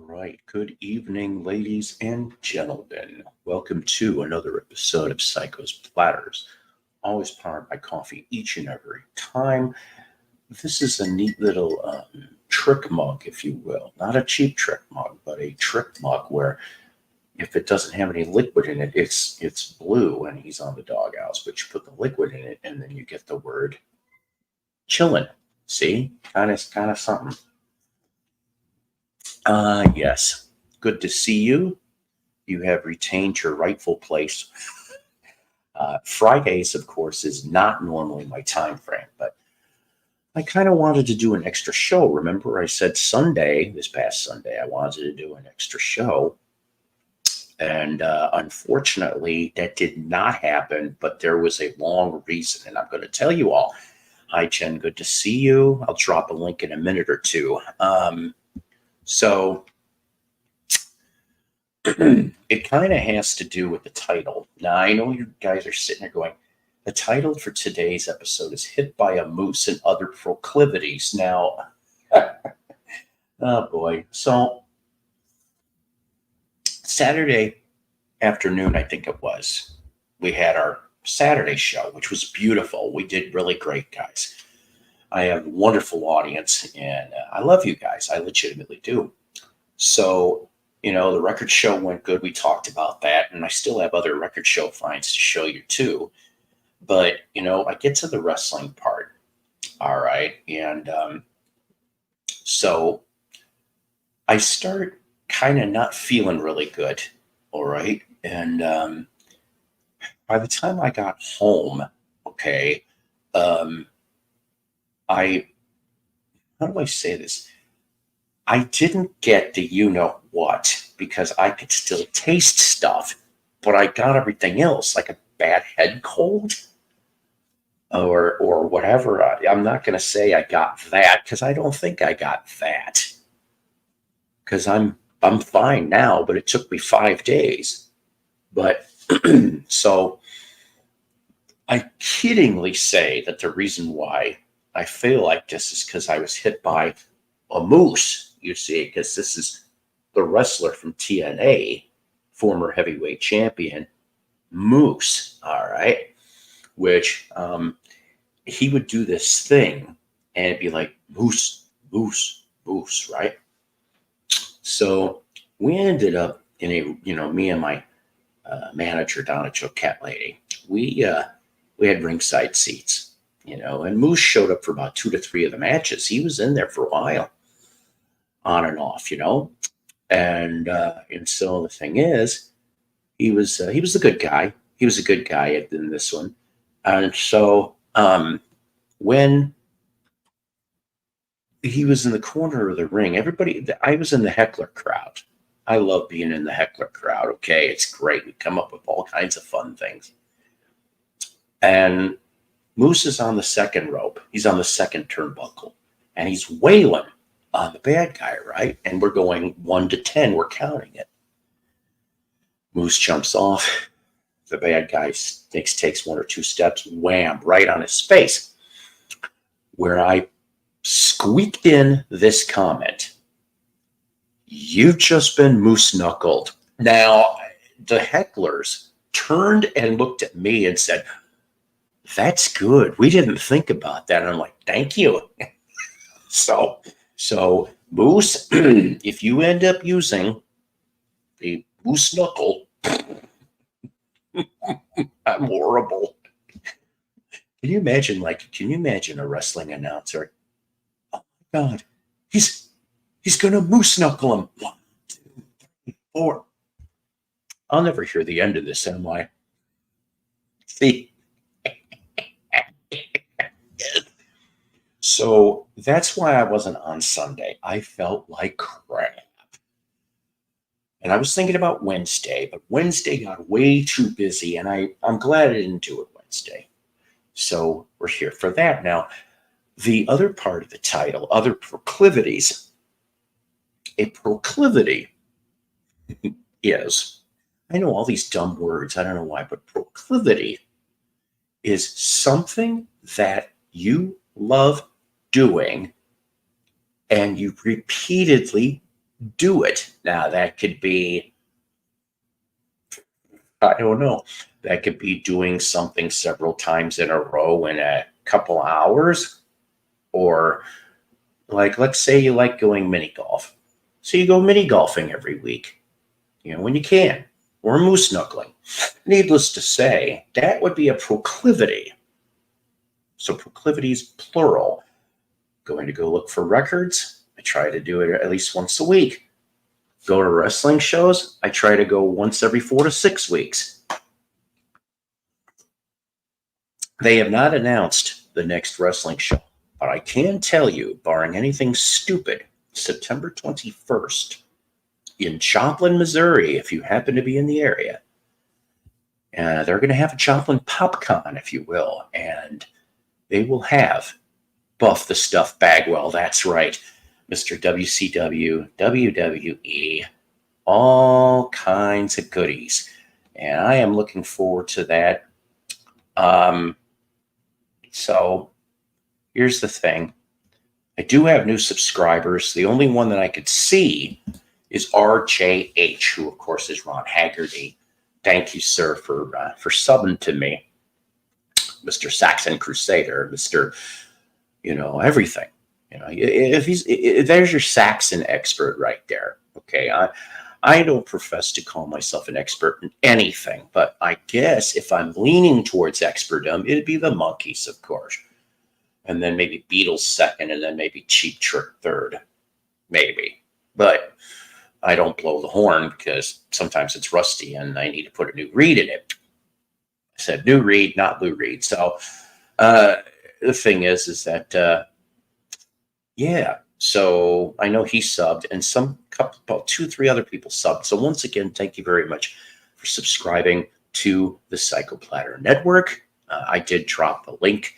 All right. Good evening, ladies and gentlemen. Welcome to another episode of Psycho's Platters. Always powered by coffee each and every time. This is a neat little trick mug, if you will. Not a cheap trick mug, but a trick mug where if it doesn't have any liquid in it, it's blue and he's on the doghouse. But you put the liquid in it and then you get the word chillin'. See? Kind of something. Yes. Good to see you. You have retained your rightful place. Fridays, of course, is not normally my time frame, but I kind of wanted to do an extra show. Remember, I said this past Sunday, I wanted to do an extra show. And unfortunately, that did not happen, but there was a long reason, and I'm going to tell you all. Hi, Jen. Good to see you. I'll drop a link in a minute or two. So it kind of has to do with the title. Now, I know you guys are sitting there going, the title for today's episode is Hit by a Moose and Other Proclivities. Now, oh boy. So Saturday afternoon, I think it was, we had our Saturday show, which was beautiful. We did really great, guys. I have a wonderful audience, and I love you guys. I legitimately do. So, the record show went good. We talked about that, and I still have other record show finds to show you too. But, I get to the wrestling part. All right. And so I start kind of not feeling really good. All right. And by the time I got home, okay, how do I say this? I didn't get the you-know-what because I could still taste stuff, but I got everything else, like a bad head cold or whatever. I'm not going to say I got that because I don't think I got that because I'm fine now, but it took me 5 days. But so I kiddingly say that the reason why I feel like this is because I was hit by a moose, you see, because this is the wrestler from TNA, former heavyweight champion, Moose, all right, which he would do this thing and it'd be like, moose, moose, moose, right? So we ended up in me and my manager down at Choquette Lady, we had ringside seats. And Moose showed up for about 2 to 3 of the matches. He was in there for a while, on and off, and so the thing is, he was a good guy. He was a good guy in this one, and so when he was in the corner of the ring, I was in the heckler crowd. I love being in the heckler crowd. Okay, it's great. We come up with all kinds of fun things, and Moose is on the second rope. He's on the second turnbuckle, and he's wailing on the bad guy, right? And we're going 1 to 10. We're counting it. Moose jumps off. The bad guy takes 1 or 2 steps, wham, right on his face, where I squeaked in this comment. You've just been moose knuckled. Now, the hecklers turned and looked at me and said, that's good. We didn't think about that. And I'm like, thank you. So Moose, if you end up using the moose knuckle, I'm horrible. Can you imagine a wrestling announcer? Oh my God, he's gonna moose knuckle him. 1, 2, 3, 4. I'll never hear the end of this, am I? See? So that's why I wasn't on Sunday. I felt like crap. And I was thinking about Wednesday, but Wednesday got way too busy, and I'm glad I didn't do it Wednesday. So we're here for that. Now, the other part of the title, Other Proclivities. A proclivity is, I know all these dumb words, I don't know why, but proclivity is something that you love doing and you repeatedly do it. Now, that could be, I don't know, that could be doing something several times in a row in a couple hours. Or, like, let's say you like going mini golf. So you go mini golfing every week, when you can, or moose knuckling. Needless to say, that would be a proclivity. So proclivities, plural. Going to go look for records. I try to do it at least once a week. Go to wrestling shows. I try to go once every 4 to 6 weeks. They have not announced the next wrestling show, but I can tell you, barring anything stupid, September 21st in Joplin, Missouri, if you happen to be in the area. They're going to have a Joplin PopCon, if you will, and they will have Buff the Stuff Bagwell. That's right, Mr. WCW, WWE, all kinds of goodies. And I am looking forward to that. So here's the thing. I do have new subscribers. The only one that I could see is RJH, who, of course, is Ron Haggerty. Thank you, sir, for subbing to me. Mr. Saxon Crusader, Mr. Everything. If there's your Saxon expert right there. Okay, I don't profess to call myself an expert in anything, but I guess if I'm leaning towards expertdom, it'd be the Monkees, of course. And then maybe Beatles second, and then maybe Cheap Trick third. Maybe. But I don't blow the horn because sometimes it's rusty and I need to put a new reed in it. I said new reed, not Lou Reed. So the thing is that, yeah. So I know he subbed, and about 2-3 other people subbed. So once again, thank you very much for subscribing to the Psychoplatter Network. I did drop the link.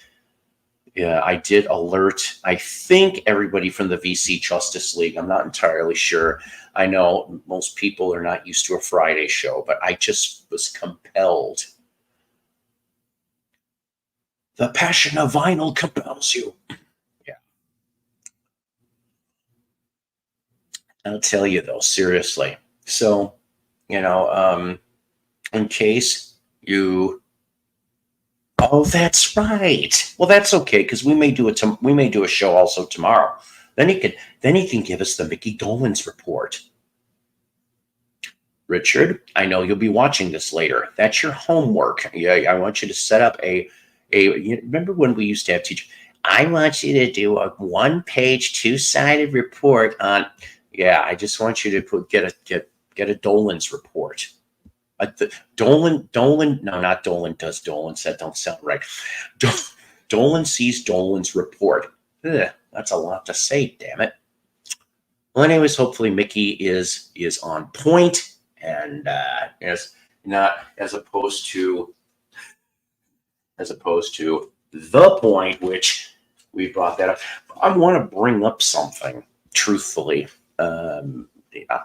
I did alert, I think, everybody from the VC Justice League. I'm not entirely sure. I know most people are not used to a Friday show, but I just was compelled. The passion of vinyl compels you. Yeah. I'll tell you, though, seriously. So, in case you... Oh, that's right. Well, that's okay, because we may do a show also tomorrow. Then he can give us the Mickey Dolenz report. Richard, I know you'll be watching this later. That's your homework. Yeah, I want you to set up remember when we used to have teachers? I want you to do a 1-page, 2-sided report on. Yeah, I just want you to get a Dolenz report. Dolan, no, not Dolan does Dolan's. That don't sound right. Dolan sees Dolan's report. Ugh, that's a lot to say, damn it. Well, anyways, hopefully Mickey is on point, and as opposed to the point, which we brought that up. I want to bring up something, truthfully.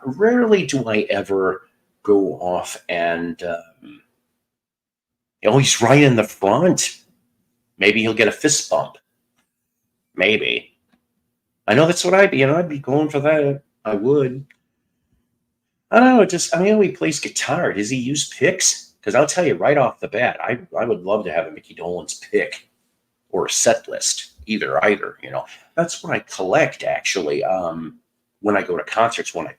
Rarely do I ever go off and he's right in the front. Maybe he'll get a fist bump. Maybe. I know that's what I'd be going for that. I would. I don't know. I know he plays guitar. Does he use picks? Because I'll tell you right off the bat, I would love to have a Mickey Dolenz pick or a set list. Either. That's what I collect, actually. When I go to concerts, when I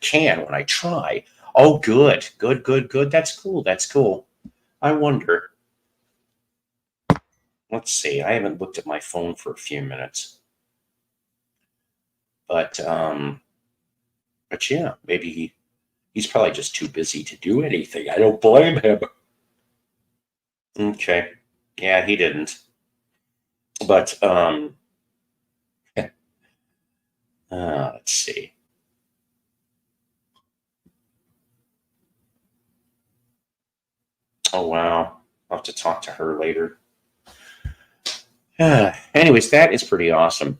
try. Oh, good. That's cool. I wonder. Let's see. I haven't looked at my phone for a few minutes. But yeah, maybe he's probably just too busy to do anything. I don't blame him. Okay. Yeah, he didn't. But let's see. Oh, wow. I'll have to talk to her later. Anyways, that is pretty awesome.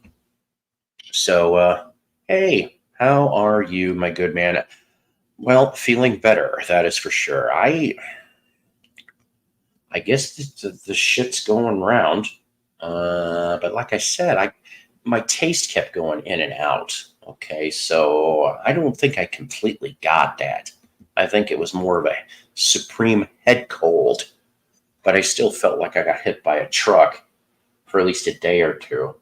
So, hey, how are you, my good man? Well, feeling better, that is for sure. I guess the shit's going round. But like I said, my taste kept going in and out. Okay, so I don't think I completely got that. I think it was more of a supreme head cold, but I still felt like I got hit by a truck for at least a day or two.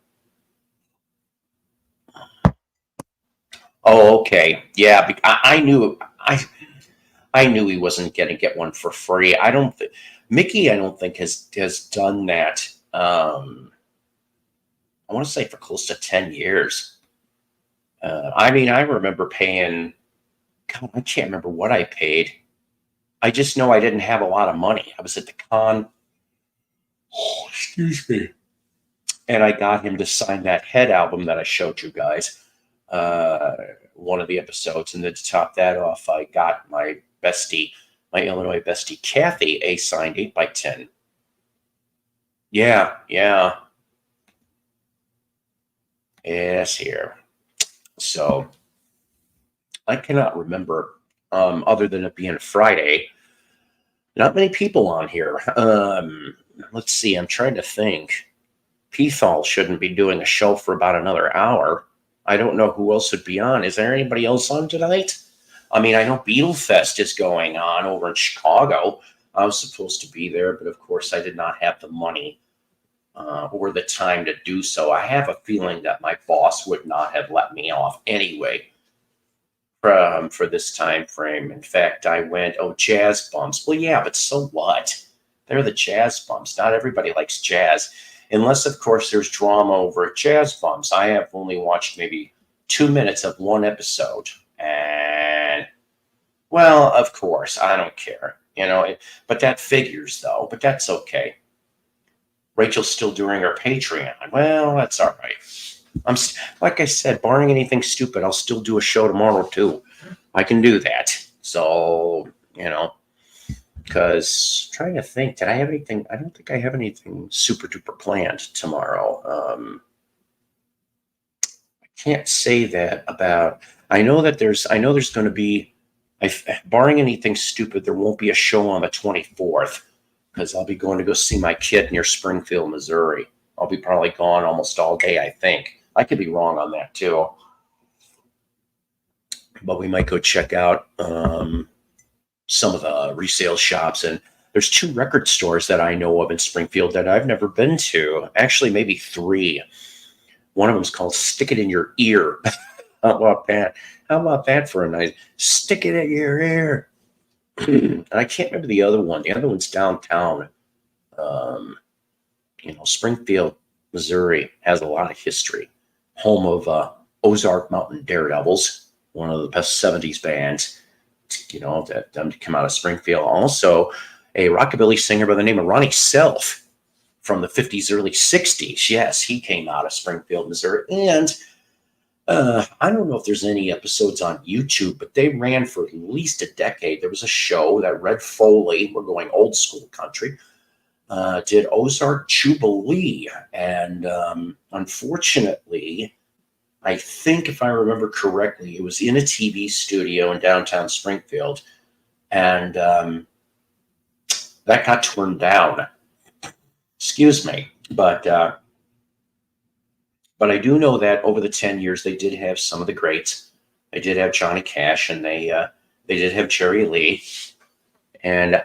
Oh, okay. Yeah, I knew I knew he wasn't going to get one for free. I don't think Mickey. I don't think has done that. I want to say for close to 10 years. I mean, I remember paying. God, I can't remember what I paid. I just know I didn't have a lot of money. I was at the con. Oh, excuse me. And I got him to sign that Head album that I showed you guys, uh, one of the episodes. And then to top that off, I got my bestie, my Illinois bestie, Kathy, a signed 8x10. Yeah, yeah. Yes, here. So I cannot remember, other than it being Friday, not many people on here. Let's see, I'm trying to think. Pethal shouldn't be doing a show for about another hour. I don't know who else would be on. Is there anybody else on tonight? I mean, I know Beetlefest is going on over in Chicago. I was supposed to be there, but of course, I did not have the money or the time to do so. I have a feeling that my boss would not have let me off anyway for this time frame. In fact, I went, oh, jazz bumps. Well, yeah, but so what? They're the jazz bumps. Not everybody likes jazz. Unless, of course, there's drama over at Jazz Bumps. I have only watched maybe 2 minutes of one episode. And, well, of course, I don't care. But that figures, though. But that's okay. Rachel's still doing her Patreon. Well, that's all right. Like I said, barring anything stupid, I'll still do a show tomorrow, too. I can do that. So, because trying to think, did I have anything? I don't think I have anything super duper planned tomorrow. I can't say that about. I know there's going to be, barring anything stupid, there won't be a show on the 24th because I'll be going to go see my kid near Springfield, Missouri. I'll be probably gone almost all day, I think. I could be wrong on that too, but we might go check out some of the resale shops. And there's 2 record stores that I know of in Springfield that I've never been to. Actually, maybe 3. One of them is called Stick It in Your Ear. How about that? How about that for a nice stick it in your ear? And I can't remember the other one. The other one's downtown. Springfield, Missouri has a lot of history. Home of Ozark Mountain Daredevils, one of the best 70s bands. That them to come out of Springfield. Also, a rockabilly singer by the name of Ronnie Self from the 50s, early 60s. Yes, he came out of Springfield, Missouri. And I don't know if there's any episodes on YouTube, but they ran for at least a decade. There was a show that Red Foley, we're going old school country, did Ozark Jubilee. And unfortunately, I think if I remember correctly, it was in a TV studio in downtown Springfield, and that got turned down. Excuse me, but I do know that over the 10 years they did have some of the greats. They did have Johnny Cash, and they did have Jerry Lee, and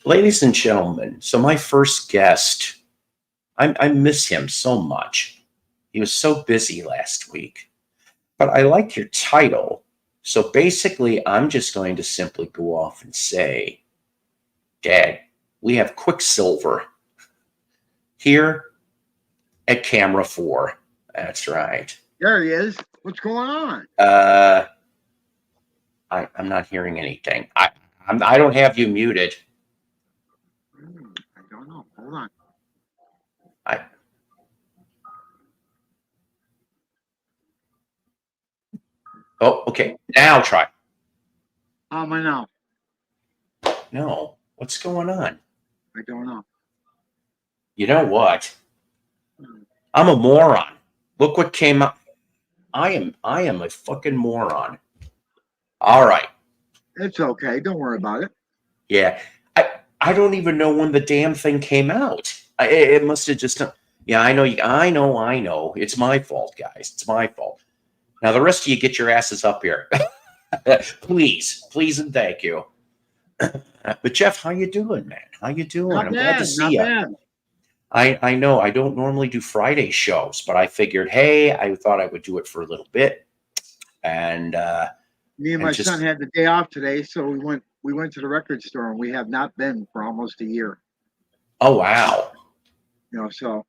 ladies and gentlemen. So my first guest, I miss him so much. He was so busy last week. But I like your title. So basically, I'm just going to simply go off and say, Dad, we have Quicksilver here at Camera 4. That's right. There he is. What's going on? I'm not hearing anything. I don't have you muted. I don't know. Hold on. Oh, okay. Now try. How am I now? No. What's going on? I don't know. You know what? I'm a moron. Look what came up. I am a fucking moron. All right. It's okay. Don't worry about it. Yeah. I don't even know when the damn thing came out. It must have just. Yeah, I know. I know. It's my fault, guys. It's my fault. Now the rest of you get your asses up here, please, please, and thank you. But Jeff, how you doing, man? How you doing? Not I'm glad to bad, see not you. bad. I know I don't normally do Friday shows, but I figured, hey, I thought I would do it for a little bit, and Me and my son just had the day off today, so we went to the record store, and we have not been for almost a year. oh wow, So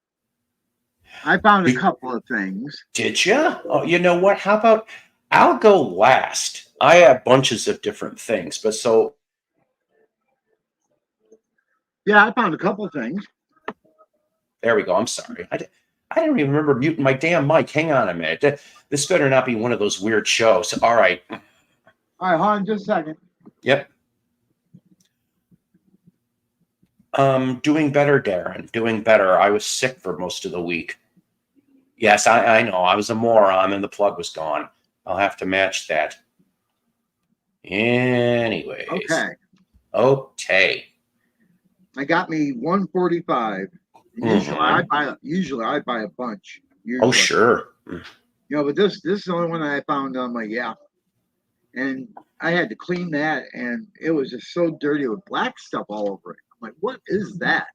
I found a couple of things. did you? Oh, you know what? How about I'll go last. I have bunches of different things, but so Yeah, I found a couple of things. there we go. I'm sorry. I don't even remember muting my damn mic. Hang on a minute. This better not be one of those weird shows. All right. All right, hold on just a second. Yep. Doing better, Darren. Doing better. I was sick for most of the week. Yes, I know. I was a moron and the plug was gone. I'll have to match that. Anyways. Okay. Okay. I got me 145. Usually I buy a bunch. Usually. Oh, sure. But this is the only one I found. I'm like, yeah. And I had to clean that, and it was just so dirty with black stuff all over it. I'm like, what is that?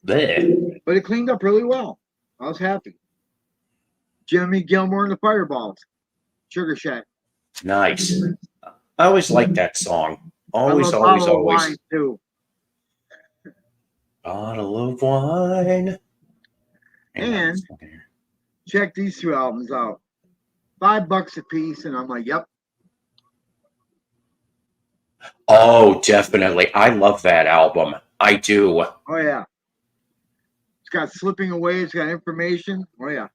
Bleh. But it cleaned up really well. I was happy. Jimmy Gilmore and the Fireballs. Sugar Shack. Nice. I always liked that song. Always, I love always, Bottle of always. Wine too. Bottle of wine. And check these two albums out. $5 a piece, and I'm like, yep. Oh, definitely. I love that album. I do. Oh yeah. It's got Slipping Away. It's got information. Oh yeah.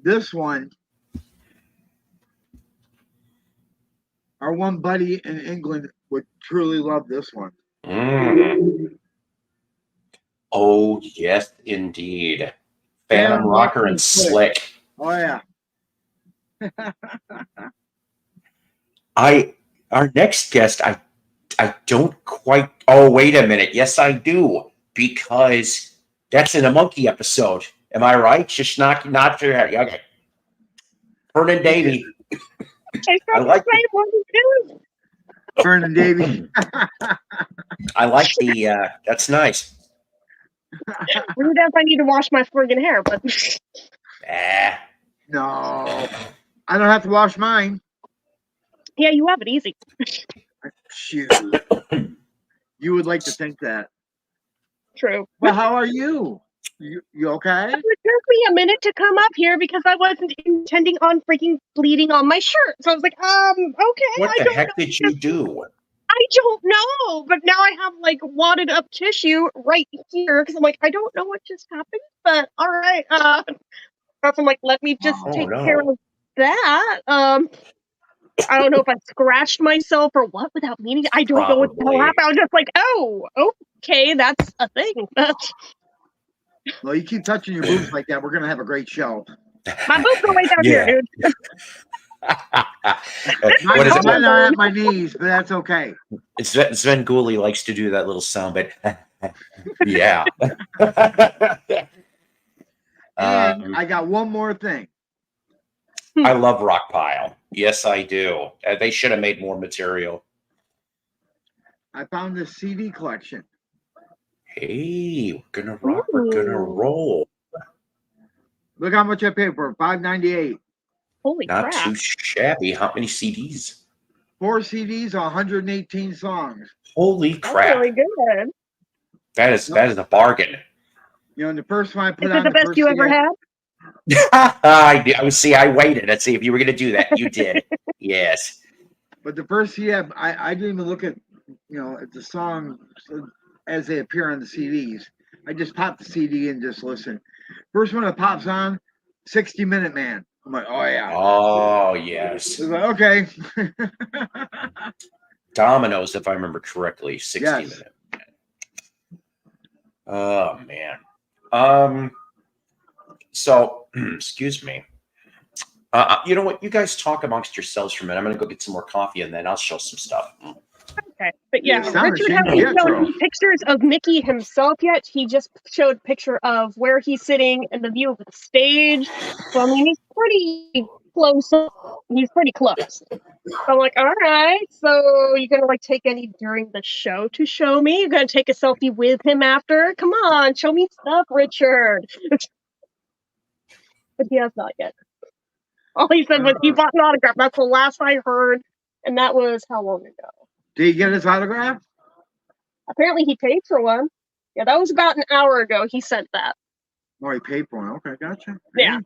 This one, our one buddy in England would truly love this one. Mm. Oh, yes, indeed. Phantom Rocker and Slick. Oh yeah. Our next guest, I don't quite. Oh, wait a minute. Yes, I do, because that's in a monkey episode. Am I right? Just not okay. Vernon Davy. I like Vernon Davy. I like the. That's nice. Rude as I need to wash my friggin' hair, but No, I don't have to wash mine. yeah, you have it easy. Shoot. You would like to think that. True. Well, how are you? You okay? It took me a minute to come up here because I wasn't intending on freaking bleeding on my shirt. So I was like, okay. What the heck did you do? I don't know, but now I have like wadded up tissue right here because I'm like, I don't know what just happened, but all right. I'm like, let me just take care of that. I don't know if I scratched myself or what without meaning. I don't know what the hell happened. I was just like, oh, okay, that's a thing. Well, you keep touching your boobs like that, we're gonna have a great show. My boobs are way down here, dude. What is Mine are at my knees, but that's okay. Sven Gooley likes to do that little sound, but yeah. And I got one more thing. I love Rockpile. Yes, I do. They should have made more material. I found this CD collection. Hey, we're gonna rock. We're gonna roll. Look how much I paid for it. $5.98. Holy crap. Not too shabby. How many CDs? 4 CDs, 118 songs. Holy crap. Really good. That is a bargain. And the first one I put Is on it the best you ever had? I see. I waited. Let's see if you were going to do that. You did. Yes. But the first CD, I didn't even look at at the song as they appear on the CDs. I just pop the CD and just listen. First one that pops on, 60 Minute Man. I'm like, oh yeah. Oh yes. Like, okay. Dominoes, if I remember correctly, 60 Yes. Minute. Oh man. So, excuse me. You know what? You guys talk amongst yourselves for a minute. I'm going to go get some more coffee and then I'll show some stuff. Okay, but yeah, Yeah, Richard astonishing hasn't Pietro. shown any pictures of Mickey himself yet. He just showed a picture of where he's sitting and the view of the stage. So I mean, he's pretty close. He's pretty close. So I'm like, all right. So you're gonna like take any during the show to show me? You're gonna take a selfie with him after? Come on, show me stuff, Richard. But he has not yet. All he said was he bought an autograph. That's the last I heard, and that was how long ago? Did he get his autograph? Apparently he paid for one. Yeah, that was about an hour ago. He sent that. Oh, he paid for one. Okay, gotcha. Yeah.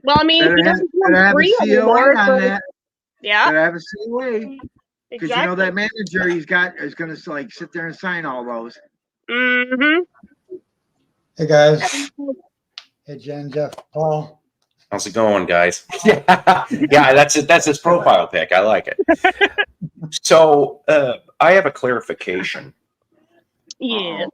Well, I mean, he doesn't do better them have a free COA anymore. on So, that. yeah, Better have a COA. Because you know exactly. that manager he's got is going to like sit there and sign all those. Mm-hmm. Hey guys. Hey Jen, Jeff, Paul. How's it going, guys? Yeah, that's his profile pic. I like it. So I have a clarification. Yeah.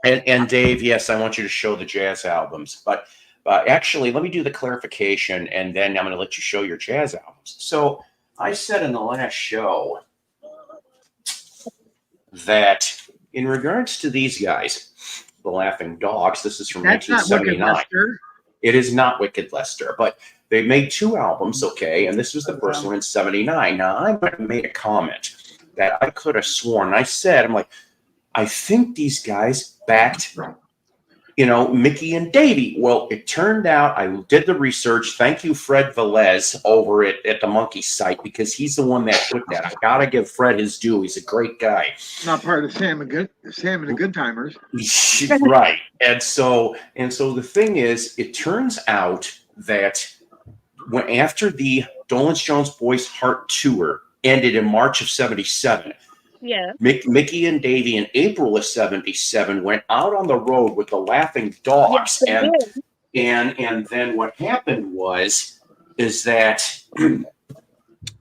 And Dave, yes, I want you to show the jazz albums, but actually, let me do the clarification, and then I'm going to let you show your jazz albums. So I said in the last show that in regards to these guys, the Laughing Dogs, this is from That's not Wicked 1979. Lester. It is not Wicked Lester, but they made two albums, okay, and this was the first one in '79. Now, I made a comment that I could have sworn. I said, I'm like, I think these guys backed, Mickey and Davey. Well, it turned out I did the research. Thank you, Fred Velez over at the Monkey site, because he's the one that put that. I gotta give Fred his due. He's a great guy. Not part of Sam and the Good Timers. Right. And so the thing is, it turns out that after the Dolenz Jones Boys Heart Tour ended in March of '77, Yeah. Mickey and Davey in April of '77 went out on the road with the Laughing Dogs. Yes, and then what happened is that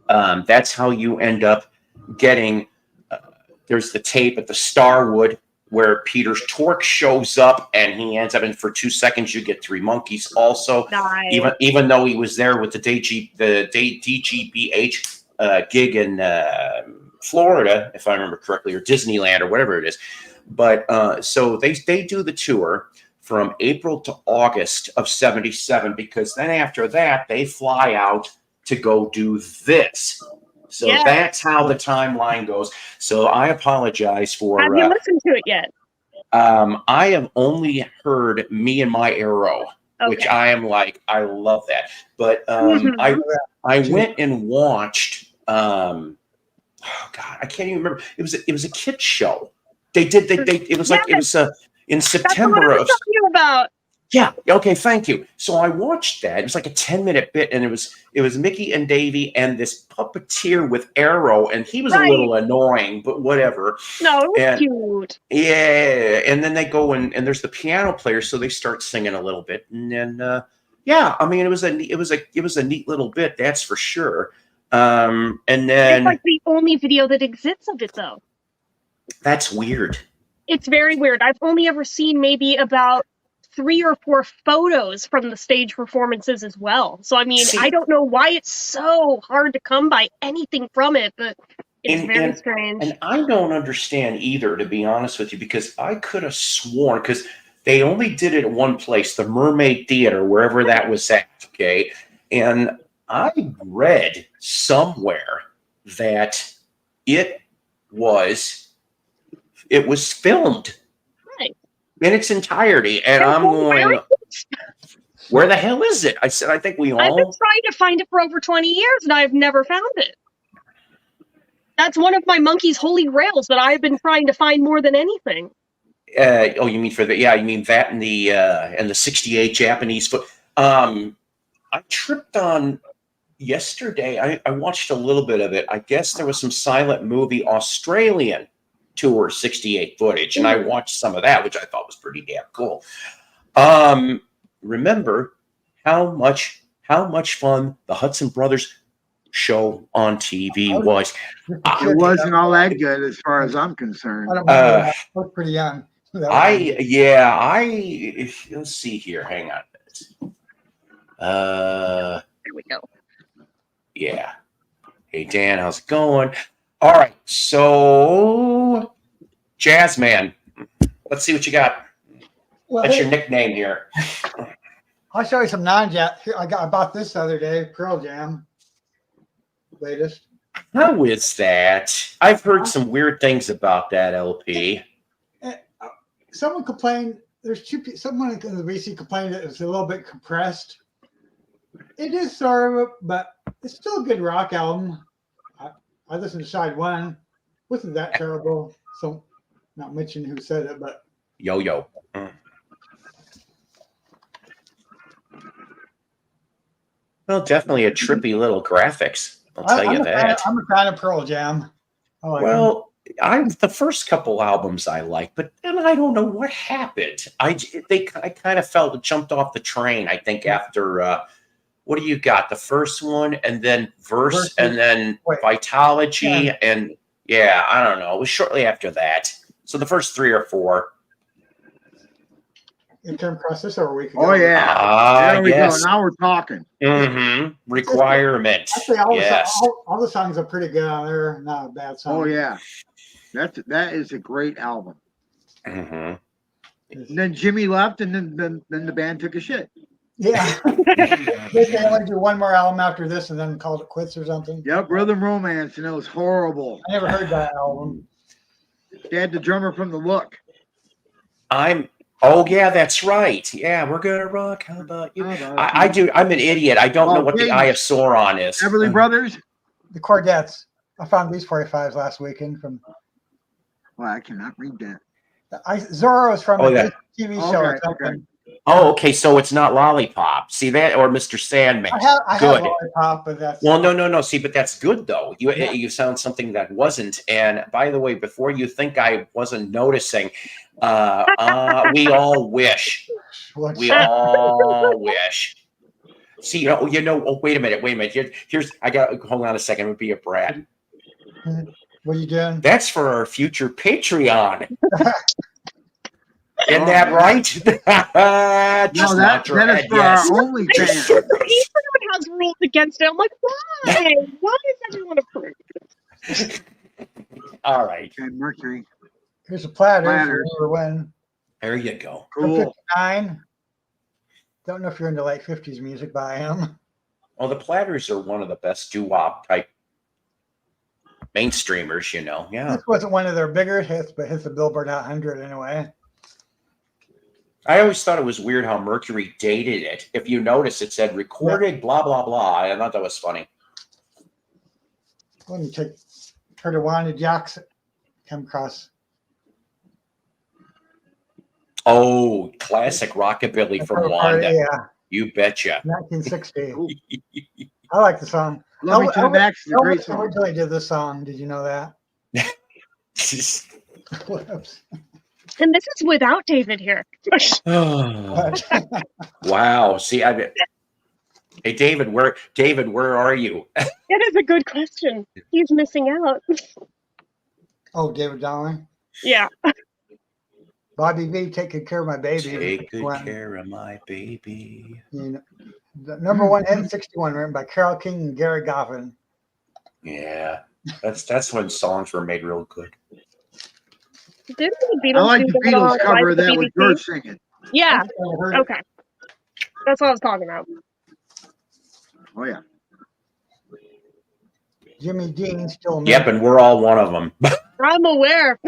that's how you end up getting there's the tape at the Starwood where Peter's Torque shows up and he ends up in for 2 seconds. You get Three Monkeys also, nice. even though he was there with the DGBH gig in Florida, if I remember correctly, or Disneyland or whatever it is. But so they do the tour from April to August of '77, because then after that they fly out to go do this. So Yeah. that's how the timeline goes. So I apologize for. Have you listened to it yet? I have only heard "Me and My Arrow," which Okay. I am like, I love that. But I went and watched. Oh God, I can't even remember. It was a kids show. They did. It was like it was in That's what September I of. was talking about. Yeah. Okay. Thank you. So I watched that. It was like a 10-minute bit, and it was Mickey and Davey and this puppeteer with Arrow, and he was a little annoying, but whatever. No, it was And- cute. Yeah, and then they go and there's the piano player, so they start singing a little bit, and then yeah, I mean it was a neat little bit, that's for sure. And then It's like the only video that exists of it, though. that's weird. It's very weird. I've only ever seen maybe about 3 or 4 photos from the stage performances as well. So I mean, See- I don't know why it's so hard to come by anything from it, but it's very strange. And I don't understand either, to be honest with you, because I could have sworn, because they only did it at one place, the Mermaid Theater, wherever that was at, okay? And I read somewhere that it was filmed Right. in its entirety, and I'm going, where the hell is it? I said, I think we I've been all. trying to find it for over 20 years, and I've never found it. That's one of my monkey's holy grails that I've been trying to find more than anything. Oh, you mean you mean that and the '68 Japanese foot. I tripped on yesterday. I watched a little bit of it. I guess there was some silent movie Australian tour '68 footage, and I watched some of that, which I thought was pretty damn cool. Remember how much fun the Hudson Brothers show on TV was. It wasn't all that good as far as I'm concerned. I don't remember. I was pretty young. Let's see here. Hang on. There we go. Yeah. Hey Dan, how's it going? All right. So, Jazzman, let's see what you got. Well, That's hey, your nickname here. I'll show you some non-jazz. Here, I bought this the other day, Pearl Jam, latest. How is that? I've heard some weird things about that LP. Someone complained. Someone in the VC complained that it was a little bit compressed. It is sort of, but it's still a good rock album. I listened to side one. Wasn't that terrible? So, not mentioning who said it, but Yo. Well, definitely a trippy little graphics. I'll tell you that. I'm a fan of Pearl Jam. I like them. Well, the first couple albums I liked, but then I don't know what happened. I kind of jumped off the train. I think after what do you got? The first one, and then Verse, and then Vitology, yeah. and yeah, I don't know. It was shortly after that. So the first 3 or 4. You came across this over a week ago. Oh yeah. There we yes. go. Now we're talking. Mm-hmm. Requirement. Actually, Yes. all the songs are pretty good on there. Not a bad song. Oh yeah. That is a great album. Mm-hmm. And then Jimmy left, and then the band took a shit. Yeah. They only do one more album after this, and then called it quits or something. Yep, Rhythm Romance, and it was horrible. I never heard that album. They had the drummer from The Look. Oh yeah, that's right. Yeah, we're gonna rock. How about you? I do. I'm an idiot. I don't know what the Eye of Sauron is. Everly Brothers. The Cordettes. I found these 45s last weekend from. Well, I cannot read that. Zorro is from a TV show. Okay, okay. Oh, okay. So it's not Lollipop. See that, or Mr. Sandman. I have Lollipop, but that's. Well, no. See, but that's good though. You sound something that wasn't. And by the way, before you think I wasn't noticing, we all wish. We all wish. See, you know. Oh, wait a minute. Here's. Hold on a second. It would be a brat. What are you doing? That's for our future Patreon. Isn't that right? No, that is for our OnlyFans. Everyone has rules against it. I'm like, why? Why is everyone approved? All right. Okay, Mercury. Here's a platter. For when. There you go. Cool. 59. Don't know if you're into late 50s music by him. Well, the Platters are one of the best doo-wop type mainstreamers, you know. Yeah. This wasn't one of their bigger hits, but hits the Billboard Hot 100 anyway. I always thought it was weird how Mercury dated it. If you notice, it said recorded, blah, blah, blah. I thought that was funny. Let me take her to Wanda Jackson. Come across. Oh, classic rockabilly from Wanda. Yeah. You betcha. 1960. I like the song. Love Me to the Max is a great song. Originally did this song. Did you know that? Whoops. And this is without David here. Wow. See, hey, David, where are you? That is a good question. He's missing out. Oh, David Donnelly? Yeah. Bobby V, Take Good Care of My Baby. Take good care of my baby. You know, the number one hit in 61, written by Carole King and Gary Goffin. Yeah. That's when songs were made real good. Didn't the Beatles I like do the that Beatles on cover Live of at the that with BBC? George singing. Yeah. Okay. That's what I was talking about. Oh, yeah. Jimmy Dean still. Yep, and we're all one of them. I'm aware.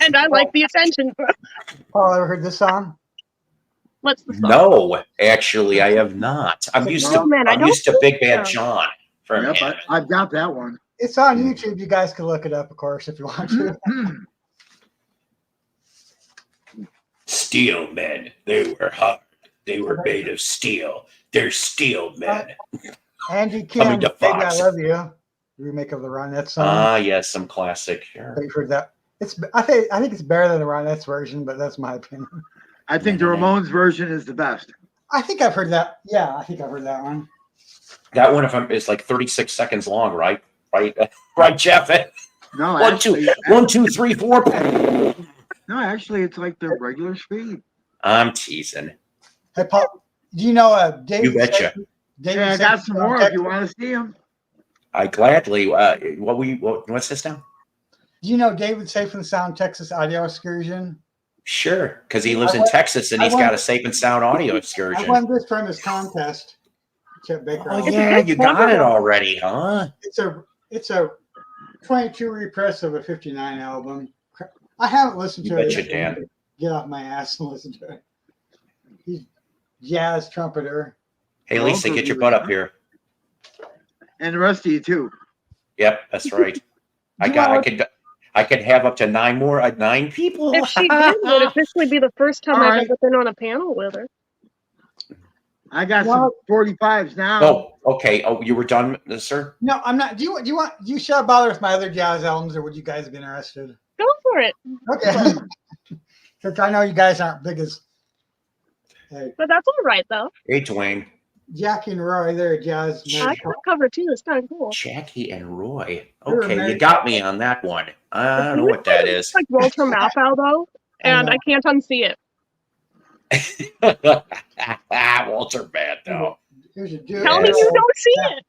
And I like the attention. Paul, ever heard this song? What's the song? No, actually, I have not. I'm used to Big Bad John from him. I've got that one. It's on YouTube. You guys can look it up, of course, if you want to. Steel men, they were hard. They were made of steel. They're steel men. Angie Kim, Baby I Love You. Remake of the Ronettes song. Ah, yes, some classic. Sure. You've heard that. I think it's better than the Ronettes version, but that's my opinion. I think the Ramones version is the best. I think I've heard that. Yeah, I think I've heard that one. That one is like 36 seconds long, right? Right, Jeff? No, 1, 2, 3, 4. No, actually, it's like the regular speed. I'm teasing. Hey, Paul, do you know David? You betcha. I got some more if you want to see them. I gladly. What's this now? Do you know David Safe and Sound Texas Audio Excursion? Sure, because he lives in Texas and he's got a Safe and Sound audio I excursion. won this from his contest. Chet Baker. Oh It's a yeah, good you got cover. it already, huh? It's a 22 repress of a 59 album. I haven't listened You to it. betcha, Dan. Get off my ass and listen to it. He's jazz trumpeter. Hey, Lisa, get your butt up here. And the rest of you too. Yep, that's right. I could have up to 9 people. If she did, it would officially be the first time All I've right. ever been on a panel with her. I got some 45s now. Oh, okay. Oh, you were done, sir? No, I'm not. Do you should I bother with my other jazz albums, or would you guys be interested? Go for it. Okay. Since I know you guys aren't big as But that's all right, though. Hey, Dwayne. Jackie and Roy, they're a jazz. I got cover too. It's kind of cool. Jackie and Roy. They're Okay, you married. got me on that one. I don't know what that is. It's like Walter Matthau, though, and know. I can't unsee it. Walter Matthau. Here's a dude. Tell me you don't see it.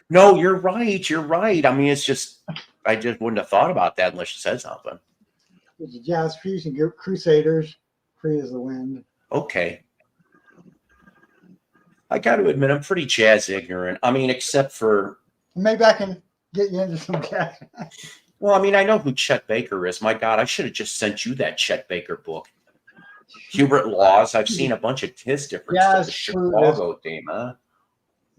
No, you're right. You're right. I mean, it's just, I just wouldn't have thought about that unless you said something. There's a jazz fusion group, Crusaders, Free as the Wind. Okay. I got to admit, I'm pretty jazz ignorant. I mean, except for, Maybe I can get you into some jazz. well, I mean, I know who Chet Baker is. My God, I should have just sent you that Chet Baker book. Hubert Laws. I've seen a bunch of his different Jazz stuff. The Chicago theme, huh?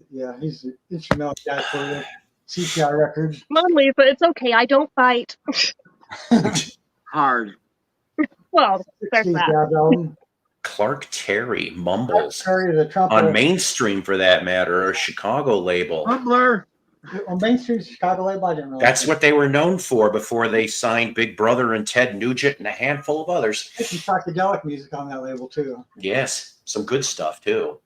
Yeah, he's instrumental jazz for CPR Records. Come on, Lisa. It's okay. I don't bite. Hard. Well, there's 60s that. jazz album. Clark Terry, Mumbles. Terry, the trumpet. On Mainstream, for that matter, a Chicago label. Humbler. On Main Street, Chicago label, I didn't really. That's what they were known for before they signed Big Brother and Ted Nugent and a handful of others. There's some psychedelic music on that label too. Yes, some good stuff too.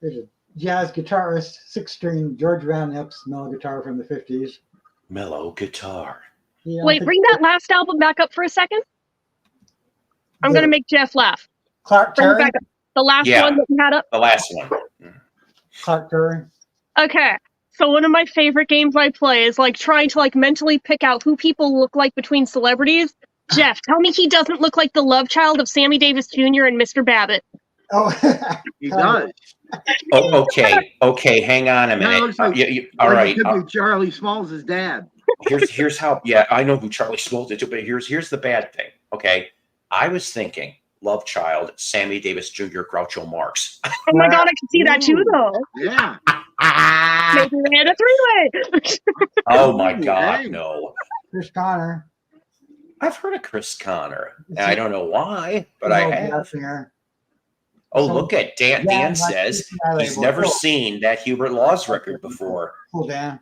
There's a jazz guitarist, 6-string George Van Nip's mellow guitar from the 50s. Mellow guitar. Yeah, Wait, bring that last album back up for a second. I'm going to make Jeff laugh. Clark Bring it Terry. back up. The last Yeah. one that we had up. The last one. Clark Terry. Okay. So one of my favorite games I play is like trying to like mentally pick out who people look like between celebrities. Jeff, tell me he doesn't look like the love child of Sammy Davis Jr. and Mr. Babbitt. Oh, He does. Oh, okay. Okay, hang on a Now it minute. looks like- All Like, right. it could be Charlie Smalls' dad. Here's how. Yeah, I know who Charlie Smalls is, but here's the bad thing. Okay, I was thinking love child, Sammy Davis Jr., Groucho Marx. Oh my god, I can see that too though. Yeah. Maybe they had a three-way. Oh my Ooh, God, hey. no. Chris Connor. I've heard of Chris Connor, and I don't know why, but He's I an old have. jazz singer. Oh, look at Dan. Yeah, Dan like says that he's label. never Cool. seen that Hubert Laws record before. Cool, Dan.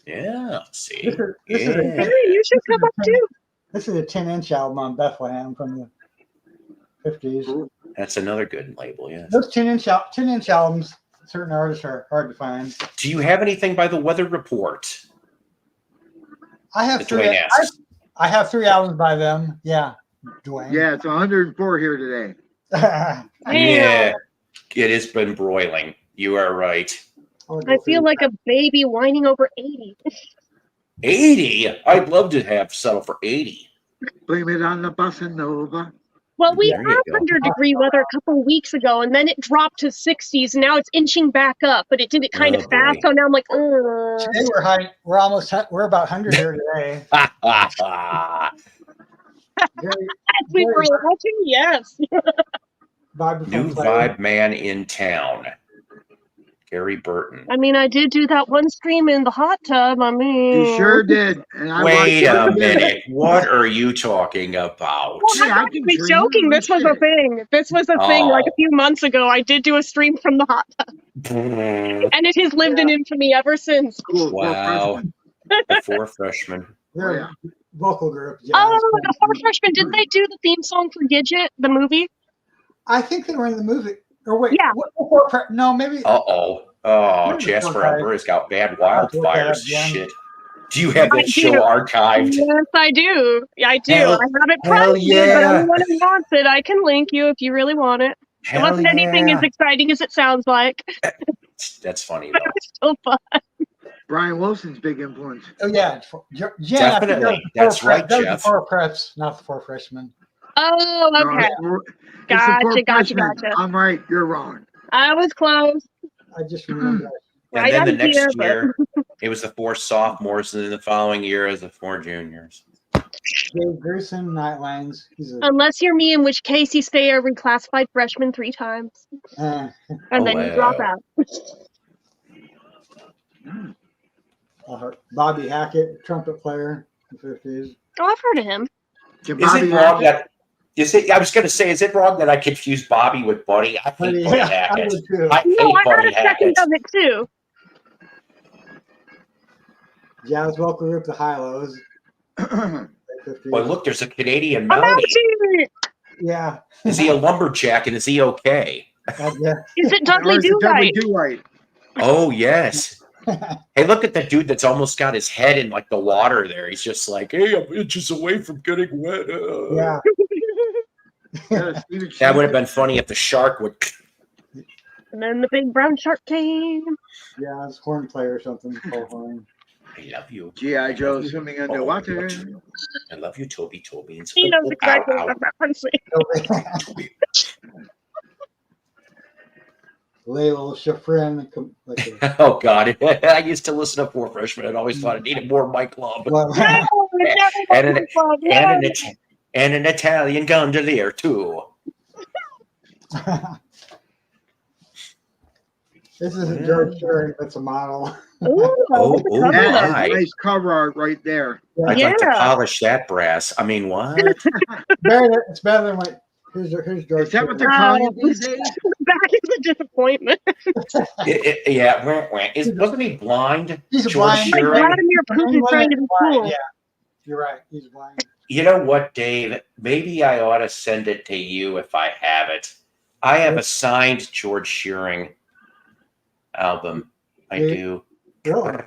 Yeah, see. This is Yeah. Hey, you should come up too. This is a 10-inch album on Bethlehem from the 50s. That's another good label, yes. Those 10-inch albums, certain artists are hard to find. Do you have anything by the Weather Report? I have That three. Dwayne asks. I have 3 albums by them. Yeah, Dwayne. Yeah, it's 104 here today. Yeah, it has been broiling. You are right. I feel like a baby whining over 80. 80? I'd love to have settle for 80. Blame it on the bossa nova. Well, we There you had go. 100-degree weather a couple of weeks ago, and then it dropped to 60s, and now it's inching back up, but it did it kind Oh, of fast, boy. so now I'm like, ugh. Today we're high. We're about 100 here today. Very As we were watching, yes. vibraphone New player. vibe man in town. Gary Burton. I mean, I did do that one stream in the hot tub. I mean, You sure did. And I Wait watched a every minute. minute. What are you talking about? Well, Yeah, I I'm can not dream joking. and This was a shit. thing. This was a thing like a few months ago. I did do a stream from the hot tub, and it has lived in infamy ever since. Cool. Wow. The 4 freshmen. They're Yeah. a vocal group. Jazz. Oh, the 4 freshmen. Did they do the theme song for Gidget, the movie? I think they were in the movie. Or wait, Yeah. no, maybe. Uh-oh. Oh, Maybe Jasper okay. Alberta's got bad I'll look at wildfires. it again. Shit. Do you have I that show do. archived? Yes, I do. I do. Hell- I have it hell private, but yeah. anyone who wants it, I can link you if you really want it. It Hell wasn't anything yeah. as exciting as it sounds like. That's funny, though. It's so fun. Brian Wilson's big influence. Oh yeah, yeah. Definitely. That's right, That was the Jeff. 4 preps, not the 4 freshmen. Oh, No, okay. it's the 4 Gotcha. freshmen. I'm right. You're wrong. I was close. I just remember. And Right then the idea, next but- year, it was the 4 sophomores, and then the following year is the 4 juniors. Dave Grusin, Nightlines. He's a Unless you're me, in which case you stay a reclassified freshman 3 times. uh, And then you drop wow. out. Bobby Hackett, trumpet player in the 50s. Oh, I've heard of him. Is it wrong that? I was going to say, is it wrong that I confused Bobby with Buddy? I hate Buddy Hackett. I would too. I No, hate I Buddy had a second Hackett. of it too. Jazz vocal group, the High Lows. Boy, look, there's a Canadian I'm Mountie. actually- Yeah. Is he a lumberjack and is he okay? Yeah. Is it Or Dudley is it Dudley Do Do-Right? Oh, yes. Hey, look at the dude that's almost got his head in like the water there. He's just like, hey, I'm inches away from getting wet. Yeah. That would have been funny if the shark would. And then the big brown shark came. Yeah, it's horn player or something. Paul Horn. I love you. G.I. Joe swimming underwater. I love you, Toby. And He knows exactly what I'm referencing. Layla Schifrin. Like Oh, God. I used to listen to 4 freshmen and always thought I needed more Mike Love. And an Italian gondolier, too. This isn't George Sherry, it's a model. Oh, That's my. nice cover art right there. I'd like to Yeah. polish that brass. I mean, what? It's better than what. Here's George Is that Sherry. what they're calling it these days? Back is a disappointment. Yeah. Wasn't he blind? He's George blind. Like Sherry? Vladimir Putin trying to be cool. Yeah, you're right. He's blind. You know what, Dave? Maybe I ought to send it to you if I have it. I have a signed George Shearing album. I do. Really?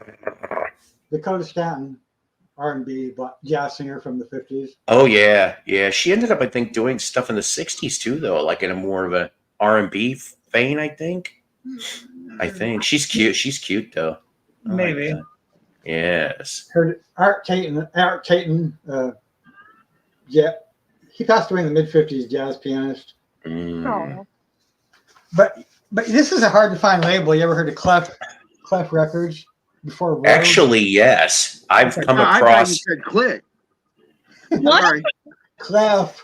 Dakota Stanton, R&B, but jazz singer from the 50s. Oh yeah. She ended up, I think, doing stuff in the '60s too, though, like in a more of a R&B vein. I think she's cute. She's cute though. I like Maybe. that. Yes. Heard Art Tatum. Yeah, he passed away in the mid-50s. Jazz pianist. Oh. But this is a hard to find label. You ever heard of Clef Records before? Road? Actually, yes. I've come I thought across. you said Click. What? Sorry. Clef.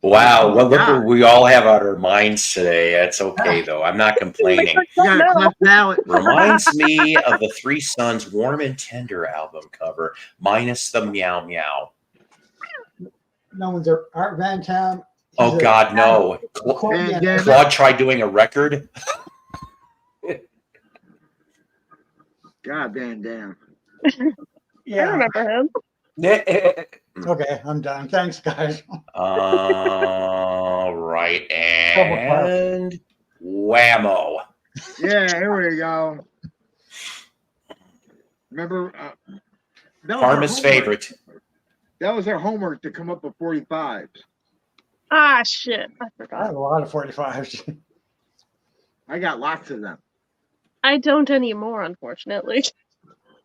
Wow. Well, look Yeah. what we all have on our minds today. That's okay, though. I'm not complaining. You got a No. cleft palate. Reminds me of the Three Sons Warm and Tender album cover, minus the meow meow. No one's Art Van Tam. Oh, God, no. Van Damme. Claude tried doing a record. God damn. I Yeah. remember him. Okay, I'm done. Thanks, guys. All right. And whammo. Yeah, here we go. Remember, that was our Karma's homework. favorite. That was our homework to come up with 45s. Ah, shit. I I forgot. have a lot of 45s. I got lots of them. I don't anymore, unfortunately.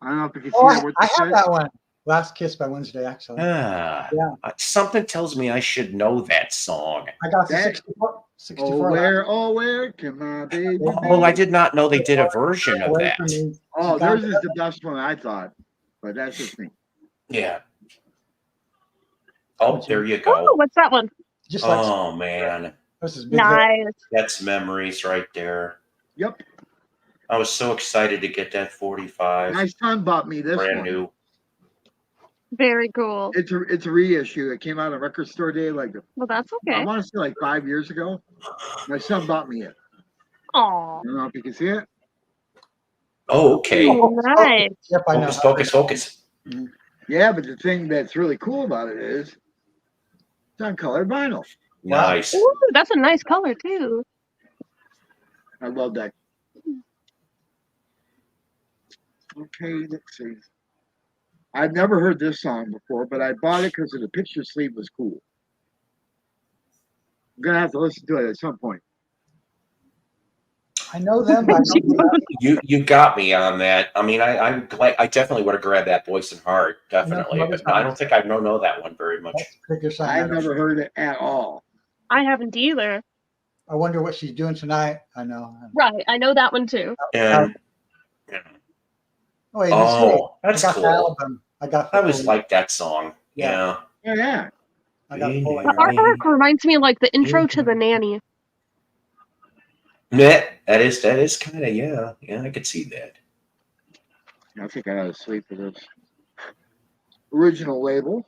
I don't know if you can see Oh, that. What I this have says. that one. Last Kiss by Wednesday, actually. Yeah. Something tells me I should know that song. I got the That- 64. 64 Oh, where can my baby be? Oh, I did not know they did a version of away that. from me. Oh, theirs is the best one, I thought. But that's just me. Yeah. Oh, there you Oh, go. what's that one? Just like Oh, man. this is big. Nice. That's memories right there. Yep. I was so excited to get that 45. My son bought me this Brand one. new. Very cool. It's a reissue. It came out on record store day like Well, that's I okay. want to say like 5 years ago. My son bought me it. Aw. I don't know if you can see it. Oh, okay. Nice. Yep, I know. Focus, focus. Yeah, but the thing that's really cool about it is it's on colored vinyl. Nice. Ooh, that's a nice color, too. I love that. Okay, let's see. I've never heard this song before, but I bought it because of the picture sleeve was cool. I'm gonna have to listen to it at some point. I know them, but I don't know that. You got me on that. I mean, I'm glad. I definitely would have grabbed that Voice and Heart, definitely. some other But no, I don't songs. think I know that one very much. That's a particular song. I've never heard it at all. I haven't either. I wonder what she's doing tonight. I know. Right, I know that one too. And Oh, wait, let's see. oh, I that's got the cool. album. I got the I always full- liked that song. Yeah. Oh, yeah. I got the full The artwork reminds me of like the intro to The Nanny. Yeah, that is kind of yeah. I could see that. I think I ought to sleep for this. Original label.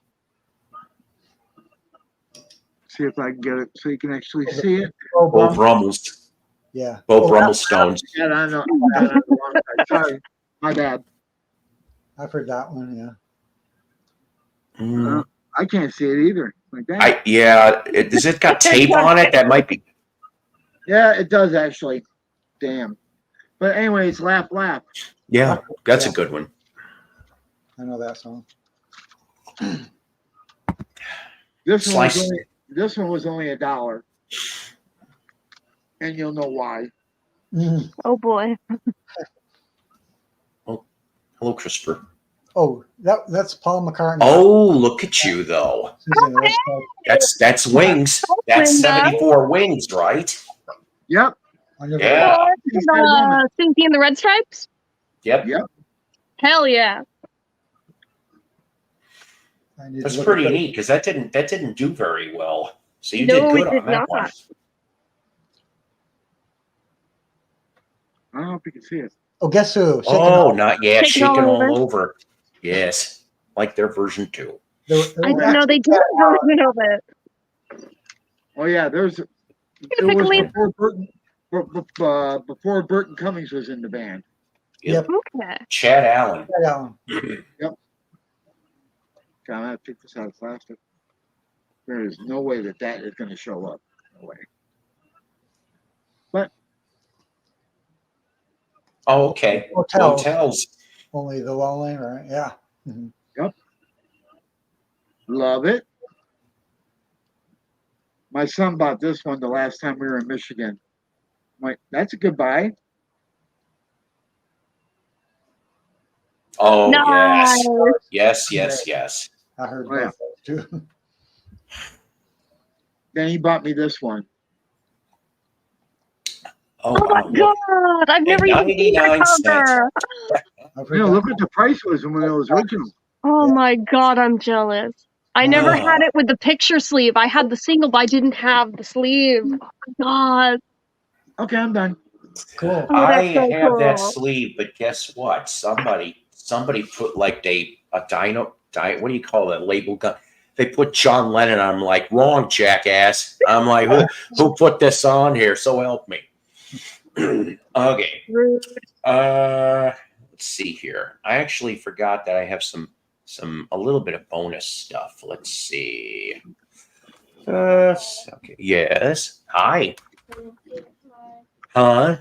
See if I can get it so you can actually see it. Oh, Both Brum. Rummels, Yeah. both Rummel Stones. Yeah, I know. I got it on the wrong side. Sorry. My bad. I've heard that one. Yeah. Mm. I can't see it either. Like that. Does it got tape on it? That might be. Yeah, it does actually. Damn. But anyways, laugh, laugh. Yeah, that's a good one. I know that song. This Slice. one was only $1. And you'll know why. Mhm. Oh boy. Hello, Christopher. Oh, that's Paul McCartney. Oh, look at you though. Susan, the website. That's Wings. That's Linda. 74 Wings, right? Yep. On your Yeah. Stinky and the Red Stripes? Yep. Yep. Hell yeah. I need to That's look pretty at neat because that didn't do very well. So you No, did it good on did that not. one. I don't know if you can see it. Oh, guess who? Shaking Oh, All- not yet. Shaking Shaking all all over. Yes, like their version 2. there I was didn't know they did a version of it. Oh yeah, it was Typically- before Burton Cummings was in the band. Yep. Okay. Chad Allen. that one. Okay, I'm gonna pick this out of plastic. There is no way that is going to show up. No way. Oh, okay. Hotels. Hotels. Only the lonely, right? Yeah. Mhm. Love it. My son bought this one the last time we were in Michigan. I'm like, that's a good buy. Oh, Nice. yes. I heard Oh, yeah. both those too. Then he bought me this one. Oh, Oh my wow, look. god. I've never even seen that 99 cents. cover. I've heard You know, that. look what the price was when it was original. Oh Yeah. my god, I'm jealous. I never had it with the picture sleeve. I had the single, but I didn't have the sleeve. Oh my god. Okay, I'm done. Cool. Oh, I that's so have that cool. sleeve, but guess what? Somebody put like a dino, what do you call that label gun? They put John Lennon on. I'm like, wrong, jackass. I'm like, who put this on here? So help me. Okay. Rude. Let's see here. I actually forgot that I have a little bit of bonus stuff. Let's see. Okay. Yes. Hi. Huh?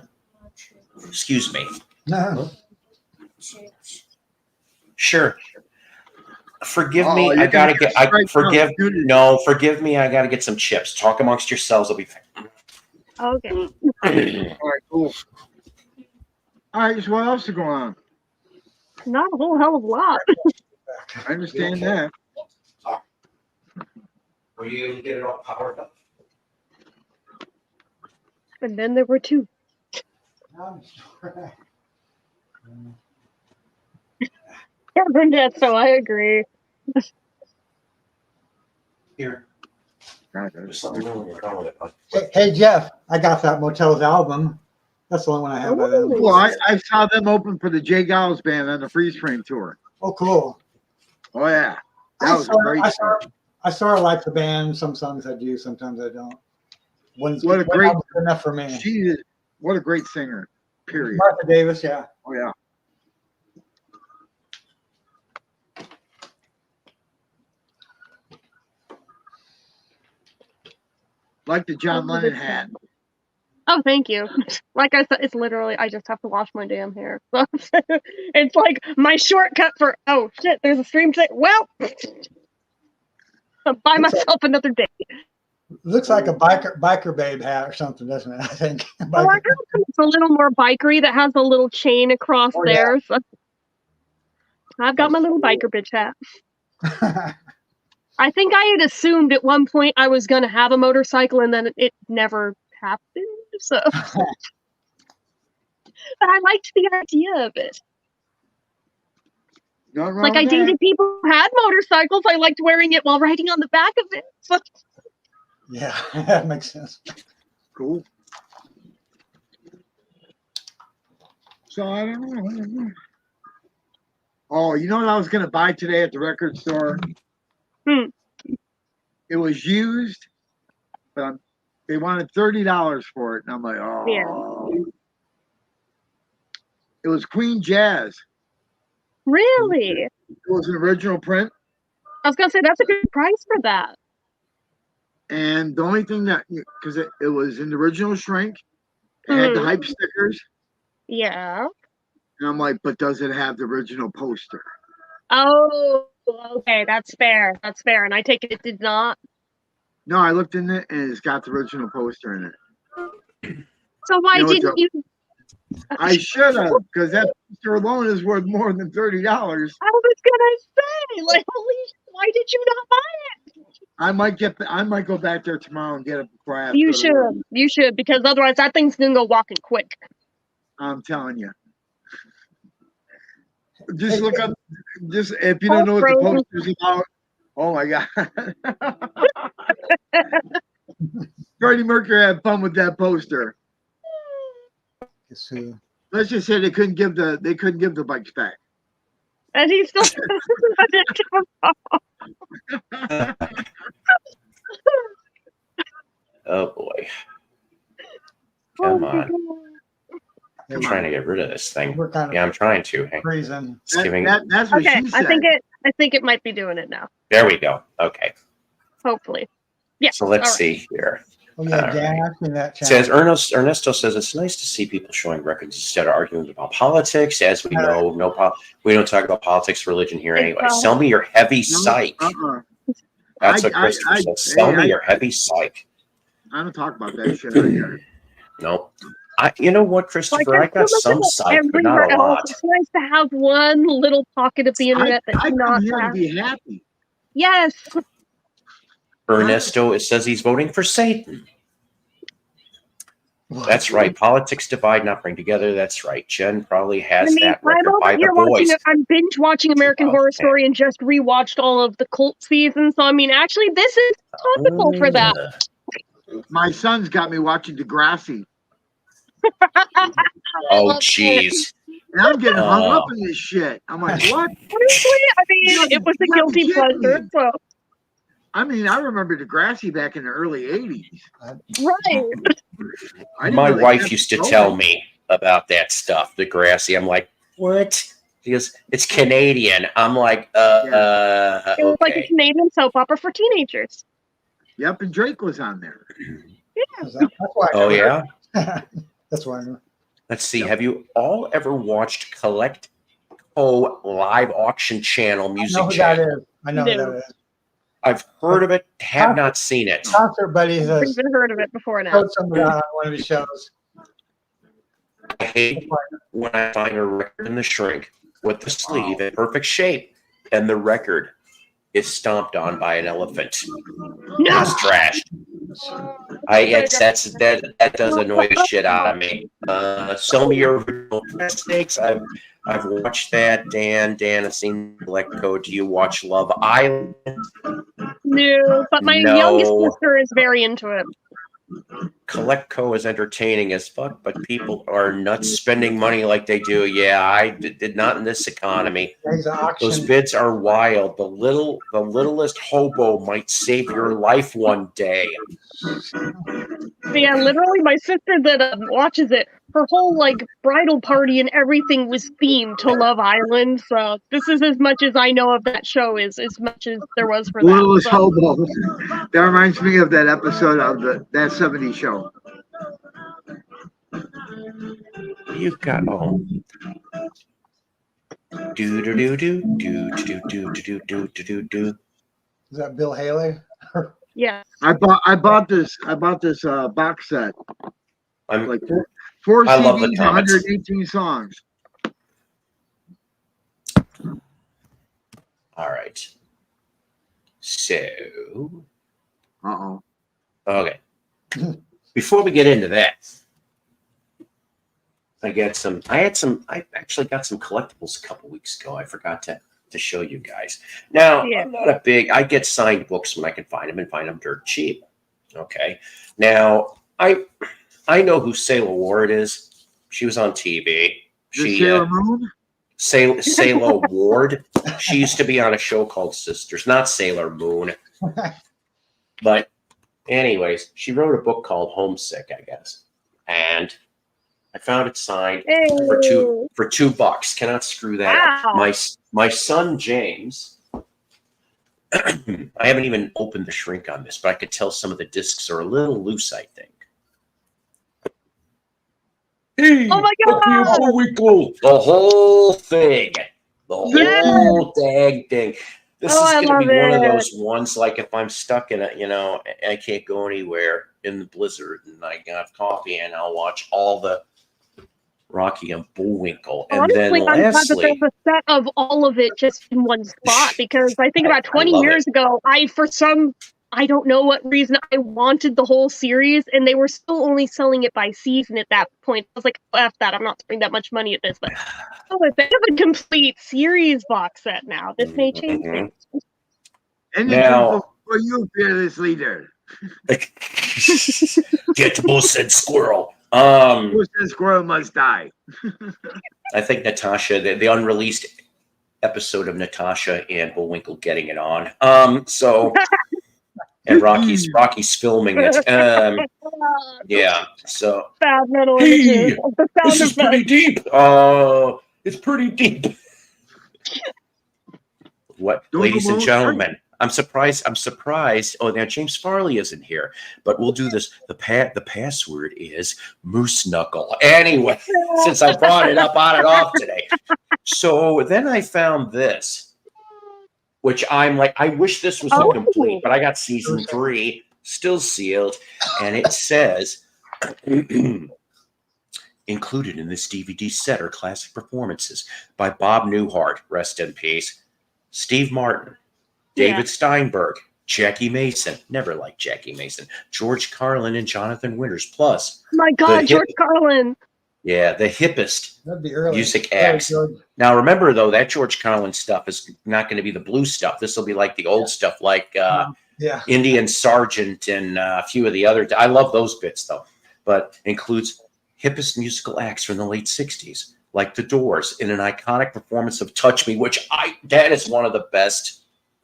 Excuse me. No. Sure. Forgive Oh, me. you're I gotta gonna get. get straight Forgive. from the- No, forgive me. I gotta get some chips. Talk amongst yourselves. I'll be fine. Okay. All right, cool. All right, so what else is going on? Not a whole hell of a lot. I understand that. Were you able to get it all powered up? And then there were two. Yeah, Burnett, so I agree. Here. God, There's something wrong with it. Hey, Jeff, I got that Motels album. That's the only one I have by them. Well, I saw them open for the Jay Giles band on the Freeze Frame tour. Oh, cool. Oh yeah, that was a great show. I sort of like the band. Some songs I do, sometimes I don't. What a great- good enough for me. She is what a great singer. Period. Martha Davis, yeah. Oh yeah. Like the John Lennon hat. Oh, thank you. Like I said, it's literally, I just have to wash my damn hair. So it's like my shortcut for, oh shit, there's a stream today. Well, I'll buy myself another day. Looks like a biker babe hat or something, doesn't it? I think. Oh, I have it's a little more bikery that has a little chain across Oh, there. So I've got my little biker bitch hat. I think I had assumed at one point I was going to have a motorcycle, and then it never happened. So, but I liked the idea of it. Nothing wrong Like I with that. dated people who had motorcycles. I liked wearing it while riding on the back of it. So, Yeah, that makes sense. Cool. So I don't know. Oh, you know what I was gonna buy today at the record store? Hmm. It was used, but they wanted $30 for it, and I'm like, oh. Yeah. It was Queen Jazz. Really? It was an original print, I was going to say that's a good price for that. and the only thing that because it was in the original shrink, it had the hype stickers, Yeah. and I'm like, but does it have the original poster? Oh, okay. That's fair. That's fair. And I take it did not. No, I looked in it, and it's got the original poster in it. So why You know, didn't you? I should have, because that poster alone is worth more than $30. I was gonna say, like, holy, why did you not buy it? I might go back there tomorrow and get it before I have You to go to work. should. You should, because otherwise that thing's gonna go walking quick. I'm telling you. Just look up. Just if you don't know what the poster's about. Oh my god. Freddie Mercury had fun with that poster. Guess who? Let's just say they couldn't give the bikes back. And he still let it go. Oh boy. Come on. I'm Come trying to on. get rid of this thing. We're kind of Yeah, I'm trying to. Hang- freezing. It's giving. That's what Okay, she said. I think it might be doing it now. There we go. Okay. Hopefully. Yeah. So let's all right. see here. Oh yeah, All Dan right. asked me that. It says Ernesto says it's nice to see people showing records instead of arguing about politics. As we know, we don't talk about politics, religion here anyway. Sell me your heavy psych. That's what Christopher says. Sell me your heavy psych. I don't talk about that shit. Nope. You know what, Christopher? I got some psych, but not everywhere a lot. else. It's nice to have one little pocket of the internet I that's not come here to that. be happy. Yes. Ernesto, it says he's voting for Satan. That's right. Politics divide, not bring together. That's right. Jen probably has that record by the boys. I'm binge watching American Horror Story and just rewatched all of the cult seasons. So I mean, actually, this is topical for that. My son's got me watching Degrassi. Oh, jeez. And I'm getting hung up in this shit. I'm like, what? Honestly, I mean, it was a guilty pleasure. So. I mean, I remember Degrassi back in the early 80s. Right. My wife used to tell me about that stuff, Degrassi. I'm like, what? She goes, it's Canadian. I'm like, It was like a Canadian soap opera for teenagers. Yep, and Drake was on there. Yeah. Oh, yeah? That's why I know. Let's see. Have you all ever watched Collect O live auction channel music I know who channel? that is. I know who that is. I've heard of it, have not seen it. Concert Buddy I've has even heard of it before now. showed somebody on one of his shows. I hate when I find a record in the shrink with the sleeve in perfect shape and the record is stomped on by an elephant. No. It's trashed. That does annoy the shit out of me. Sell me your original mistakes. I've watched that. Dan, I've seen Black Code. Do you watch Love Island? No, but my youngest sister is very into it. Collectco is entertaining as fuck, but people are nuts spending money like they do. Yeah, I did not in this economy. Those bids are wild. The littlest hobo might save your life one day. But yeah, literally, my sister that watches it, her whole like bridal party and everything was themed to Love Island. So this is as much as I know of that show as much as there was for that. Littlest hobo. That reminds me of that episode of that 70s show. You've got do do do do do do do do do do do do. Is that Bill Haley? Yeah. I bought this box set, I'm like four I love the CDs, comments. 118 songs. all right. So Uh-oh. okay. Before we get into that, I actually got some collectibles a couple weeks ago. I forgot to show you guys. Now, Yeah. I'm not I get signed books when I can find them and find them dirt cheap. Okay. Now, I know who Sailor Ward is. She was on TV. The She Sailor Moon? Sailor Ward. She used to be on a show called Sisters, not Sailor Moon. But anyways, she wrote a book called Homesick, I guess. And I found it signed for Hey. $2. Cannot screw that up. Wow. My son James. I haven't even opened the shrink on this, but I could tell some of the discs are a little loose, I think. Hey, Oh my Bucky and God. Bullwinkle, the whole thing, the Yes. whole dang thing. This Oh, is I going to love be one of it. those ones, like if I'm stuck in I can't go anywhere in the blizzard, and I got coffee, and I'll watch all the Rocky and Bullwinkle, and then Honestly, I'm glad that lastly, there's a set of all of it just in one spot, because I think about I 20 love years ago, I don't know what reason, I wanted the whole series, and they were still only selling it by season at that point. I was like, oh, F that, I'm not spending that much money at this, but if they have a complete series box set now, this may change things. Anything Now, for you, fearless leader. get said squirrel. Who says squirrel must die? I think Natasha, the unreleased episode of Natasha and Bullwinkle getting it on. And Rocky's filming it. Yeah. So Bad metal hey, images. The sound this is effects. pretty deep. It's pretty deep. What, ladies and gentlemen? I'm surprised. Oh, now James Farley isn't here, but we'll do this. The password is Moose Knuckle. Anyway, since I brought it up on and off today. So then I found this, which I'm like, I wish this was incomplete, but I got season 3 still sealed, and it says included in this DVD set are classic performances by Bob Newhart, rest in peace, Steve Martin, David Steinberg, Jackie Mason, never liked Jackie Mason, George Carlin, and Jonathan Winters. Plus, my God, George Carlin. Yeah, the hippest music acts. Right, now, remember, though, that George Carlin stuff is not going to be the blue stuff. This will be like the old stuff, like Indian Sergeant and a few of the other. I love those bits, though, but includes hippest musical acts from the late 60s, like The Doors, in an iconic performance of Touch Me, which that is one of the best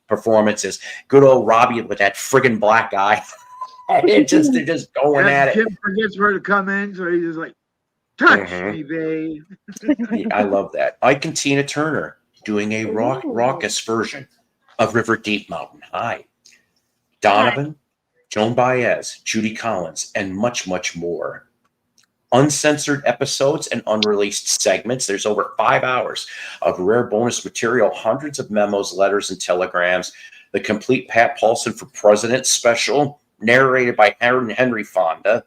performances. Good old Robbie with that friggin' black eye. They're just going at it. Kim forgets where to come in, so he's just like, touch me, babe. I love that. Ike and Tina Turner doing a raucous version of River Deep Mountain High. Donovan, Joan Baez, Judy Collins, and much, much more. Uncensored episodes and unreleased segments. There's over 5 hours of rare bonus material, hundreds of memos, letters, and telegrams. The complete Pat Paulson for President special, narrated by Henry Fonda.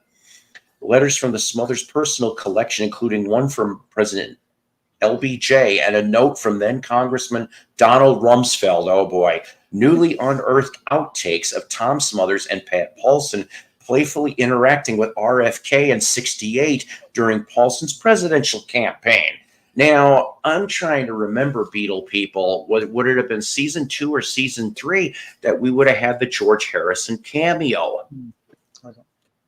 Letters from the Smothers personal collection, including one from President LBJ and a note from then Congressman Donald Rumsfeld. Oh boy. Newly unearthed outtakes of Tom Smothers and Pat Paulson playfully interacting with RFK in '68 during Paulson's presidential campaign. Now, I'm trying to remember, Beatle people, would it have been season 2 or season 3 that we would have had the George Harrison cameo?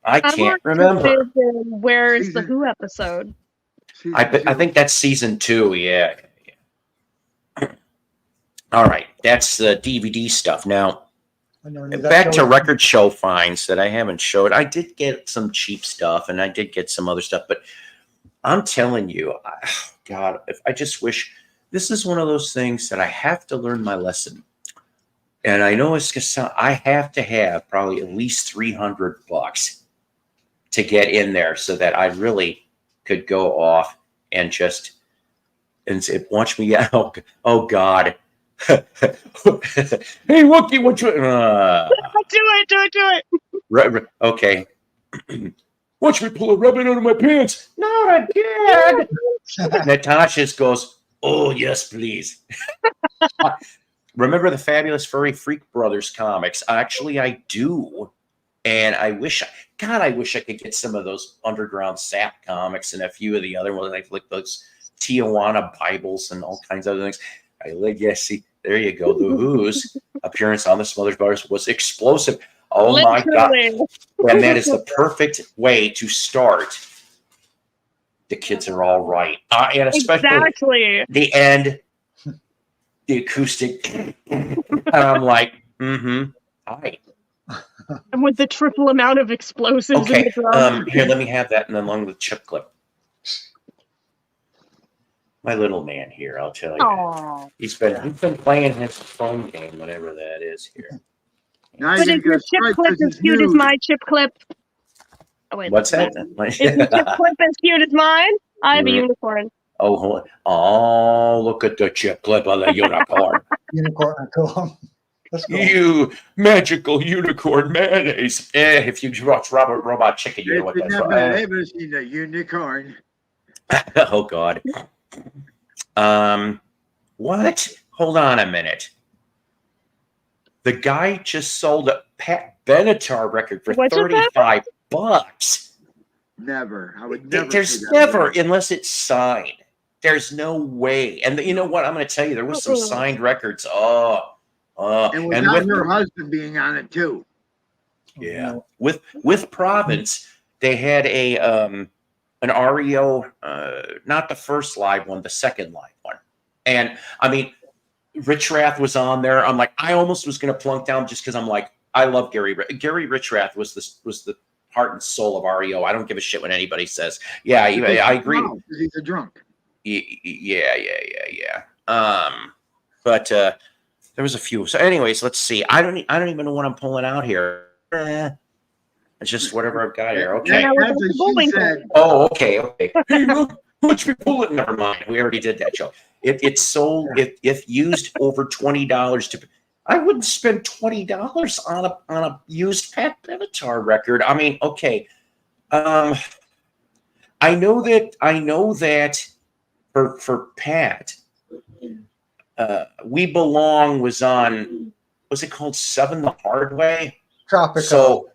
I can't remember. Where's the Who episode? I think that's season 2. Yeah. All right, that's the DVD stuff. Now, back to record show finds that I haven't showed. I did get some cheap stuff, and I did get some other stuff, but I'm telling you, God, I just wish this is one of those things that I have to learn my lesson. And I know it's gonna sound, I have to have probably at least $300 to get in there so that I really could go off and just watch me. Oh God, Hey, Wookie, what you? Do it. Okay. Watch me pull a rabbit out of my pants. Not again. Natasha goes, oh, yes, please. Remember the Fabulous Furry Freak Brothers comics? Actually, I do. And I wish I could get some of those Underground Sap comics and a few of the other ones, like those Tijuana Bibles and all kinds of other things. See, there you go. The Who's appearance on the Smothers Brothers was explosive. Oh my God. And that is the perfect way to start. The kids are all right. And especially the end, the acoustic. And I'm like, hi. And with the triple amount of explosives in Okay, the drum. here, let me have that, and then along with chip clip. My little man here, I'll tell you. Aww. He's been playing his phone game, whatever that is here. Now But you're is your gonna chip strike clip this as is cute as nude. my chip clip? Oh, wait, What's that? Is your chip clip as cute as mine? I have a unicorn. Oh, hold on. Oh, look at the chip clip of the unicorn. Unicorn, cool. Let's go. You magical unicorn mayonnaise. If you watch Robot Chicken, you know what If that's you've from. never ever seen a unicorn. Oh God. What? Hold on a minute. The guy just sold a Pat Benatar record for $35. Never. I would never. There's never, unless it's signed. There's no way. And you know what? I'm going to tell you, there was some signed records. And without her husband being on it too. Yeah. With Province, they had an REO, not the first live one, the second live one. And I mean, Rich Rath was on there. I'm like, I almost was going to plunk down just because I'm like, I love Gary. Gary Rich Rath was the heart and soul of REO. I don't give a shit what anybody says. Yeah, I agree. He's a drunk. Yeah. But there was a few. So, anyways, let's see. I don't even know what I'm pulling out here. It's just whatever I've got here. Okay. That's what she said. Oh, okay. Hey, look, watch me pull it. Never mind. We already did that joke. It's sold if used over $20 to. I wouldn't spend $20 on a used Pat Benatar record. I mean, okay. I know that for Pat, We Belong was on. Was it called Seven the Hard Way? Tropico. So.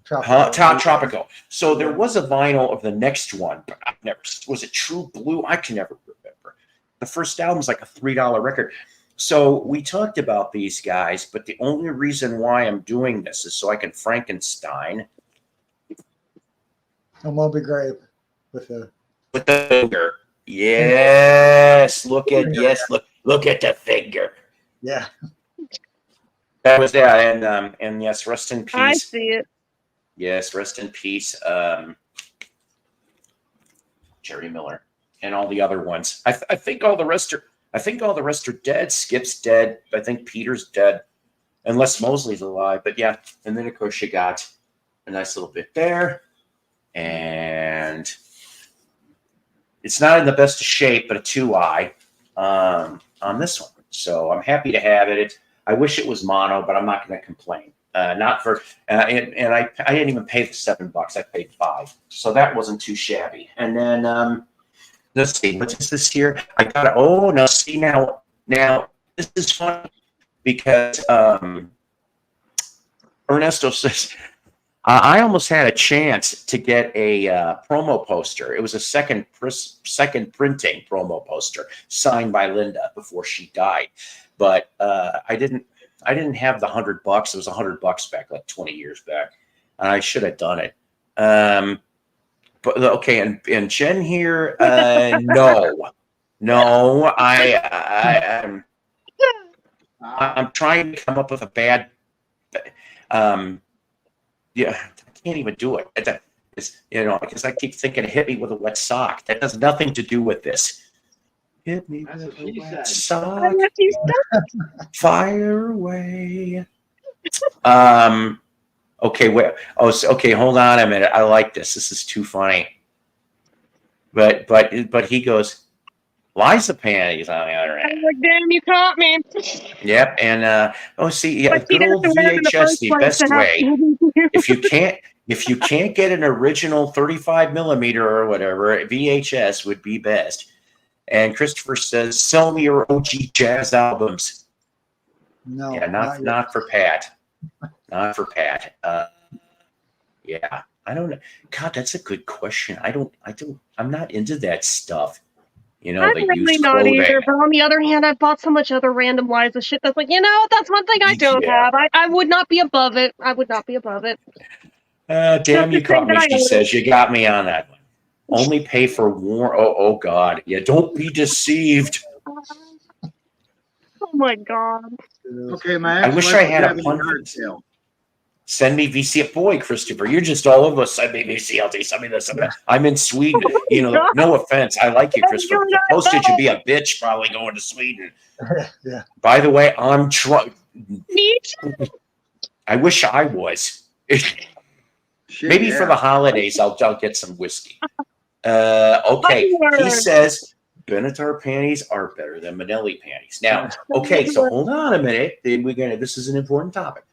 Tropico. So there was a vinyl of the next one, but I never was it True Blue? I can never remember. The first album was like a $3 record. So we talked about these guys, but the only reason why I'm doing this is so I can Frankenstein. And Moby Grape with the finger. Yes, look at the finger. Yeah. That was that, and yes, rest in peace. I see it. Yes, rest in peace, Jerry Miller, and all the other ones. I think all the rest are dead. Skip's dead. I think Peter's dead, unless Mosley's alive. But yeah, and then of course you got a nice little bit there, and it's not in the best of shape, but a 2i on this one. So I'm happy to have it. I wish it was mono, but I'm not going to complain. Not for and I didn't even pay the $7. I paid $5, so that wasn't too shabby. And then let's see, what is this here? I got it. Oh no, see now this is fun because Ernesto says I almost had a chance to get a promo poster. It was a second printing promo poster signed by Linda before she died, but I didn't have the $100. It was $100 back like 20 years back, and I should have done it. But okay, and Jen here, no, I'm trying to come up with a bad, yeah, I can't even do it. It's because I keep thinking hit me with a wet sock. That has nothing to do with this. Hit me with a wet sock. Fire away. Okay, okay, hold on a minute. I like this. This is too funny. But he goes, Liza panties on the other I'm hand. like, damn, you caught me. Yep, and see, yeah, But see, good that's old to wear them in the VHS, first the place to best have way. If you can't get an original 35 millimeter or whatever, VHS would be best. And Christopher says, sell me your OG jazz albums. No, Yeah, not for Pat. Not for Pat. Yeah, I don't know. God, that's a good question. I'm not into that stuff. You know, I'm the really used not clothing. either, but on the other hand, I've bought so much other random Liza shit that's like, that's one thing I don't Yeah. have. I would not be above it. I would not be above it. Just Damn, to you say caught that me, I she own it. says. You got me on that one. Only pay for war. Oh, God. Yeah, don't be deceived. Oh my god. Okay, my I wish I ex-wife was had a having a pun for yard this. sale. Send me VC. Boy, Christopher, you're just all over us. Send me VCLT. Send me this. Send me that. I'm in Sweden. You know, God. no offense. I like you, Christopher. You're But the not postage would be bad. a bitch probably going to Sweden. Yeah. By the way, I'm trying. Me too. I wish I was. Shit, Maybe for yeah. the holidays, I'll get some whiskey. Okay. He Onward. says Benatar panties are better than Manelli panties. Now, okay, so hold on a minute. Then this is an important topic.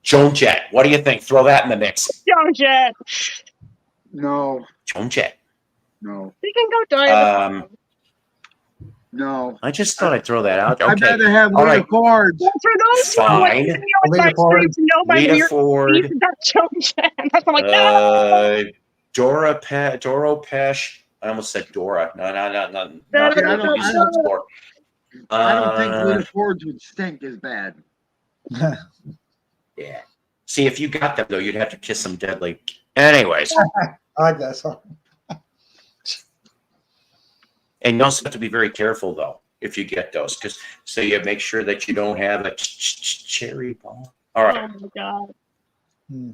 Joan Jett, what do you think? Throw that in the mix. Don't yet. No, Joan Jett. no, You can go die. no. I just thought I'd throw that out. I'd Okay. rather have All Lita right. Ford. Well, for those who are like Fine. listening on Lita my Ford. streams, know my Lita weird Ford. beef about Joan Jett. I'm like, no. Doro Pesh. I almost said Dora. No. See, I don't think Uh, Lita Fords would stink as bad. yeah. See, if you got them though, you'd have to kiss them deadly. Anyways, I like that song. and you also have to be very careful though if you get those, because so you make sure that you don't have a cherry bomb. All right. Oh my god.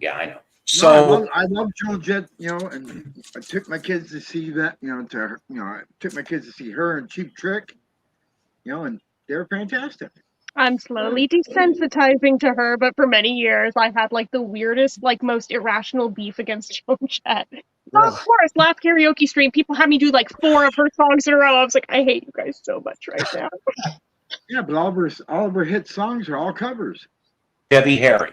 Yeah, I know. No, So I love Joan Jett, and I took my kids to see that, I took my kids to see her and Cheap Trick, and they're fantastic. I'm slowly desensitizing to her, but for many years I had like the weirdest, like most irrational beef against Joan Jett. Really? Of course, last karaoke stream, people had me do like 4 of her songs in a row. I was like, I hate you guys so much right now. Yeah, but all of her hit songs are all covers. Debbie Harry.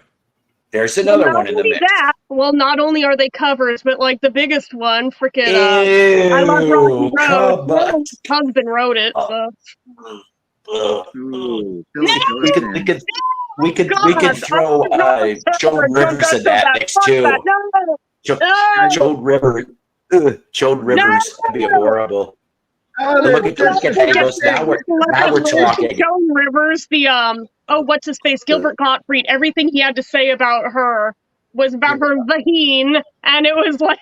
There's Well, another not one in the only mix. that, well, not only are they covers, but like the biggest one, freaking I Love Rocky Ew, Road. come on. My husband wrote it, so Ooh, no! Billy Joel. We could God, throw I'm not Joan Rivers in that mix Fuck too. that. No, no, Joan Rivers. Joan Rivers. That'd be horrible. Oh, Look at those. Now we're talking. Joan Rivers, the what's his face, Gilbert Gottfried. Everything he had to say about her was about her vagine, and it was like,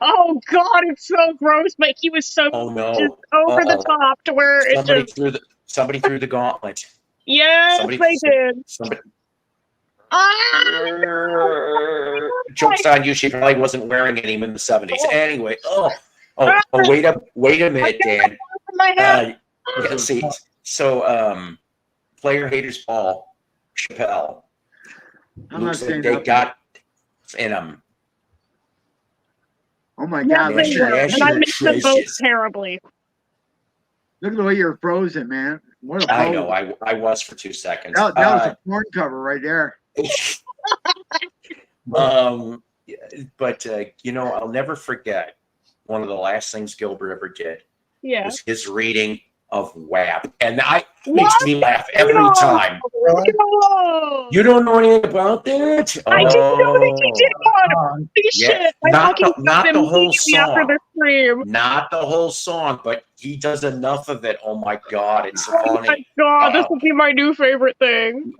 oh god, it's so gross. But he was so Oh no. just over the top to where Somebody threw the gauntlet. Yes, they did. Somebody. Ah! Joke's on you. She probably wasn't wearing any in the 70s. Anyway. Wait a minute, Dan. Yeah, see. So, player haters Paul Chappelle. I'm not saying they nothing. got in them. Oh my Yeah, god! they Nash- were, Nash and I your missed them both treasures. terribly. Look at the way you're frozen, man. What a I pose. know. I was for 2 seconds. That was a porn cover right there. But I'll never forget one of the last things Gilbert ever did Yeah. was his reading of WAP, and makes What? me laugh every No. time. Really? No. You don't know anything about that? I didn't know that he did one. Holy Yeah, shit! I not fucking the stopped whole immediately after song. the stream. Not the whole song, but he does enough of it. Oh my god, it's Oh my funny. god, this will be my new favorite thing.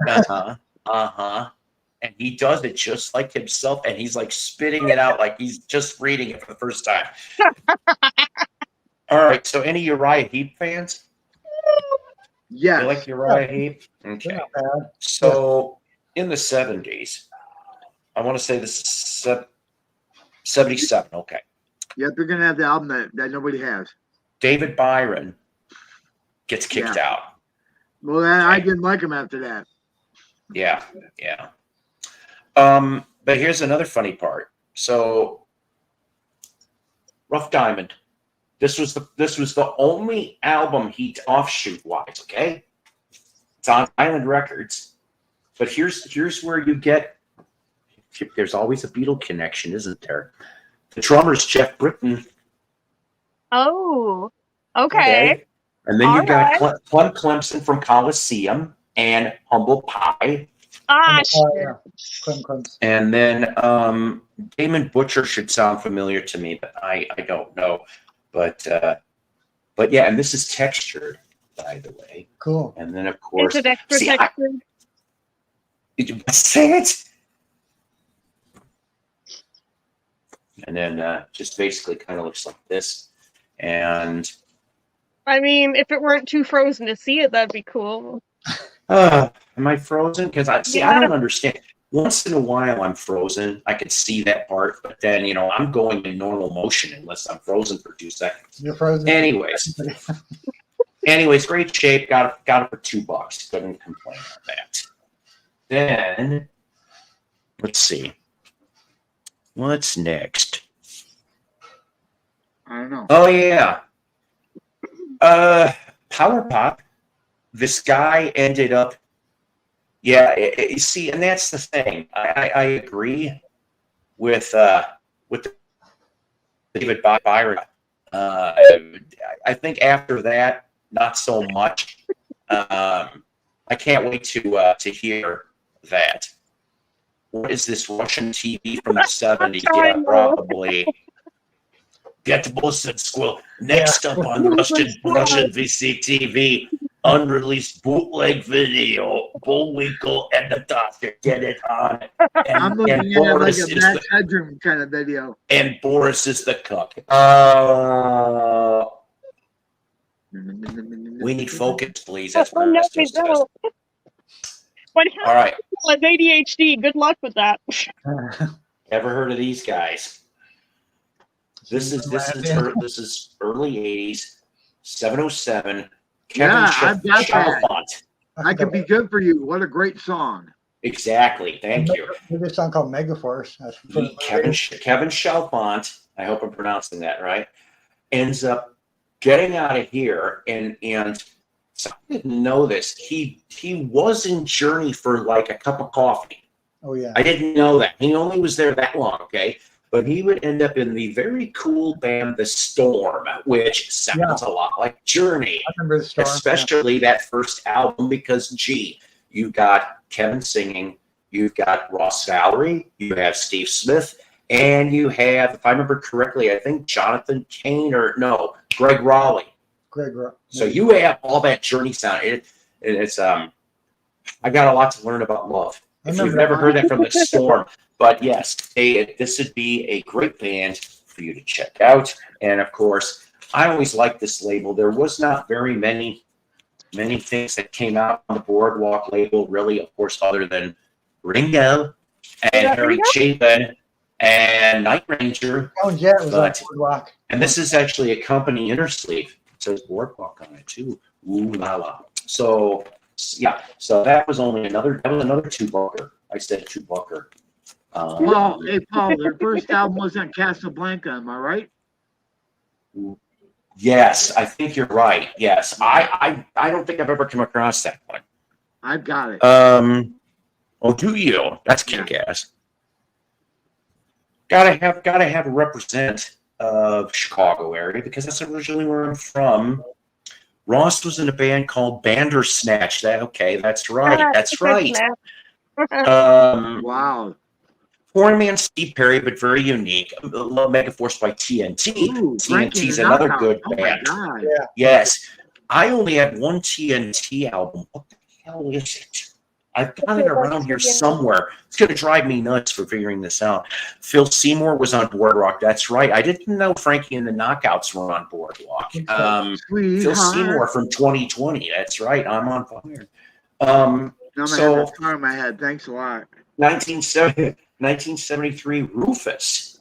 And he does it just like himself, and he's like spitting it out like he's just reading it for the first time. All right, so any Uriah Heep fans? Yes. You like Uriah Heep? Okay. Not bad. So in the 70s, I want to say this is 77. Okay. Yep, you're gonna have the album that nobody has. David Byron gets kicked out. Well, then I didn't like him after that. Yeah. But here's another funny part. So Rough Diamond, This was the only album he offshoot wise. Okay, it's on Island Records, but here's where you get. There's always a Beatle connection, isn't there? The drummer's Jeff Britton. Oh, okay. And then All you got right. Clem Clemson from Coliseum and Humble Pie. Ah, Yeah. Clem. And then Damon Butcher should sound familiar to me, but I don't know. But yeah, and this is textured, by the way. Cool. And then of course, is it extra textured? Say it. And then just basically kind of looks like this. And I mean, if it weren't too frozen to see it, that'd be cool. am I frozen? Because I Yeah. don't understand. Once in a while, I'm frozen. I can see that part, but then I'm going in normal motion unless I'm frozen for 2 seconds. You're frozen. Anyways, great shape. Got it for $2. Couldn't complain on that. Then let's see. What's next? I don't know. Oh yeah. Power Pop. This guy ended up. Yeah, you see, and that's the thing. I agree with David Byron. I think after that, not so much. I can't wait to hear that. What is this Russian TV from the 70s? Yeah, probably. Get the bullshit squill. Next up on Russian VCTV, unreleased bootleg video, Bullwinkle and the Doctor. Get it on. I'm looking at it like a Matt Bedroom kind of video. And Boris is the cook. We need focus, please. That's what no, Ernesto we says. don't. What All right. has ADHD? Good luck with that. Ever heard of these guys? This is early 80s, 707. Yeah, I've got that. Chalfant. I Could Be Good For You. What a great song. Exactly. Thank you. There's a song called Megaforce. Kevin Chalfant, I hope I'm pronouncing that right, ends up getting out of here, and so I didn't know this. He was in Journey for like a cup of coffee. Oh yeah. I didn't know that. He only was there that long, okay? But he would end up in the very cool band The Storm, which sounds a lot like Journey. I remember The Storm. Especially that first album, because you've got Kevin singing, you've got Ross Valerie, you have Steve Smith, and you have, if I remember correctly, I think Jonathan Cain Greg Raleigh. So you have all that Journey sound. It's I got a lot to learn about love. If you've never heard that from The Storm. But yes, this would be a great band for you to check out. And of course, I always liked this label. There was not very many things that came out on the Boardwalk label, really, of course, other than Ringo and Harry Chapin and Night Ranger. Oh, yeah, it was on Boardwalk. And this is actually a company inner sleeve. It says Boardwalk on it too. Ooh la la. So yeah, so that was another $2. I said $2. Well, hey Paul, their first album was on Casablanca, am I right? Yes, I think you're right. Yes, I don't think I've ever come across that one. I've got it. Oh, do you? That's kick-ass. Gotta have a represent of Chicago area, because that's originally where I'm from. Ross was in a band called Bandersnatch. That's right. That's right. Wow. Four-man Steve Perry, but very unique. Love Megaforce by TNT. Ooh, TNT's another good band. My God. Yeah. Yes. I only had one TNT album. What the hell is it? I've got it around here somewhere. It's going to drive me nuts for figuring this out. Phil Seymour was on Boardwalk. That's right. I didn't know Frankie and the Knockouts were on Boardwalk. Phil Seymour from 2020. That's right. I'm on fire. Now I have a car in my head. Thanks a lot. 1973 Rufus.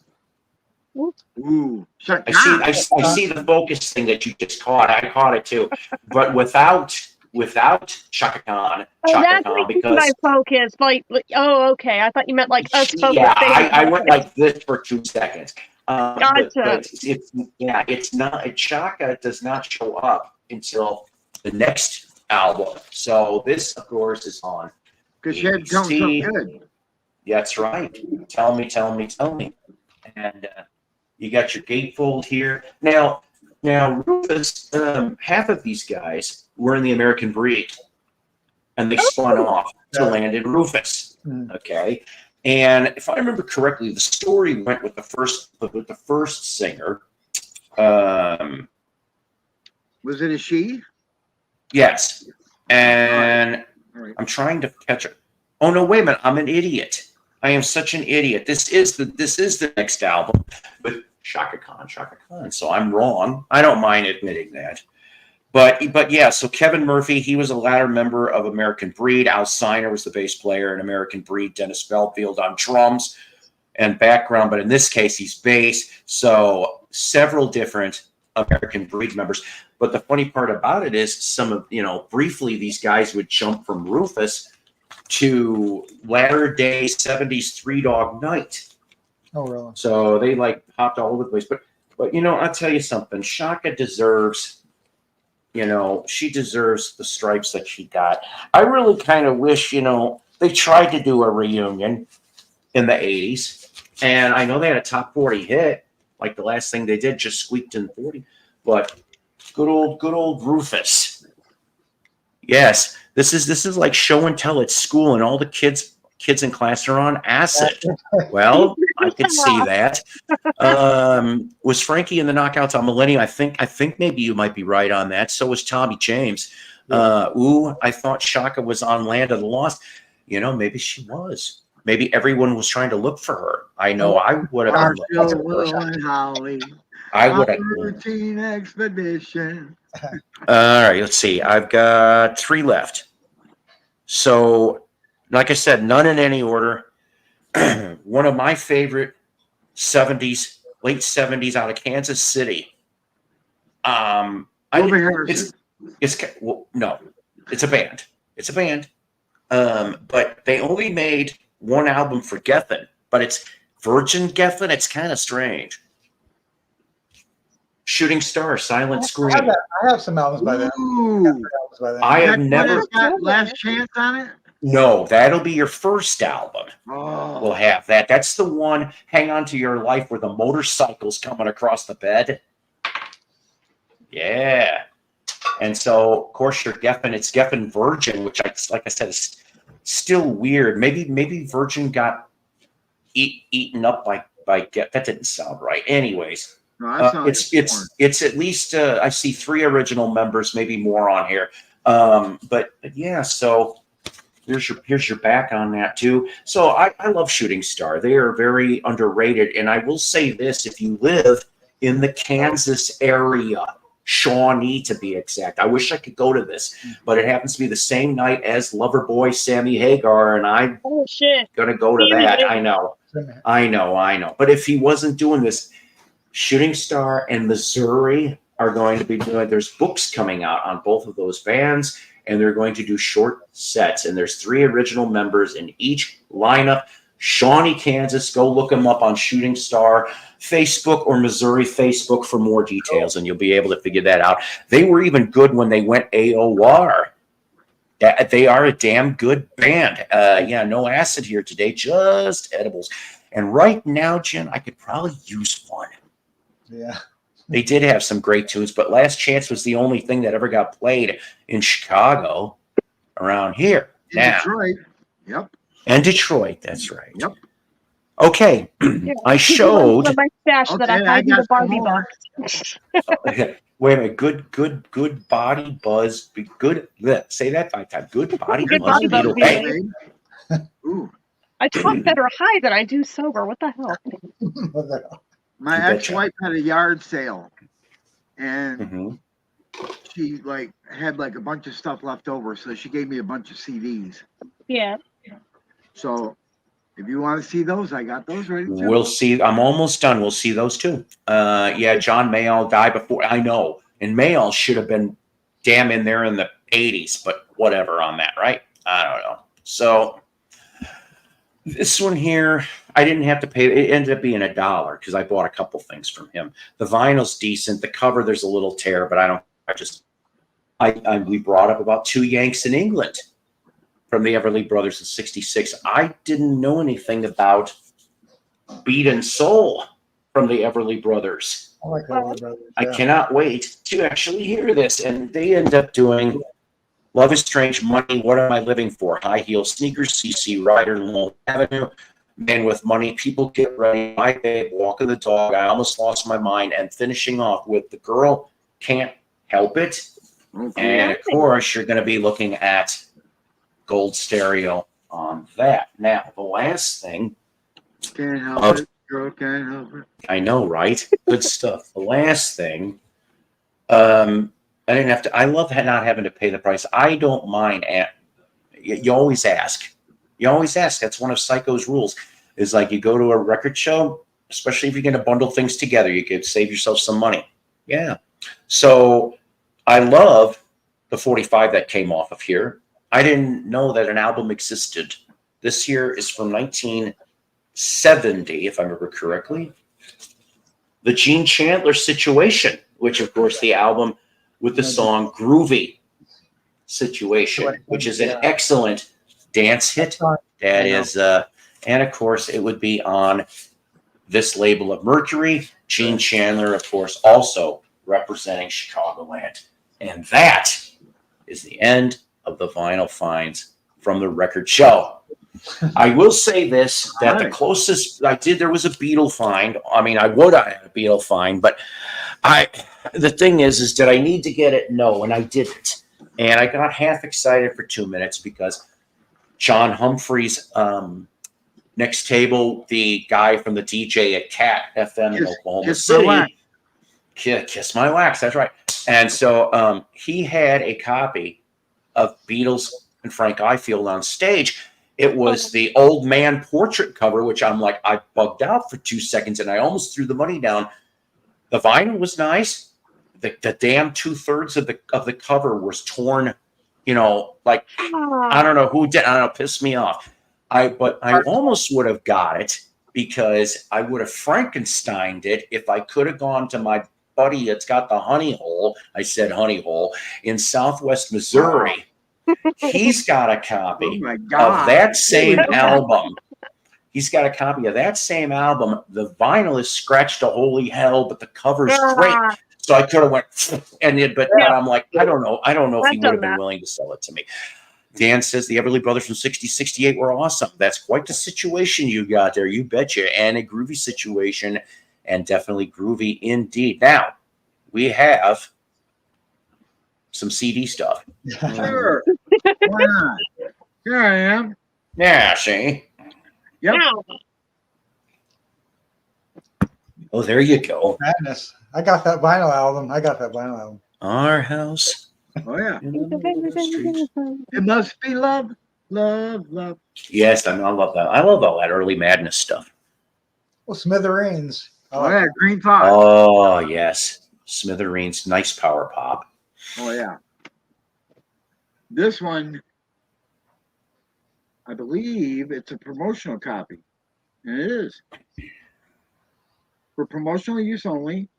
Ooh, I see the focus thing that you just caught. I caught it too, but without Chaka Khan. That's because my focus. Okay. I thought you meant like us focusing. Yeah, I went like this for 2 seconds. Gotcha. But it's not. Chaka does not show up until the next album. So this, of course, is on Because she had done something good. That's right. Tell me. And you got your gatefold here. Now, Rufus, half of these guys were in the American Breed, and they spun off to land in Rufus. Okay, and if I remember correctly, the story went with the first singer. Was it a she? Yes, and Right. I'm trying to catch it. Oh no! Wait a minute! I'm an idiot. I am such an idiot. This is the next album with Shaka Khan. So I'm wrong. I don't mind admitting that. But yeah, so Kevin Murphy, he was a latter member of American Breed. Al Siner was the bass player in American Breed. Dennis Belfield on drums and background, but in this case, he's bass. So several different American Breed members. But the funny part about it is briefly these guys would jump from Rufus to latter day 70s Three Dog Night. Oh, really? So they like hopped all over the place. But I'll tell you something. Shaka deserves, she deserves the stripes that she got. I really kind of wish, they tried to do a reunion in the 80s. And I know they had a top 40 hit. Like the last thing they did just squeaked in 40. But good old Rufus. Yes. This is like show and tell at school, and all the kids in class are on acid. Well, I could see that. Was Frankie in the Knockouts on Millennium? I think maybe you might be right on that. So was Tommy James. I thought Shaka was on Land of the Lost. Maybe she was. Maybe everyone was trying to look for her. I know I would have. I would have. Routine expedition. All right, let's see. I've got 3 left. So, like I said, none in any order. One of my favorite late 70s out of Kansas City. No, it's a band. It's a band. But they only made one album for Geffen, but it's Virgin Geffen. It's kind of strange. Shooting Star, Silent Scream. I have some albums by them. I have never. Last Chance on it? No, that'll be your first album. Oh. We'll have that. That's the one, Hang On to Your Life, where the motorcycle's coming across the bed. Yeah. And so, of course, you're Geffen. It's Geffen Virgin, which, like I said, is still weird. Maybe Virgin got eaten up by Geffen. That didn't sound right. Anyways. No, it's at least I see 3 original members, maybe more on here. But yeah, so here's your back on that too. So I love Shooting Star. They are very underrated. And I will say this: if you live in the Kansas area, Shawnee to be exact, I wish I could go to this, but it happens to be the same night as Loverboy Sammy Hagar, and I'm gonna go to that. I know. But if he wasn't doing this, Shooting Star and Missouri are going to be doing, there's books coming out on both of those bands, and they're going to do short sets. And there's 3 original members in each lineup. Shawnee, Kansas, go look them up on Shooting Star Facebook or Missouri Facebook for more details, and you'll be able to figure that out. They were even good when they went AOR. They are a damn good band. No acid here today, just edibles. And right now, Jen, I could probably use one. Yeah. They did have some great tunes, but Last Chance was the only thing that ever got played in Chicago around here. Detroit. Yep. And Detroit, that's right. Yep. Okay. I showed my stash that I had the Barbie box. Wait a minute. Good body buzz. Good. Say that 5 times. Good body Good buzz. body buzz, Ooh. I talk better high than I do sober. What the hell? My ex-wife had a yard sale, and she had a bunch of stuff left over, so she gave me a bunch of CDs. Yeah. So if you want to see those, I got those ready too. We'll see. I'm almost done. We'll see those too. John Mayall died before. I know. And Mayall should have been damn in there in the 80s, but whatever on that, right? I don't know. So This one here, I didn't have to pay. It ended up being $1 because I bought a couple things from him. The vinyl's decent. The cover, there's a little tear, but I don't. We brought up about Two Yanks in England from the Everly Brothers in '66. I didn't know anything about Beat and Soul from the Everly Brothers. I like Everly Brothers. I cannot wait to actually hear this. And they end up doing Love is Strange, Money, What Am I Living For? High Heel Sneakers, CC Rider, Lone Avenue, Man with Money, People Get Ready, My Babe, Walking the Dog, I Almost Lost My Mind, and finishing off with The Girl Can't Help It. Okay. And of course, you're going to be looking at Gold Stereo on that. Now, the last thing. Can't help it. Girl can't help it. I know, right? Good stuff. The last thing. I didn't have to. I love not having to pay the price. I don't mind. You always ask. You always ask. That's one of Psycho's rules. Is like you go to a record show, especially if you're going to bundle things together, you could save yourself some money. Yeah. So I love the 45 that came off of here. I didn't know that an album existed. This here is from 1970, if I remember correctly. The Gene Chandler Situation, which of course the album with the song Groovy Situation, which is an excellent dance hit. That is, and of course, it would be on this label of Mercury. Gene Chandler, of course, also representing Chicagoland. And that is the end of the vinyl finds from the record show. I will say this, that the closest I did, there was a Beatle find. I mean, I would have had a Beatle find, but the thing is did I need to get it? No, and I didn't. And I got half excited for 2 minutes because John Humphrey's next table, the guy from the DJ at Cat FM in Oklahoma City, Kiss My Wax, that's right. And so he had a copy of Beatles and Frank Ifield on stage. It was the old man portrait cover, which I'm like, I bugged out for 2 seconds and I almost threw the money down. The vinyl was nice. The damn 2/3 of the cover was torn, like I don't know who did. I don't know, pissed me off. But I almost would have got it because I would have Frankensteined it if I could have gone to my buddy that's got the honey hole. I said honey hole in Southwest Missouri. He's got a copy of that same album. He's got a copy of that same album. The vinyl is scratched to holy hell, but the cover's great. So I could have went, but I'm like, I don't know if he would have been willing to sell it to me. Dan says the Everly Brothers from 68 were awesome. That's quite the situation you got there. You betcha. And a groovy situation, and definitely groovy indeed. Now, we have some CD stuff. Sure. Why not? Here I am. Yeah, see? Yep. Oh, there you go. Madness. I got that vinyl album. Our house. Oh, yeah. In the middle of the street. It must be love, love, love. Yes, I love that. I love all that early Madness stuff. Well, Smithereens. Oh, yeah. Green Fox. Oh, yes. Smithereens. Nice power pop. Oh, yeah. This one, I believe it's a promotional copy. And it is. For promotional use only.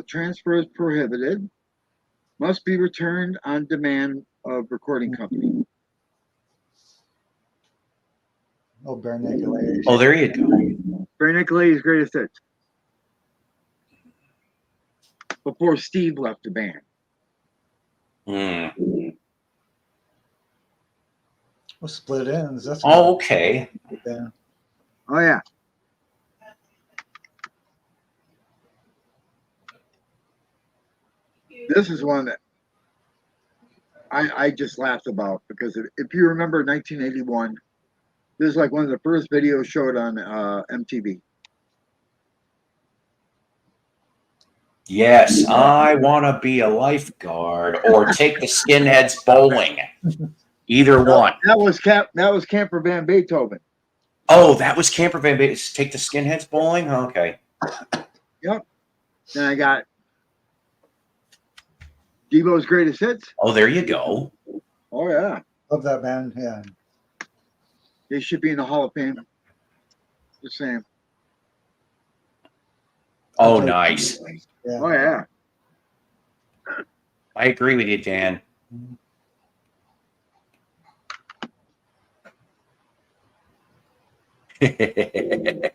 Transfer is prohibited. Must be returned on demand of recording company. Oh, Bare Naked Ladies. Oh, there you go. Bare Naked Ladies' greatest hits. Before Steve left the band. Well, Split Ends. That's Okay. Yeah. Oh, yeah. This is one that I just laughed about because if you remember 1981, this is like one of the first videos showed on MTV. Yes, I want to be a lifeguard or take the skinheads bowling. Either one. That was Camper Van Beethoven. Oh, that was Camper Van Beethoven. Take the skinheads bowling? Okay. Yep. Then I got Devo's greatest hits. Oh, there you go. Oh, yeah. Love that band. Yeah. They should be in the Hall of Fame. Just saying. Oh, nice. Yeah. Oh yeah. I agree with you, Dan. Wait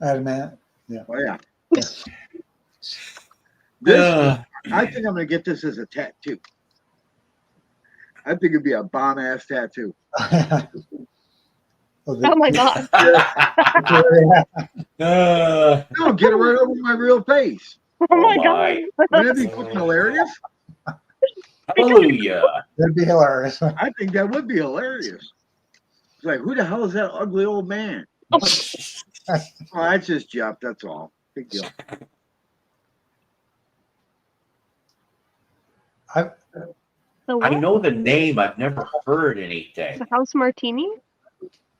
a minute. Oh yeah. Yeah. This I think I'm gonna get this as a tattoo. I think it'd be a bomb ass tattoo. Oh my god. No, get it right over my real face. Oh my my. god. Wouldn't that be fucking hilarious? Hallelujah. That'd be hilarious. I think that would be hilarious. It's like, who the hell is that ugly old man? Oh, that's just Jeff. That's all. Big deal. So I what? know the name. I've never heard anything. The House Martini?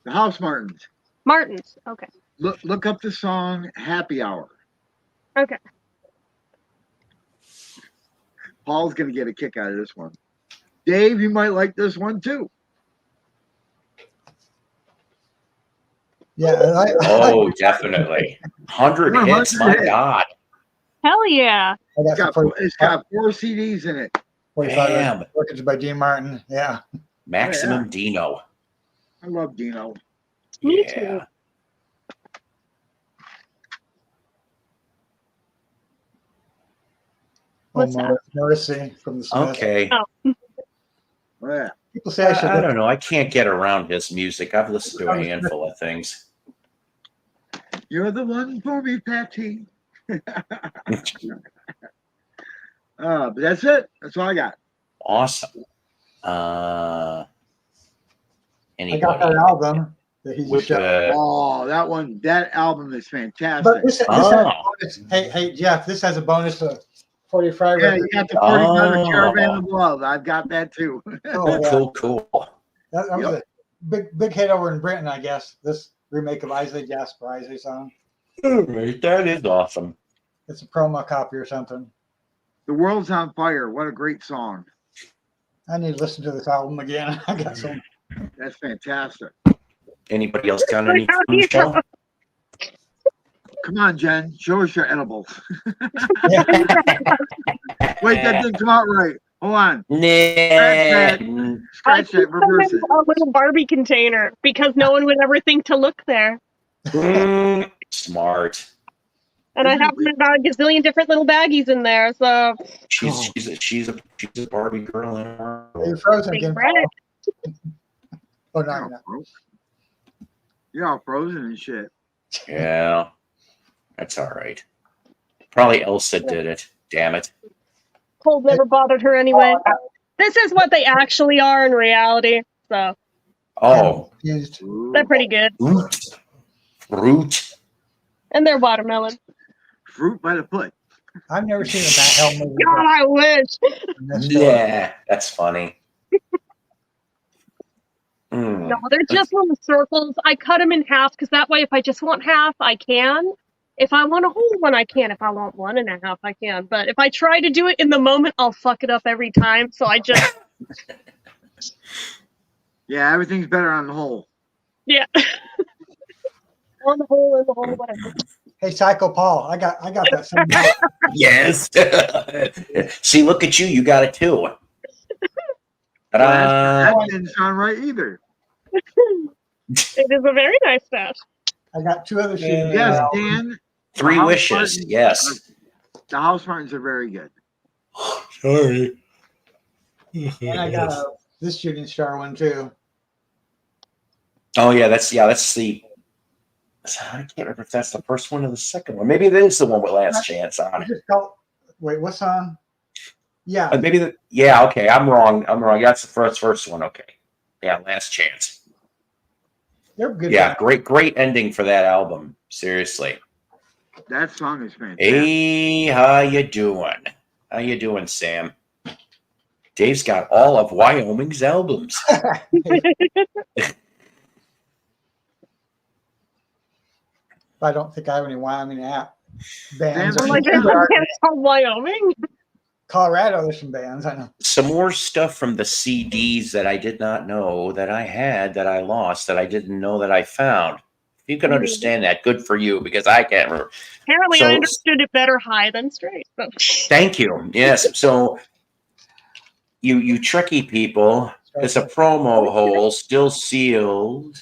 The House Martins. Martins. Okay. Look up the song "Happy Hour." Okay. Paul's gonna get a kick out of this one. Dave, you might like this one too. Yeah. Oh, definitely. 100 hits. My God. Hell yeah. It's got 4 CDs in it. 45 Damn. Records by Dean Martin. Yeah. Maximum Dino. I love Dino. Me Yeah. too. What's that? Morrissey from the Smiths. Okay. Oh. Oh, yeah. People say I should I look. don't know. I can't get around his music. I've listened to a handful of things. You're the one for me, Patty. But that's it. That's all I got. Awesome. I Anybody? got that album that he Which, just showed. Oh, that album is fantastic. But this has a Oh. bonus. Hey, Jeff, this has a bonus of 45 Yeah, records. you got the 45 Oh. Caravan of Love. I've got that too. Oh, yeah. Cool. That was a big hit over in Britain, I guess. This remake of Isley Jasper Isley song. All right, that is awesome. It's a promo copy or something. The World's on Fire. What a great song. I need to listen to this album again. I got some. That's fantastic. Anybody else got any from the show? Come on, Jen. Show us your edibles. Yeah. Wait, that didn't come out right. Hold on. Nah. Scratch that. I Reverse put it. a little Barbie container because no one would ever think to look there. Smart. And I have about a gazillion different little baggies in there. So She's a Barbie girl in her. You're frozen Big again. Brett. Oh, no, no. You're all frozen and shit. Yeah, that's all right. Probably Elsa did it. Damn it. Cold never bothered her anyway. This is what they actually are in reality. So Oh, Confused. they're pretty good. fruit. And they're watermelon. Fruit by the foot. I've never seen a Matt Helm movie. God, I wish. in this story. Yeah, that's funny. No, they're just little circles. I cut them in half because that way, if I just want half, I can. If I want a whole one, I can. If I want 1.5, I can. But if I try to do it in the moment, I'll fuck it up every time. So I just, Yeah, everything's better on the whole. yeah. On the hole, in the hole, whatever. Hey, Psycho Paul, I got that same. Yes. See, look at you. You got it too. Ta-da. That didn't sound right either. It is a very nice stash. I got 2 other shoes. Yes, Dan. 3 House wishes. Martins Yes. The House Martins are very good. Sorry. And I got this shooting star one too. Oh yeah, that's the. I can't remember if that's the first one or the second one. Maybe that is the one with Last Chance on I it. just called, wait, what song? Yeah, Maybe the. Yeah. Okay, I'm wrong. That's the first one. Okay. Yeah, Last Chance. they're good. Yeah, great ending for that album. Seriously. That song is fantastic. Hey, how you doing? How you doing, Sam? Dave's got all of Wyoming's albums. I don't think I have any Wyoming bands. Sam, I'm like, Yeah. it's from Wyoming. Colorado, there's some bands I know. Some more stuff from the CDs that I did not know that I had, that I lost, that I didn't know that I found. If you can understand that, good for you, because I can't remember. Apparently, So- I understood it better high than straight. But Thank you. Yes. So you tricky people, it's a promo hole still sealed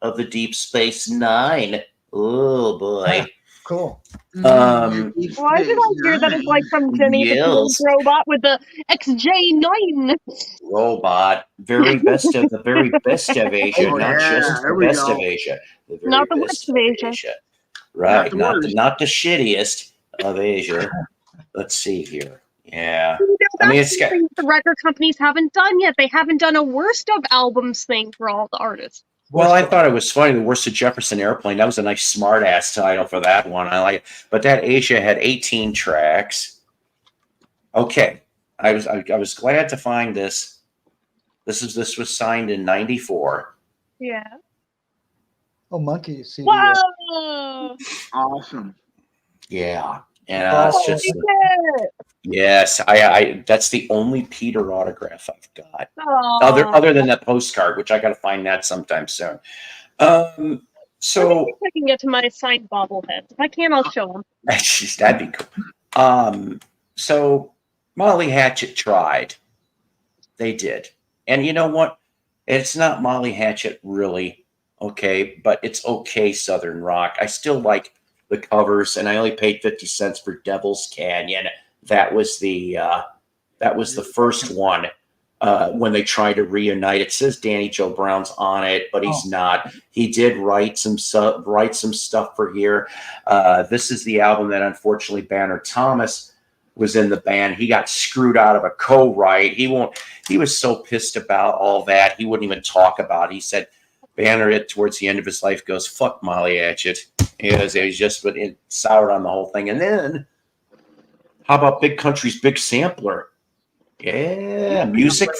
of the Deep Space Nine. Oh boy. Cool. Um, why did I hear that it's like from Jenny the Teenage Yes. Robot with the XJ9? Robot, very best of the very best of Asia, Oh, not yeah, just there the we best go. of Asia, the very Not the best worst of Asia. Right, the not the worst. shittiest of Asia. Let's see here. Yeah, You know, I mean that's it's got. something the record companies haven't done yet. They haven't done a worst of albums thing for all the artists. Well, I thought it was funny. The Worst of Jefferson Airplane. That was a nice smart ass title for that one. I like it. But that Asia had 18 tracks. Okay, I was glad to find this. This was signed in '94. Yeah. Oh, Monkey CD. Whoa! Awesome. Yeah, and Oh, it's just Shit. yes. I that's the only Peter autograph I've got. Aw. Other than that postcard, which I got to find that sometime soon. So Let me see if I can get to my signed bobblehead. If I can, I'll show them. that'd be cool. So Molly Hatchet tried. They did. And you know what? It's not Molly Hatchet really, okay, but it's okay Southern rock. I still like the covers, and I only paid 50 cents for Devil's Canyon. That was the first one when they tried to reunite. It says Danny Joe Brown's on it, but he's not. He did write some stuff for here. This is the album that unfortunately Banner Thomas was in the band. He got screwed out of a co-write. He was so pissed about all that. He wouldn't even talk about it. He said Banner towards the end of his life goes, fuck Molly Hatchet. He was just soured on the whole thing. And then how about Big Country's Big Sampler? Yeah, music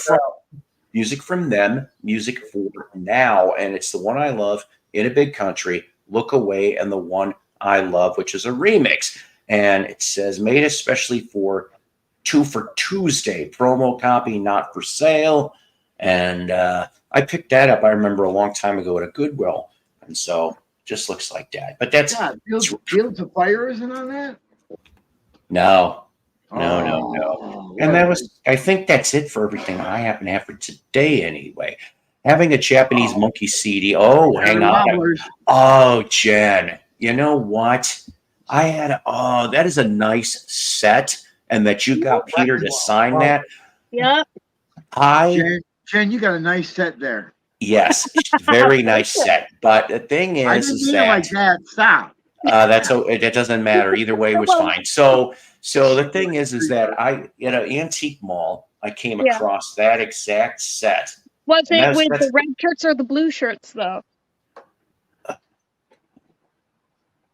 from them, music for now, and it's the one I love, In a Big Country, Look Away, and the one I love, which is a remix. And it says made especially for Tuesday, promo copy not for sale. And I picked that up, I remember a long time ago at a Goodwill. And so just looks like that. But that's Fields of Fire isn't on that? no. Oh, And that was, I think that's it for everything I happen to have for today anyway. Having a Japanese monkey CD. Oh, hang on. Wobblers. Oh, Jen, you know what? That is a nice set. And that you got Peter to sign that. Yep. Jen, you got a nice set there. Yes, very nice set. But the thing I is didn't mean it that like that. Stop. that doesn't matter. Either way was fine. So the thing is that I, at an antique mall, I came across that exact set. Was And it with that's- the red shirts or the blue shirts, though?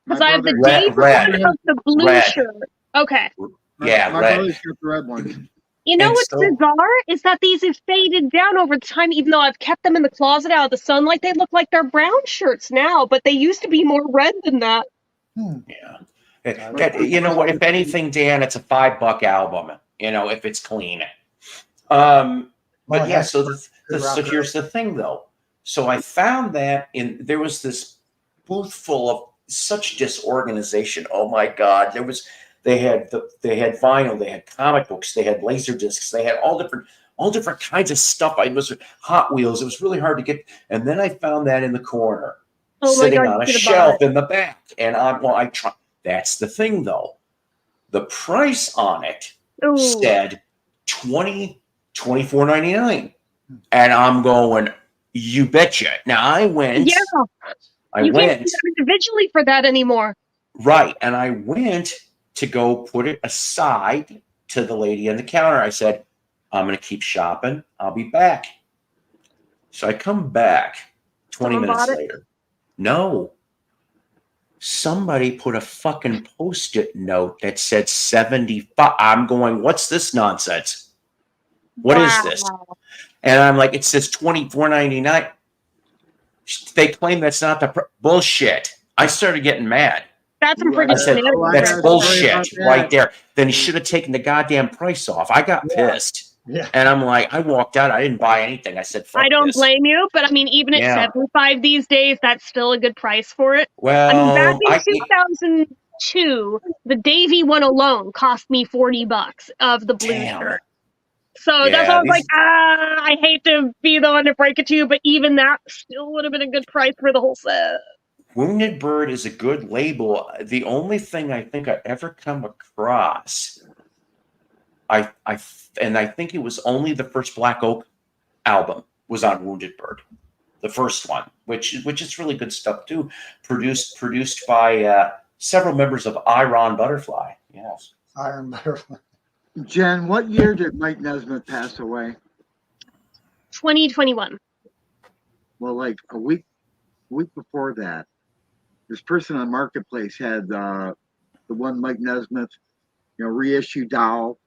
Because I have the brother- Dave Red. one of the blue Red. shirt. Okay. Yeah, my red. brother's got the red ones. You know And what's so- bizarre is that these have faded down over time, even though I've kept them in the closet out of the sunlight. They look like they're brown shirts now, but they used to be more red than that. Yeah. You know what? If anything, Dan, it's a $5 album. You know, if it's clean. But yeah. So here's the thing, though. So I found that there was this booth full of such disorganization. Oh my God! They had vinyl, they had comic books, they had laser discs, they had all different kinds of stuff. It was Hot Wheels. It was really hard to get. And then I found that in the corner, sitting on a shelf in the back. And I tried. That's the thing, though. The price on it said $24.99, and I'm going, you betcha. Now I went. Yeah. You can't do that individually for that anymore. Right. And I went to go put it aside to the lady on the counter. I said, I'm going to keep shopping. I'll be back. So I come back 20 minutes later. No. Somebody put a fucking Post-it note that said 75. I'm going, what's this nonsense? What is this? And I'm like, it says $24.99. They claim that's not the bullshit. I started getting mad. That's some Ooh, pretty I said, oh, I that's got a story bullshit about right that. there. Then he should have taken the goddamn price off. I got Yeah. pissed. Yeah. And I'm like, I walked out. I didn't buy anything. I said, I fuck don't this. blame you, but I mean, even at Yeah. 75 these days, that's still a good price for it. I mean, back Well, in 2002, the Davy one alone cost me $40 of the blue damn. shirt. So that's why I Yeah, was like, I hate to be the one to break it to you, but even that still would have been a good price for the whole set. Wounded Bird is a good label. The only thing I think I ever come across, and I think it was only the first Black Oak album was on Wounded Bird, the first one, which is really good stuff too. Produced by several members of Iron Butterfly. Yes. Iron Butterfly. Jen, what year did Mike Nesmith pass away? 2021. Well, like a week before that, this person on Marketplace had the one Mike Nesmith, reissue doll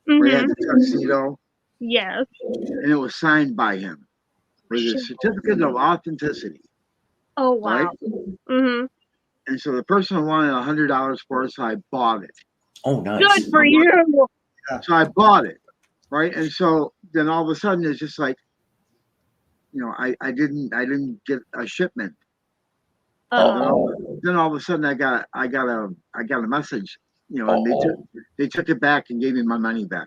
where he had the tuxedo, Yes. and it was signed by him with a certificate of authenticity. Oh, wow. Right? Mm-hmm. And so the person wanted $100 for it, so I bought it. Oh, nice. Good for you. So I bought it, right? And so then all of a sudden it's just like, I didn't get a shipment. Then all of a sudden I got a message, and they took it back and gave me my money back.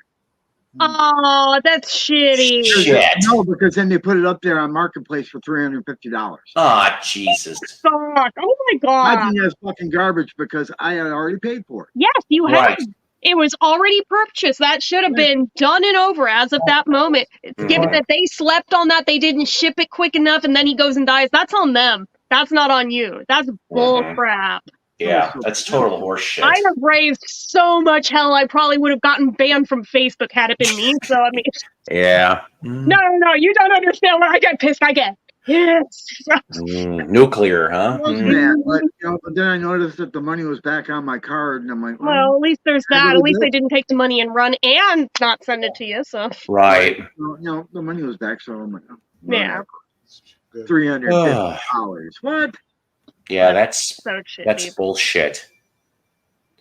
Oh, that's shitty. Shit. No, because then they put it up there on Marketplace for $350. Ah, Jesus. Fuck. Oh my I god. think that's fucking garbage because I had already paid for it. Yes, you had. Right. It was already purchased. That should have been done and over as of that moment. Given that they slept on that, they didn't ship it quick enough, and then he goes and dies. That's on them. That's not on you. That's bull crap. Yeah, that's total horseshit. I have raised so much hell. I probably would have gotten banned from Facebook had it been me. So I mean, Yeah. no, you don't understand. When I get pissed, I get pissed. Nuclear, huh? Wasn't that? But then I noticed that the money was back on my card, and I'm like, well, at least there's that. At least they didn't take the money and run and not send it to you. So right. The money was back, so I'm like, yeah, $350. What? Yeah, that's so shitty. that's bullshit.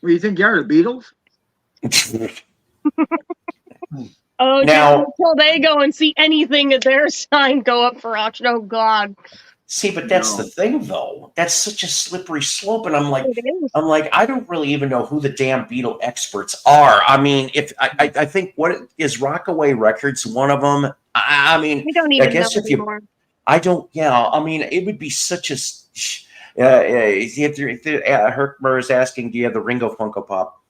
What do you think you are, the Beatles? Oh, now, until they go and see anything of their sign go up for auction. Oh God. See, but that's the thing, though. That's such a slippery slope, and I'm like, I don't really even know who the damn Beatle experts are. I mean, if I think what is Rockaway Records one of them. I mean, we don't even I guess know if you, anymore. I don't. Yeah, I mean, it would be such a. Herkmer is asking, do you have the Ringo Funko Pop?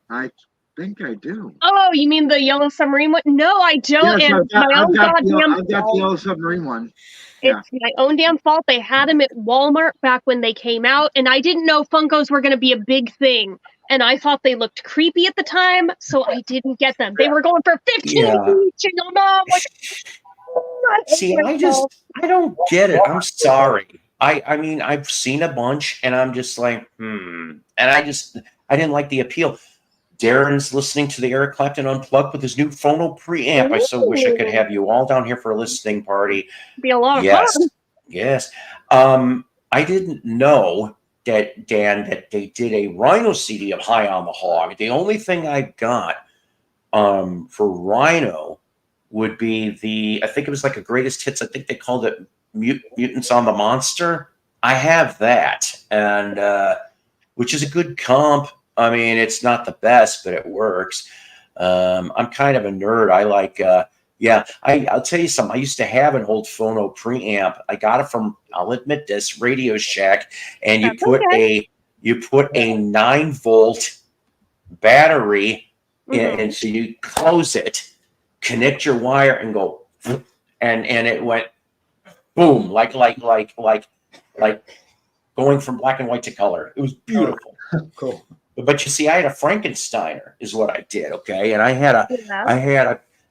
I think I do. Oh, you mean the Yellow Submarine one? No, I don't. Yes, and I've got the Yellow Submarine one. It's my own damn fault. They had them at Walmart back when they came out, and I didn't know Funkos were going to be a big thing. And I thought they looked creepy at the time, so I didn't get them. They were going for $15 each, and I'm like, see, I don't get it. I'm sorry. I mean, I've seen a bunch, and I'm just like, and I didn't like the appeal. Darren's listening to the Eric Clapton Unplugged with his new phono preamp. I so wish I could have you all down here for a listening party. Be a lot of fun. Yes. I didn't know that, Dan, that they did a Rhino CD of High on the Hog. The only thing I got for Rhino would be I think it was like a greatest hits. I think they called it Mutants on the Monster. I have that, and which is a good comp. I mean, it's not the best, but it works. I'm kind of a nerd. I like, I'll tell you something. I used to have an old phono preamp. I got it from, I'll admit this, Radio Shack, and you put a 9-volt battery in, and so you close it, connect your wire, and go, and it went boom, like going from black and white to color. It was beautiful. Cool. But you see, I had a Frankensteiner, is what I did. Okay, and I had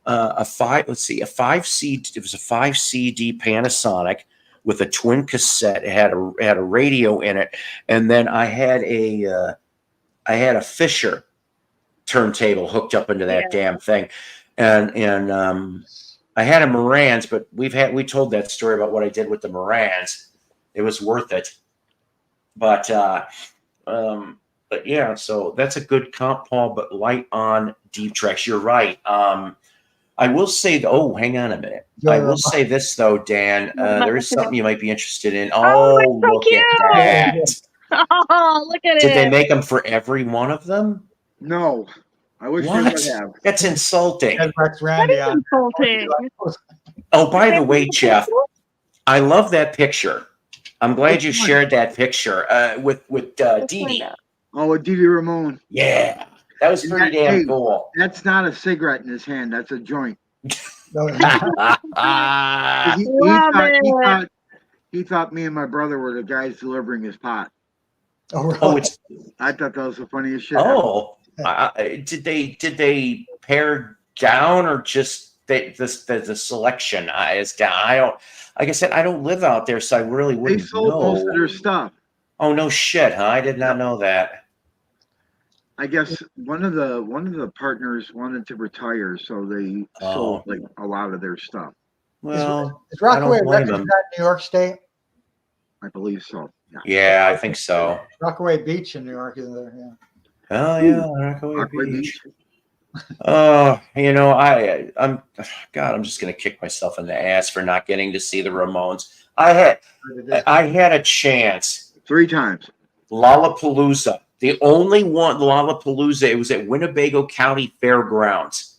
a 5 CD. It was a 5 CD Panasonic with a twin cassette. It had a radio in it, and then I had a Fisher turntable hooked up into that damn thing, and I had a Marantz, but we told that story about what I did with the Marantz. It was worth it. But but yeah, so that's a good comp, Paul. But light on deep tracks. You're right. I will say, oh, hang on a minute. I will say this though, Dan. There is something you might be interested in. Oh, Oh, that's so look at that! Oh, look at Did they it. make them for every one of them? No, I wish they What? would have. That's insulting. Ed Rex That Randy is on. insulting. Oh, by the way, Jeff, I love that picture. I'm glad you shared that picture with Dee Dee. Oh, with Dee Dee Ramone. Yeah, that was pretty damn cool. That's not a cigarette in his hand. That's a joint. Ah, He thought me and my brother were the guys delivering his pot. Oh, really? oh, it's I thought that was the funniest shit. oh. Did they pare down or just the selection is down? I don't. Like I said, I don't live out there, so I really They wouldn't sold know. most of their stuff. Oh no shit, huh? I did not know that. I guess one of the partners wanted to retire, so they sold like a lot of their stuff. Well, Is Rockaway blame Records them. that New York State? I believe so. Yeah, I think so. Rockaway Beach in New York, isn't there? Yeah. Oh yeah, Rockaway Rockaway Beach. Beach. You know, I'm just gonna kick myself in the ass for not getting to see the Ramones. I had a chance. 3 times. Lollapalooza, the only one. Lollapalooza. It was at Winnebago County Fairgrounds.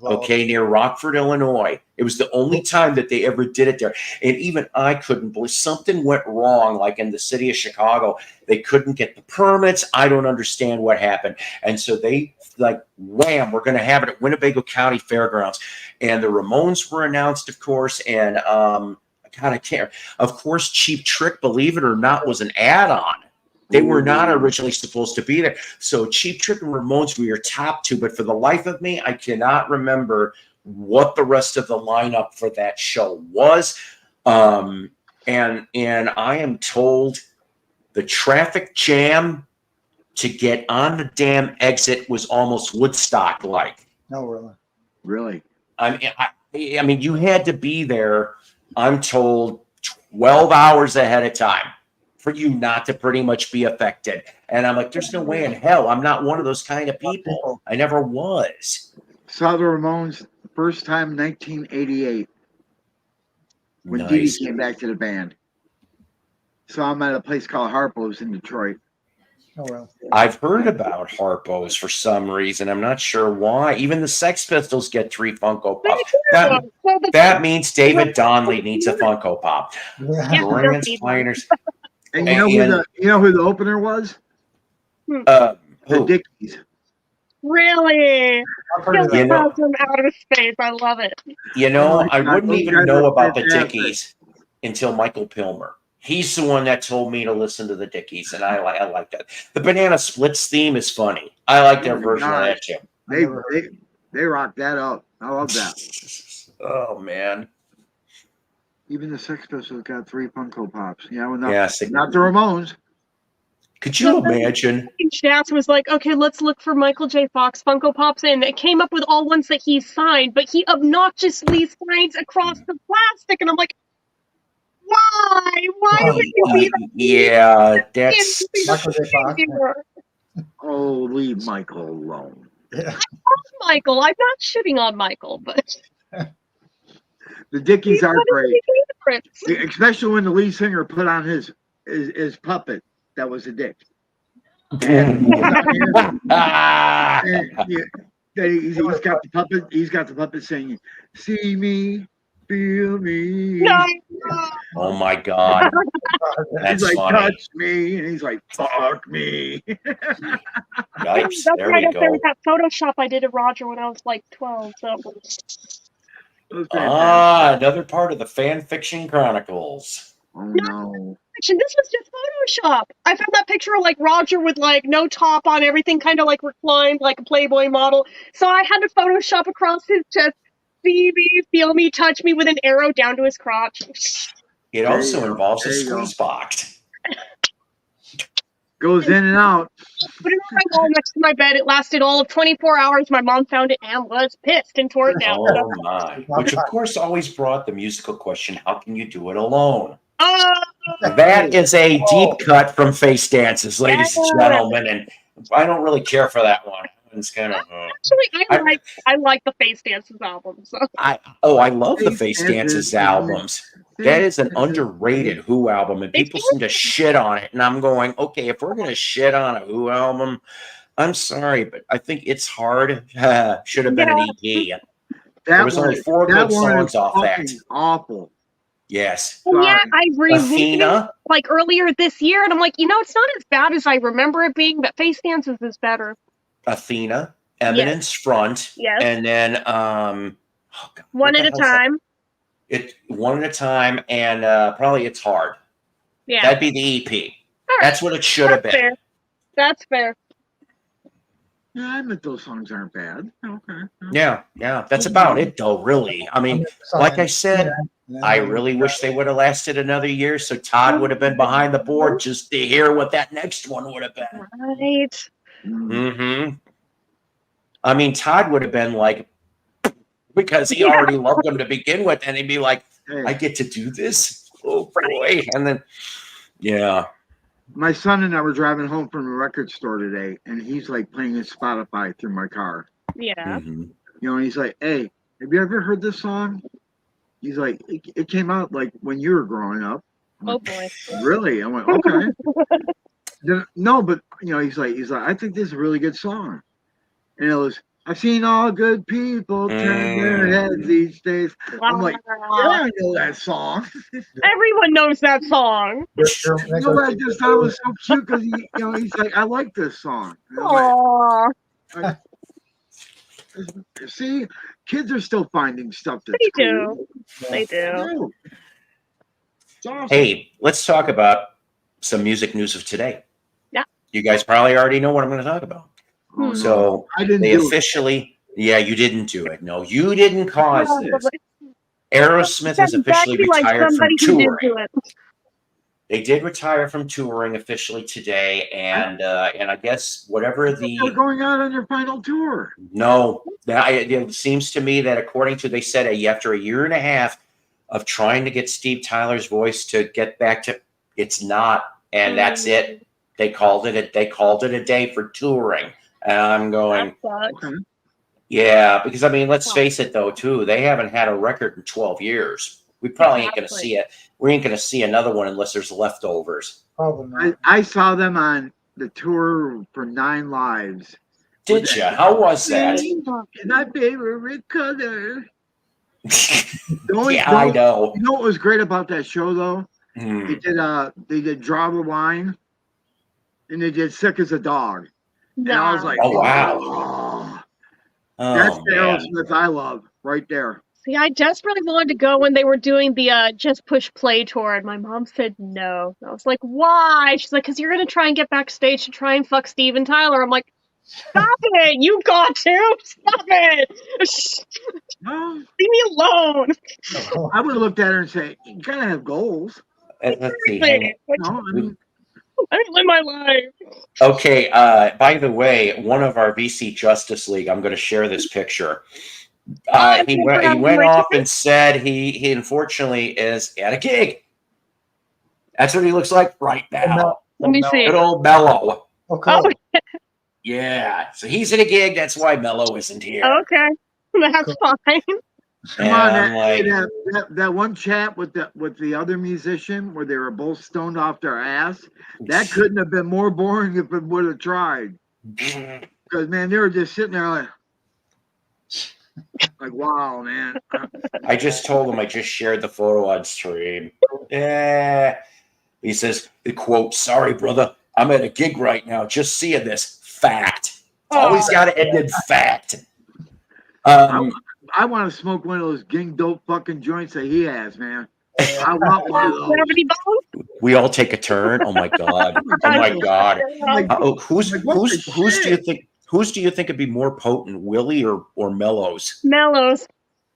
Okay, near Rockford, Illinois. It was the only time that they ever did it there. And even I couldn't believe something went wrong, like in the city of Chicago. They couldn't get the permits. I don't understand what happened. And so they like, wham, we're going to have it at Winnebago County Fairgrounds. And the Ramones were announced, of course. And God, I can't. Of course, Cheap Trick, believe it or not, was an add-on. They were not originally supposed to be there. So Cheap Trick and Ramones were your top 2, but for the life of me, I cannot remember what the rest of the lineup for that show was. And I am told the traffic jam to get on the damn exit was almost Woodstock-like. No, really. Really? I mean, you had to be there, I'm told, 12 hours ahead of time for you not to pretty much be affected. And I'm like, there's no way in hell. I'm not one of those kind of people. I never was. Saw the Ramones first time in 1988 when Nice. Dee Dee came back to the band. Saw him at a place called Harpo's in Detroit. Oh, well. I've heard about Harpo's for some reason. I'm not sure why. Even the Sex Pistols get 3 Funko Pops. That means David Donnelly needs a Funko Pop. Yeah. Transplaners. And you know who the opener was? Who? The Dickies. Really? I've heard of that. Out from outer space. I love it. You know, Oh, I God, wouldn't those even guys know are about the fantastic. Dickies until Michael Pilmer. He's the one that told me to listen to the Dickies, and I like that. The Banana Splits theme is funny. I like their version of that too. They rock that up. I love that. Oh man. Even the Sex Pistols got 3 Funko Pops. Yeah, well, Yes. not the Ramones. Could you imagine? Stats was like, okay, let's look for Michael J. Fox Funko Pops, and it came up with all ones that he signed, but he obnoxiously signs across the plastic, and I'm like, why? Why would you be that? Yeah, that's Michael J. Fox. Oh, leave Michael alone. Yeah. Michael. I'm not shitting on Michael, but The Dickies are one of great, my favorites. especially when the lead singer put on his puppet that was a dick. And he's got the puppet. He's got the puppet saying, "See me, feel me." No. Oh my god. That's He's like, funny. "Touch me," and he's like, "Fuck me." Yikes. That's There right we up there go. with that Photoshop I did of Roger when I was like 12. So It was fantastic. Another part of the Fan Fiction Chronicles. Oh no. actually, this was just Photoshop. I found that picture of like Roger with like no top on, everything kind of like reclined like a Playboy model. So I had to Photoshop across his chest, see me, feel me, touch me with an arrow down to his crotch. It There also you go. involves a There you go. squeeze box. Goes in and out. Put it on my wall next to my bed. It lasted all of 24 hours. My mom found it and was pissed and tore it down. Oh my. Which of course always brought the musical question, how can you do it alone? That is a deep cut from Face Dances, ladies and Yes. gentlemen, and I don't really care for that one. It's kind of. Actually, I like the Face Dances album. So I love the Face Dances albums. That is an underrated Who album, and people seem to shit on it. And I'm going, okay, if we're gonna shit on a Who album, I'm sorry, but I think It's Hard should have been an EP. There was only 4 good songs off that. Awful. Yes. and yeah, Sorry. I rewatched it Athena. like earlier this year, and I'm like, it's not as bad as I remember it being, but Face Dances is better. Athena, Eminence Front, Yes. and then One at a time. One at a time, and probably It's Hard. Yeah. That'd be the EP. All right. That's what it should have been. Fair. That's fair. Yeah, I admit those songs aren't bad. Okay. Yeah, that's about it, though. Really, I mean, like I said, I really wish they would have lasted another year, so Todd would have been behind the board just to hear what that next one would have been. Right. Mm-hmm. I mean, Todd would have been like, because he already loved them to begin with, and he'd be like, I get to do this? Oh, boy. And then, yeah. My son and I were driving home from the record store today, and he's like playing his Spotify through my car. Yeah. Mm-hmm. You know, and he's like, hey, have you ever heard this song? He's like, it came out like when you were growing up. I'm Oh like, boy. really? I went, okay. No, but he's like, I think this is a really good song. And it was, I've seen all good people turn their heads these days. I'm like, yeah, I know that song. Everyone knows that song. I just thought it was so cute because he's like, I like this song. And Aww. like, see, kids are still finding stuff that's They cool. do. They do. It's awesome. Hey, let's talk about some music news of today. Yeah. You guys probably already know what I'm going to talk about. Oh, no. So I didn't they do officially, you didn't do it. No, you didn't cause this. Aerosmith has That's officially exactly like retired from somebody who did touring. do it. They did retire from touring officially today, and I guess whatever They're going out on their final tour. No, it seems to me that according to, they said after a year and a half of trying to get Steve Tyler's voice to get back to, it's not, and that's it. They called it a day for touring, and I'm going, That sucks. Okay. yeah, because I mean, let's face it though, too, they haven't had a record in 12 years. We probably ain't going to see it. We ain't going to see another one unless there's leftovers. Probably not. I saw them on the tour for 9 Lives. Did you? How was that? My favorite color. Yeah, I know. You know what was great about that show though? Hmm. They did Draw the Line, and they did Sick as a Dog. And I was like, Oh, wow. That's Oh, the man. Aerosmith I love right there. See, I desperately wanted to go when they were doing the Just Push Play tour, and my mom said no. I was like, why? She's like, because you're going to try and get backstage to try and fuck Steven Tyler. I'm like, stop it! You got to! Stop it! No, Leave me alone! I would have looked at her and said, you gotta have goals. Let's see. hang on. Like, No, I mean, I didn't live my life. Okay, by the way, one of our VC Justice League, I'm going to share this picture. He went off and said he unfortunately is at a gig. That's what he looks like right now. Let me see. Good old Mello. Okay. Oh, Yeah, so he's at a gig. That's why Mello isn't here. okay. That's fine. come And on, I'm like, that one chat with the other musician where they were both stoned off their ass. That couldn't have been more boring if it would have tried. Because man, they were just sitting there like wow, man. I just told him I just shared the photo on stream. Yeah. He says, the quote, sorry, brother, I'm at a gig right now. Just seeing this. Fact. It's always got to end in fact. I want to smoke one of those ging dope fucking joints that he has, man. I want one of those. Gravity Bone? We all take a turn. Oh my god. Oh my god. Like, Whose Like, what the do you shit? think? Whose do you think would be more potent, Willie or Mellows? Mellows.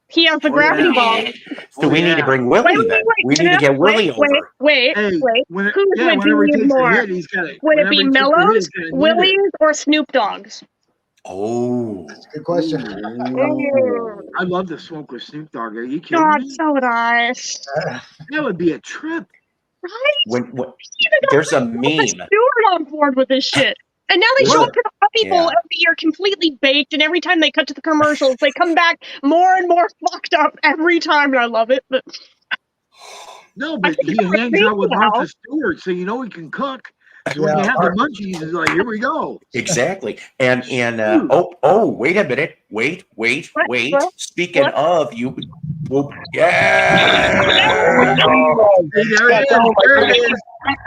He has the Oh, gravity yeah. ball. So we need to bring Willie then. We need to get Willie over. Wait. Hey, Wait. when, Who's yeah, would whenever he be takes more? a hit, he's got it. Would it be Mellows, Willie's, or Snoop Dogg's? Oh. Good question. I love to smoke with Snoop Dogg. Are you kidding God, me? so would I. That would be a trip. Right? When there's a meme. Stewart on board with this shit. And now they show up to the people Yeah. every year completely baked, and every time they cut to the commercials, they come back more and more fucked up every time, and I love it. But No, but he hangs out with Martha Stewart, so you know he can cook. So when you have the munchies, it's like, here we go. Exactly. And wait a minute. Wait. What? Speaking of you, yeah. Hey,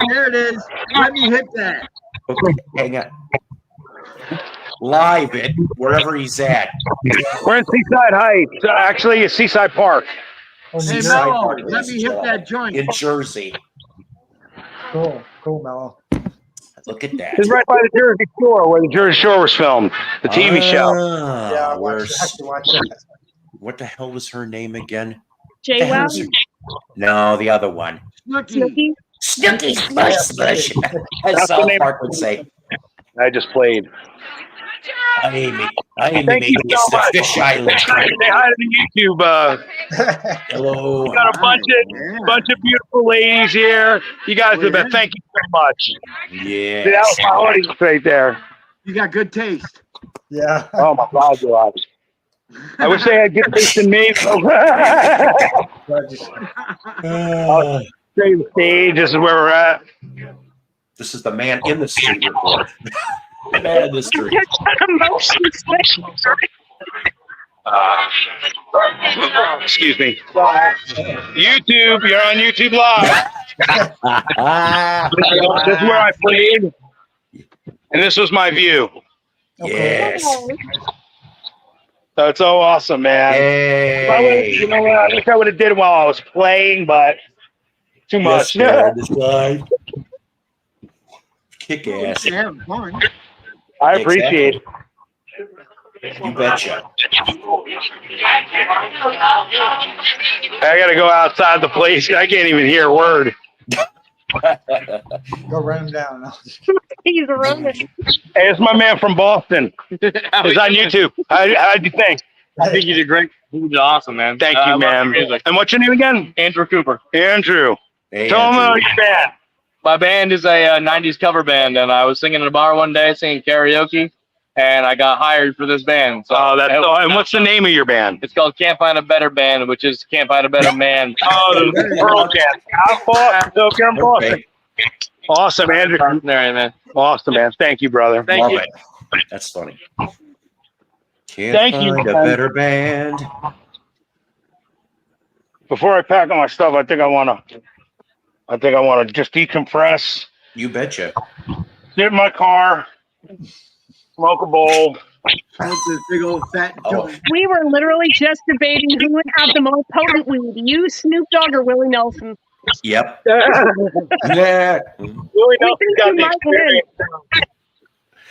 there it is. Let me hit that. Okay, hang on. Live it wherever he's at. We're in Seaside Heights. Actually, it's Seaside Park. Hey, Seaside Mello, Park, let me hit that joint. in Jersey. Cool, Mello. Look at that. It's right by the Jersey Shore, where the Jersey Shore was filmed, the TV show. Yeah, watch that. What the hell was her name again? JWoww? No, the other one. Snooki. Snooki Smush. As South Park would say. I just played. I aim Thank maybe you it's so the much. Fish Island. Say hi to the YouTube. Hello. We got a bunch of beautiful ladies here. You guys are the best. Thank you so much. Yeah. See, that was my audience right there. You got good taste. Yeah. Oh my God, you are. I wish they had good taste in me. Stay the stage. This is where we're at. This is the man in the street report. The man in the street. Excuse me. YouTube, you're on YouTube Live. This is where I played, and this was my view. Yes. That's so awesome, man. Hey. You know what? I wish I would have did it while I was playing, but too much. Yes, this guy. Kick ass. Have fun. I appreciate it. You betcha. I gotta go outside the place. I can't even hear a word. Go run him down. He's running. Hey, it's my man from Boston. It's on YouTube. How'd you think? I think you did great. You did awesome, man. Thank I you, love man. your music. And what's your name again? Andrew Cooper. Andrew. Hey, Tell him Andrew. about your band. My band is a 90s cover band, and I was singing in a bar one day, singing karaoke, and I got hired for this band. So And what's the name of your band? It's called Can't Find a Better Band, which is Can't Find a Better Man. Oh, the Pearl Jam. Okay, I'm Boston. Okay. Awesome, Andrew. There, man. Awesome, man. Thank you, brother. Thank Love you. it. That's funny. Can't Thank you, find a man. better band. Before I pack all my stuff, I think I wanna just decompress, You betcha. sit in my car, smoke a bowl. Smoke this big old fat joint. We were literally just debating who would have the most potent weed, you, Snoop Dogg, or Willie Nelson. Yep. Willie Yeah. Nelson's got the experience.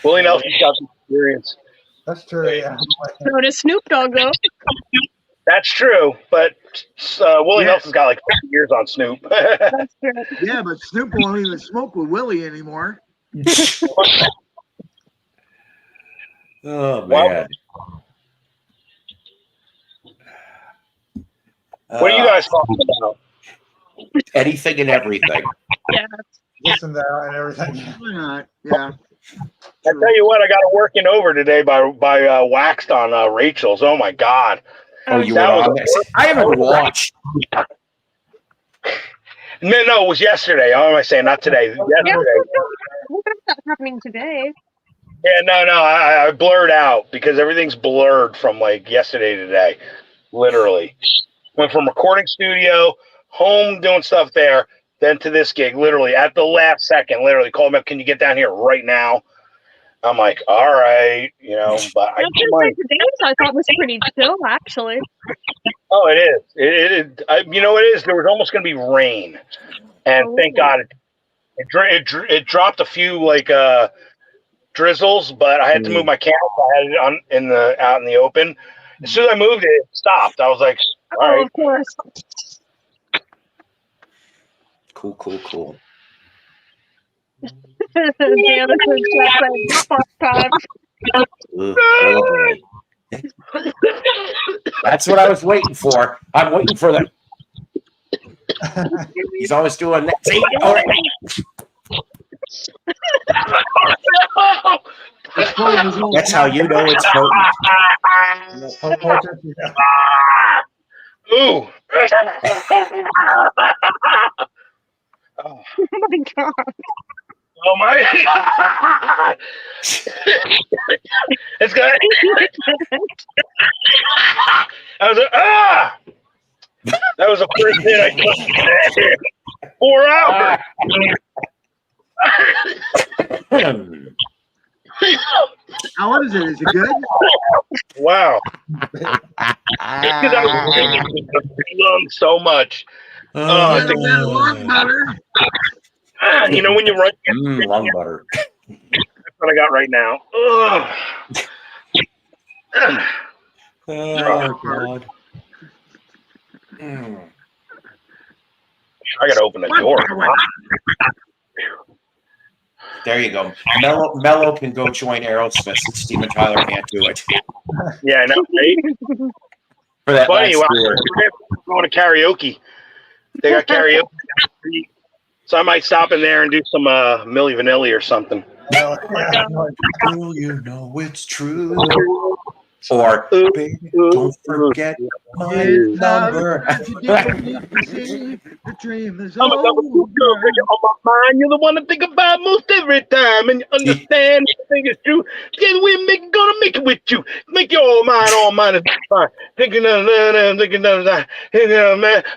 Willie Nelson's got the experience. That's true. Yeah. So does Snoop Dogg, though. That's true, but Willie Nelson's got like 50 years on Snoop. That's true. Yeah, but Snoop won't even smoke with Willie anymore. Oh man. What are you guys talking about? Anything and everything. Yeah. Listen there and everything. Why not? Yeah. I tell you what, I got a working over today by Waxed on Rachel's. Oh my God. Oh, you were That was on this? I haven't watched. No, it was yesterday. How am I saying? Not today. Yesterday. That's happening today. Yeah, no, I blurred out because everything's blurred from like yesterday to today. Literally. Went from recording studio, home doing stuff there, then to this gig, literally at the last second, literally called me up, can you get down here right now? I'm like, all right, but I Today's I thought was pretty chill, actually. Oh, it is. It is. There was almost going to be rain, and thank God it dropped a few like drizzles, but I had to move my camera. I had it out in the open. As soon as I moved it, it stopped. I was like, all right. Of course. Cool. Damn, this is time. Oh, boy. That's what I was waiting for. I'm waiting for He's always doing that. See? All right. That's how you know it's potent. Ooh. Oh my god. Oh my! It's good. I was like, ah! That was the first hit I took. 4 hours. How is it? Is it good? Wow. Because I was thinking lungs so much. Oh, Yeah, that lung butter. you know when you run, lung butter. that's what I got right now. Ugh. Oh God. Mm. I gotta open the door. There you go. Mello can go join Aerosmith. Steven Tyler can't do it. Yeah, I know. Right? For that Funny, last well, tour. I'm going to karaoke. They got karaoke. So I might stop in there and do some Milli Vanilli or something. Oh, yeah. Girl, you know it's true. Or, baby, don't forget my number. The dream is I'm a number 2 girl, 'cause you're on my mind. You're the one I think about most every time, and you understand everything is true. Yeah, we're gonna make it with you. Make your all mine is fine. Thinking of man,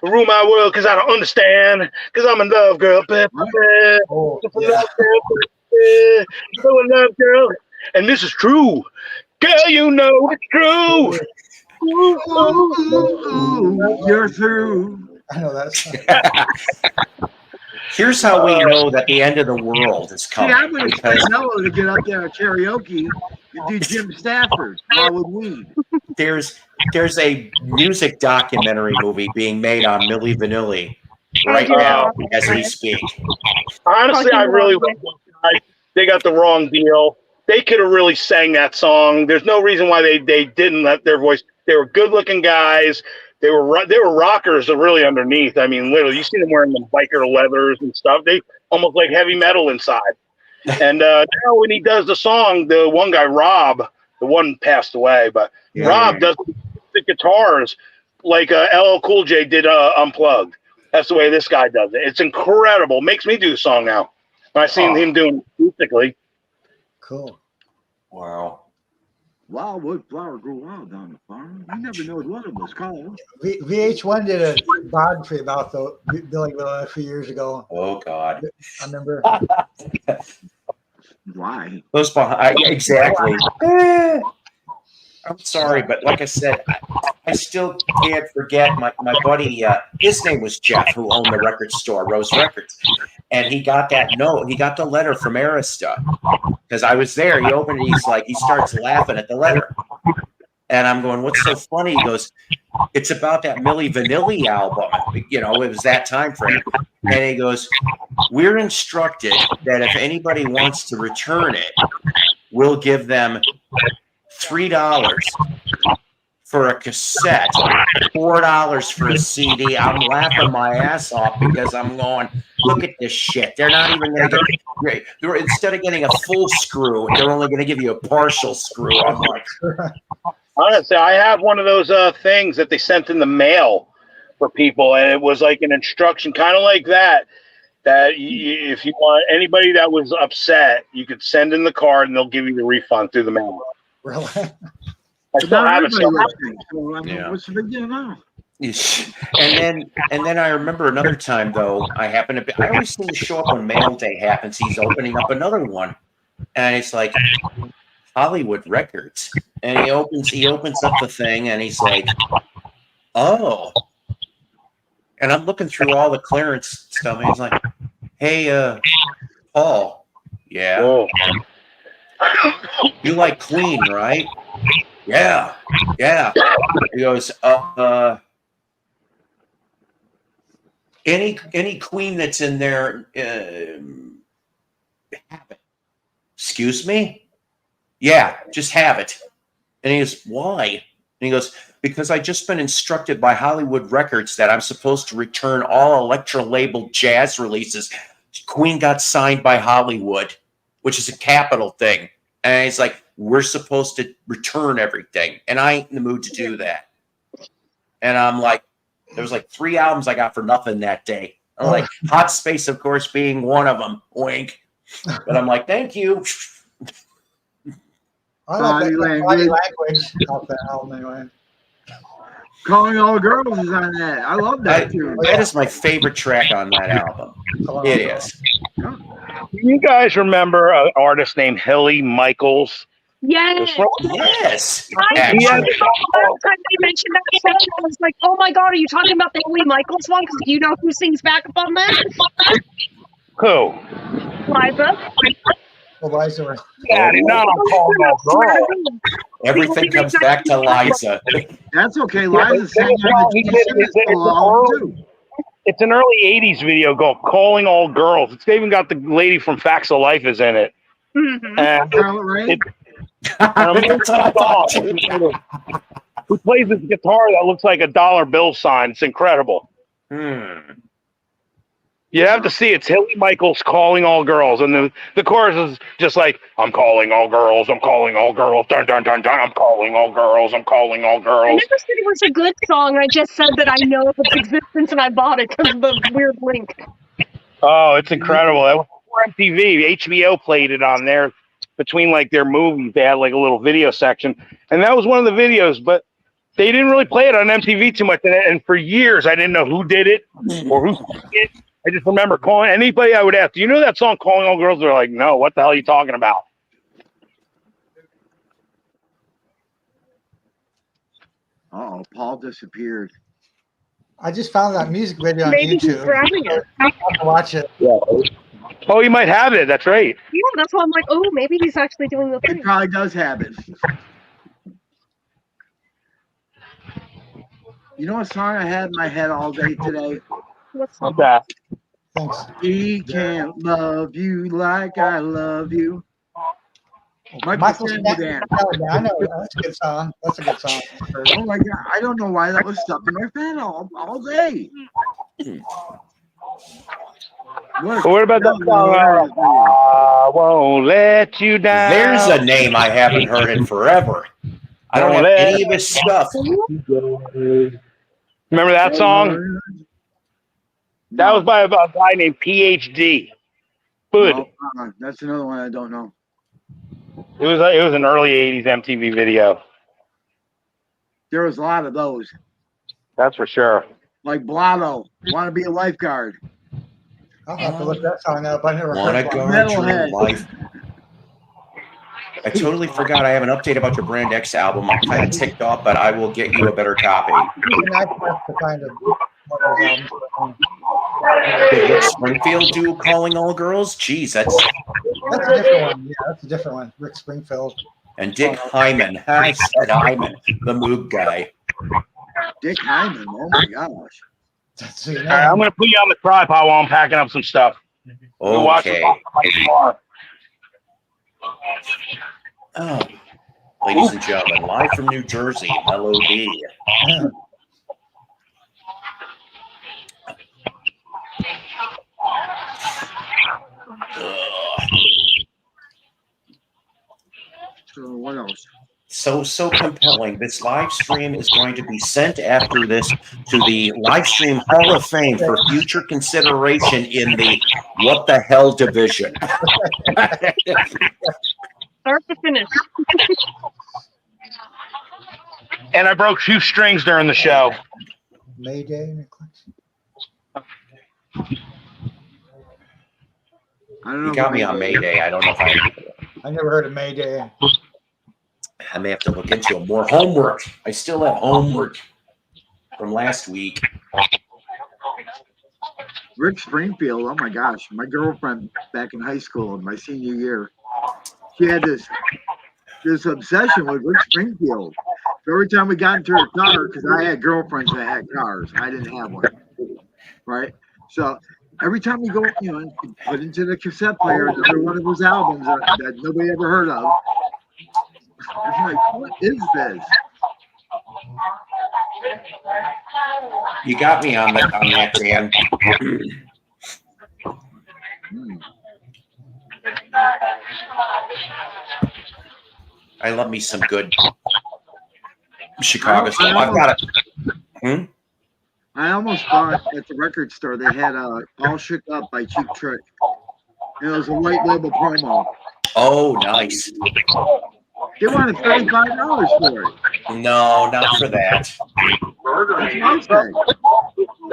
rule my world, 'cause I don't understand. 'Cause I'm a love girl, Oh, yeah. so in love girl, and this is true. Girl, you know it's true. Ooh, you're through. I know that's Here's how we know that the end of the world is See, coming. I would expect Because Mello to get up there at karaoke and do Jim Stafford while with weed. there's a music documentary movie being made on Milli Vanilli right now as we speak. Honestly, I really like those guys. They got the wrong deal. They could have really sang that song. There's no reason why they didn't let their voice. They were good-looking guys. They were rockers really underneath. I mean, literally, you see them wearing the biker leathers and stuff. They almost like heavy metal inside. And now when he does the song, the one guy, Rob, the one passed away, but Yeah. Rob does the guitars like LL Cool J did Unplugged. That's the way this guy does it. It's incredible. Makes me do the song now. When I seen him doing it acoustically. cool. Wow. Wildwood flower grew wild on the farm. You never know what it was called. VH1 did a biography about the Billy Willow a few years ago. Oh God. I remember. Why? Those behind exactly. I'm sorry, but like I said, I still can't forget my buddy. His name was Jeff, who owned the record store, Rose Records, and he got that note. He got the letter from Arista because I was there. He opened it. He's like, he starts laughing at the letter, and I'm going, "What's so funny?" He goes, "It's about that Milli Vanilli album. You know, it was that time frame." And he goes, "We're instructed that if anybody wants to return it, we'll give them $3 for a cassette, $4 for a CD." I'm laughing my ass off because I'm going, look at this shit. They're not even going to get, instead of getting a full screw, they're only going to give you a partial screw. I'm like, Honestly, I have one of those things that they sent in the mail for people, and it was like an instruction, kind of like that. If you want anybody that was upset, you could send in the card, and they'll give you the refund through the mail. Really? I still have it. So, I mean, Yeah. what's the big deal now? and then I remember another time though. I always seem to show up when mail day happens. He's opening up another one, and it's like Hollywood Records, and he opens up the thing, and he's like, oh. And I'm looking through all the clearance stuff, and he's like, hey, Paul, yeah. Whoa. You like Queen, right? Yeah. He goes, any Queen that's in there, have it. Excuse me? Yeah, just have it. And he goes, why? And he goes, because I just been instructed by Hollywood Records that I'm supposed to return all Elektra labeled jazz releases. Queen got signed by Hollywood, which is a capital thing. And it's like, we're supposed to return everything. And I ain't in the mood to do that. And I'm like, there was like 3 albums I got for nothing that day. I'm like, Hot Space, of course, being one of them. Wink. But I'm like, thank you. I Body like that language. language off that album anyway. Calling All Girls is on that. I love that too. That is my favorite track on that album. It is. Do you guys remember an artist named Hilly Michaels? Yes. Yes. I Actually. last time they mentioned that song, I was like, oh my God, are you talking about the Lee Michaels one? Because do you know who sings backup on that? Who? Liza. Eliza. Yeah, not on Calling All Girls. Everything comes back to Liza. That's okay. Liza sang Well, on the he Gene did- Simmons it's solo album, too. It's an early 80s video called Calling All Girls. It's even got the lady from Facts of Life is in it. Mm-hmm. And Charlotte Rae? That's what I thought, too. who plays this guitar that looks like a dollar bill sign. It's incredible. You have to see it's Hilly Michaels Calling All Girls. And the chorus is just like, I'm calling all girls, I'm calling all girls, dun dun dun dun, I'm calling all girls, I'm calling all I girls. never said it was a good song. I just said that I know of its existence and I bought it because of the weird link. Oh, it's incredible. That was before MTV. HBO played it on there between like their movies. They had like a little video section. And that was one of the videos, but they didn't really play it on MTV too much. And for years, I didn't know who did it or who sang it. I just remember calling anybody I would ask, do you know that song Calling All Girls? They're like, no, what the hell are you talking about? Oh, Paul disappeared. I just found that music video on Maybe he's YouTube. grabbing it. I have to watch it. Oh, you might have it. That's right. Yeah, that's why I'm like, oh, maybe he's actually doing the He thing. probably does have it. You know what song I had in my head all day today? What's What's that? Thanks. He can't love you like I love you. Michael Stanley Stanley. Band. I know. That's a good song. That's a good song. Oh my God. I don't know why that was stuck in my head all day. What about that song? I won't let you down. There's a name I haven't heard in forever. I don't have any of his stuff. Remember that song? That was by a guy named PhD. Good. Oh, that's another one I don't know. It was an early 80s MTV video. There was a lot of those. That's for sure. Like Blotto, Want to Be a Lifeguard. I'll have to look that song up. I never Wanna heard guard one. your Metalhead. life. I totally forgot I have an update about your Brand X album. I'm kind of ticked off, but I will get you a better copy. It's a nice place to find a one of those albums. Did Rick Springfield do Calling All Girls? Jeez, that's... That's a different one. Yeah, that's a different one. Rick Springfield. And Dick Hyman. I said Hyman, the Moog guy. Dick Hyman. Oh my gosh. That's the All right, I'm going to put you on the tripod while I'm packing up some stuff. Okay. Oh, ladies and gentlemen, live from New Jersey, Melody. Yeah. So what else? So compelling. This live stream is going to be sent after this to the live stream Hall of Fame for future consideration in the What the Hell division. Start to finish. And I broke 2 strings during the show. Mayday. I don't know. You got me on Mayday. I don't know if I never heard of Mayday. I may have to look into it. More homework. I still have homework from last week. Rick Springfield. Oh my gosh. My girlfriend back in high school in my senior year, she had this obsession with Rick Springfield. So every time we got into her car, because I had girlfriends that had cars, I didn't have one. Right? So every time we go, and put into the cassette player another one of his albums that nobody ever heard of. I'm like, what is this? You got me on that, Dan. I love me some good Chicago stuff. I've got it. I almost bought at the record store. They had All Shook Up by Cheap Trick. And it was a white label promo. Oh, nice. They wanted $35 for it. No, not for that. That's my thing.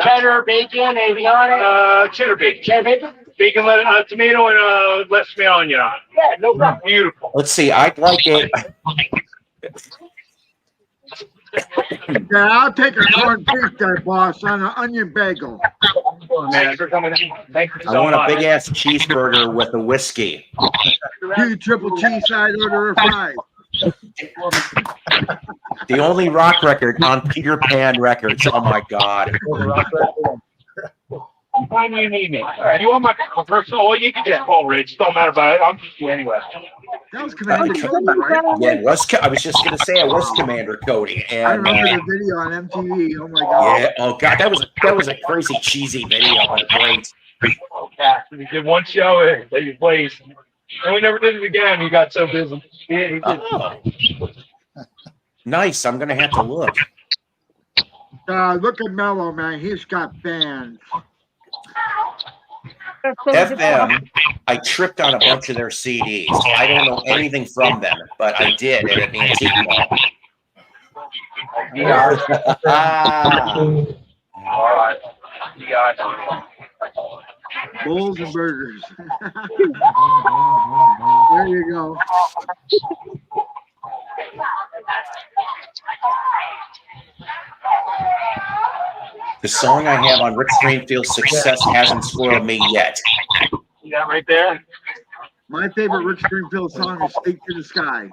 Cheddar, bacon, anything on it? Cheddar bacon. Cheddar bacon? Bacon, tomato, and less tomato onion on it. Yeah, no problem. Beautiful. Let's see. I'd like it. Yeah, I'll take a corned beef there, boss, on an onion bagel. Thanks for coming in. Thank you I so want a much. big ass cheeseburger with a whiskey. 2 triple cheese side order of 5. The only rock record on Peter Pan Records. Oh my God. Find me, you need me. All right, you want my personal? Well, you can just call Rich. Don't matter about it. I'm just you anyway. That was Commander Cody, right? Yeah, it was. I was just gonna say it was Commander Cody, I and remember the video on MTV. Oh my god! yeah. Oh God, that was a crazy cheesy video, but great. Yeah, we did one show that you played, and we never did it again. You got so busy. Yeah, he did. Oh. Nice. I'm gonna have to look. Look at Mello, man. He's got bands. FM, I tripped on a bunch of their CDs. I don't know anything from them, but I did at an antique mall. Yeah. All right. You got it. Bowls and burgers. There you go. The song I have on Rick Springfield's Success hasn't spoiled me yet. You got right there? My favorite Rick Springfield song is "Speak to the Sky."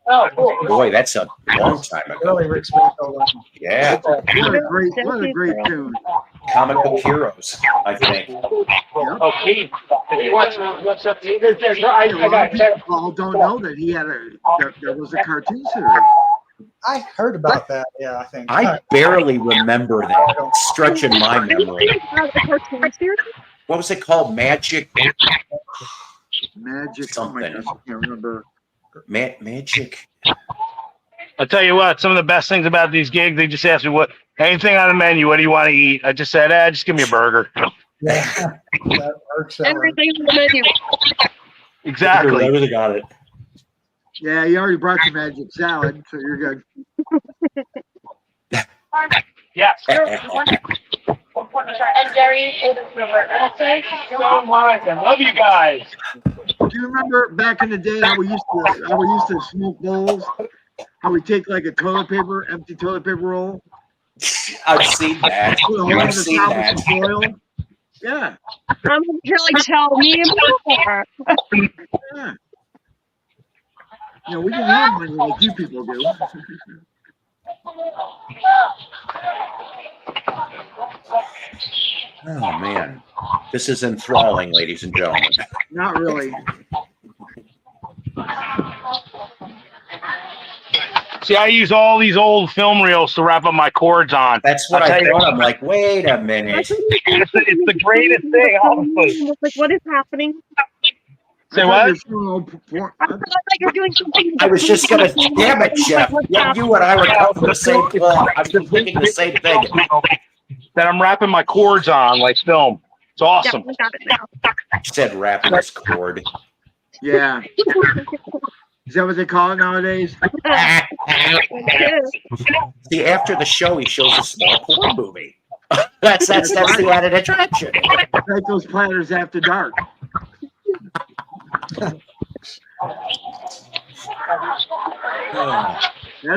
Oh, cool. Boy, that's a long time ago. Really, Rick Springfield. Yeah, What a great tune. comic book heroes, I think. Oh, Keith. If you want what's up? I A lot got of people don't know that he had there was a cartoon series. I heard about that. Yeah, I think. I barely remember that. Stretching my memory. What was it called? Magic? Magic. Something. Oh my gosh, I can't remember. Magic. I'll tell you what, some of the best things about these gigs, they just ask me anything on the menu, what do you want to eat? I just said, just give me a burger. Yeah, that works out. Everything on the menu. Exactly. I really got it. Yeah, you already brought your magic salad, so you're good. Yes. And Jerry, Thank you so much. I love you guys. Do you remember back in the day how we used to smoke bowls? How we take like a empty toilet paper roll, I've seen that. put a hole in I've the seen top that. with some foil? Yeah, I'm really tell me more. yeah. You know, we didn't have money like you people do. Oh man, this is enthralling, ladies and gentlemen. Not really. See, I use all these old film reels to wrap up my chords on. That's what I'll I tell you thought. I'm like, wait a minute. It's the greatest thing, honestly. Like, what is happening? Say I what? I feel like you're doing something. I was just gonna, damn it, Jeff. Yeah, you and I were cut from the same cloth. I was just thinking the same thing. That I'm wrapping my chords on like film. It's awesome. Yeah, we got it now. You said wrapping this cord. Yeah. Is that what they call it nowadays? See, after the show, he shows a small porn movie. That's the added attraction. Like those platters after dark. That's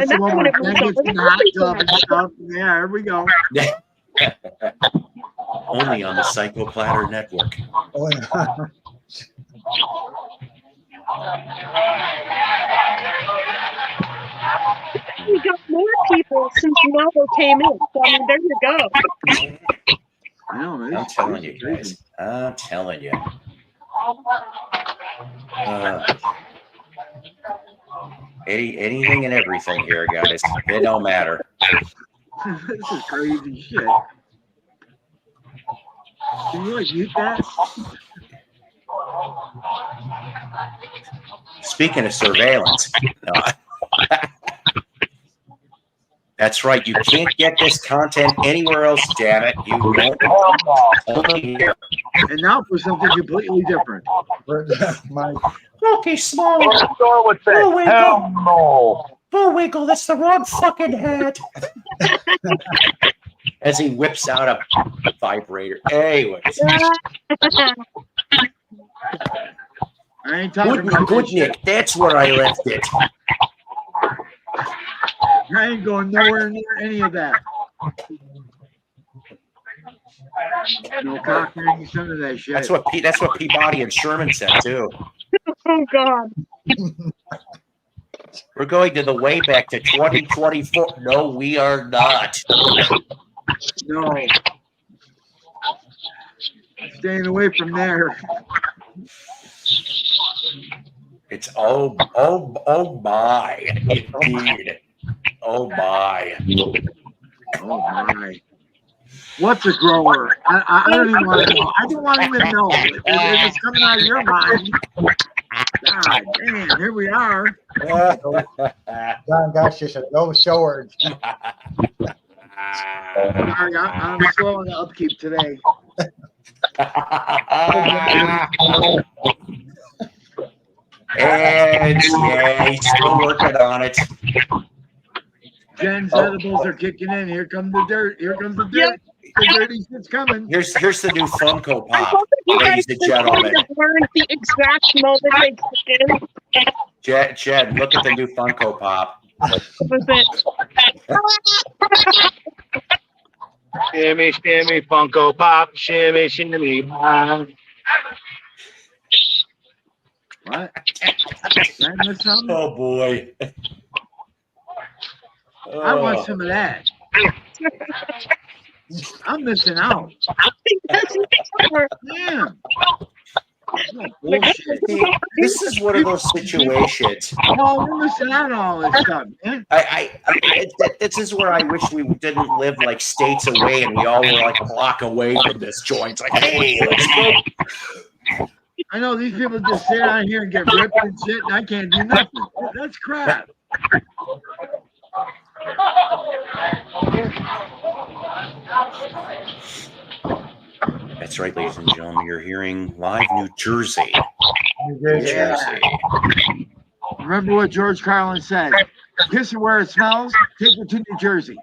the one where Ben gets in the hot tub and stuff. Yeah, here we go. Only on the Psycho Platter Network. Oh, yeah. We got more people since Novel came in. So, I mean, there you go. I know, man. I'm telling you guys. I'm telling you. Anything and everything here, guys. It don't matter. This is crazy shit. Can you like mute that? Speaking of surveillance, no, that's right. You can't get this content anywhere else, damn it. You won't. Only here. And now for something completely different. My Okay, small. Store would say, Bullwinkle. hell no. Bullwinkle, that's the wrong fucking hat. As he whips out a vibrator. Anyways. I ain't talking about Good this shit. Nick, that's where I left it. I ain't going nowhere near any of that. No cockering, some of that shit. That's what Peabody and Sherman said too. Oh God. We're going to the way back to 2024. No, we are not. No. Staying away from there. It's oh my, indeed. Oh my. Oh my. What's a grower? I don't even want to know. I don't want to even know. If it's coming out of your mind. God damn, here we are. John Gosh just said, no showers. Sorry, I'm slow on the upkeep today. And yeah, he's still working on it. Jen's edibles are kicking in. Here comes the dirt. Here comes the dirt. Yep. The dirty shit's coming. Here's the new Funko I Pop, hope that you ladies guys and just gentlemen. kind of learned the exact moment they kick in. Jed, look at the new Funko Pop. Was it? Shimmy, shimmy, Funko Pop, shimmy, shimmy, pop. What? Did I miss something? Oh boy. I want some of that. I'm missing out. Damn. Oh, bullshit. See, this is one of those situations. Oh, we're missing out on all this stuff, man. This is where I wish we didn't live like states away and we all were like a block away from this joint. It's like, hey, let's go. I know these people just sit out here and get ripped and shit, and I can't do nothing. That's crap. That's right, ladies and gentlemen. You're hearing live New Jersey. New Jersey. Remember what George Carlin said? Kiss it where it smells, take it to New Jersey.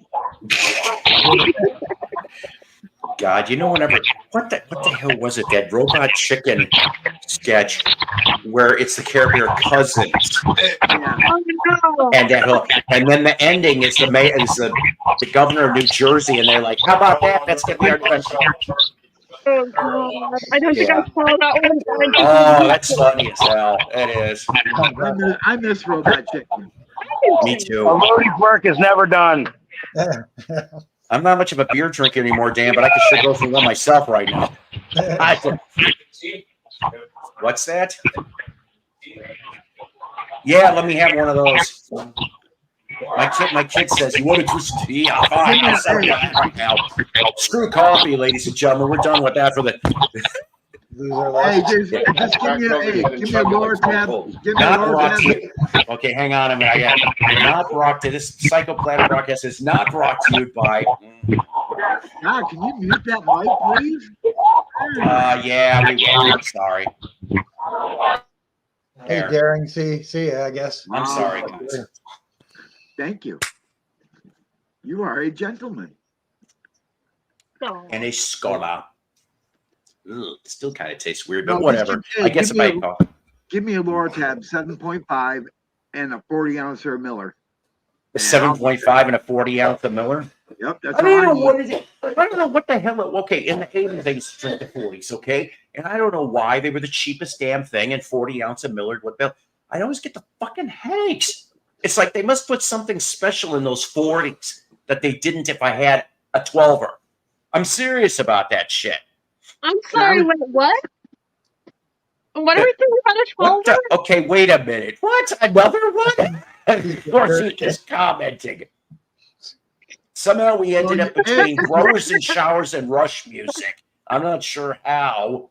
God, you know, whenever what the hell was it? That Robot Chicken sketch where it's the Care Bear cousins, Yeah. Oh no. and then the ending is the governor of New Jersey, and they're like, "How about that? That's gonna be our country." Oh God. I don't think Yeah. I saw that one. Oh, that's funny as hell. It is. I miss Robot Chicken. Me too. Lodi's work is never done. I'm not much of a beer drinker anymore, Dan, but I could sure go for one myself right now. What's that? Yeah, let me have one of those. My kid says, "You want to twist tea?" Yeah, fine. I'll settle that right now. Screw coffee, ladies and gentlemen. We're done with that for the. Hey, just give me a lower tab. Give me a Not lower brought tab. to you. Okay, hang on a minute. I got not brought to this Psychoplanet broadcast is not brought to you by. God, can you mute that mic, please? Yeah, we will. I'm sorry. Hey, There. Daring, see ya, I guess. I'm sorry, guys. Thank you. You are a gentleman. Oh. And a scholar. Ugh, still kind of tastes weird, but No, whatever. hey, I guess give if me I Give me a lower tab, 7.5 and a 40-ounce of Miller. a 7.5 and a 40-ounce of Miller. Yep, that's I don't know all I what need. is it. I don't know what the hell. Okay, in the 80s they used to drink the 40s, okay, and I don't know why they were the cheapest damn thing. And 40-ounce of Miller, what the? I always get the fucking headaches. It's like they must put something special in those 40s that they didn't if I had a 12er. I'm serious about that shit. I'm sorry, wait, what? What are we thinking about a What 12? the? Okay, wait a minute. What? Another one? Of course, he's just commenting. Somehow we ended Oh, up between growers and showers and Rush music. I'm not sure how.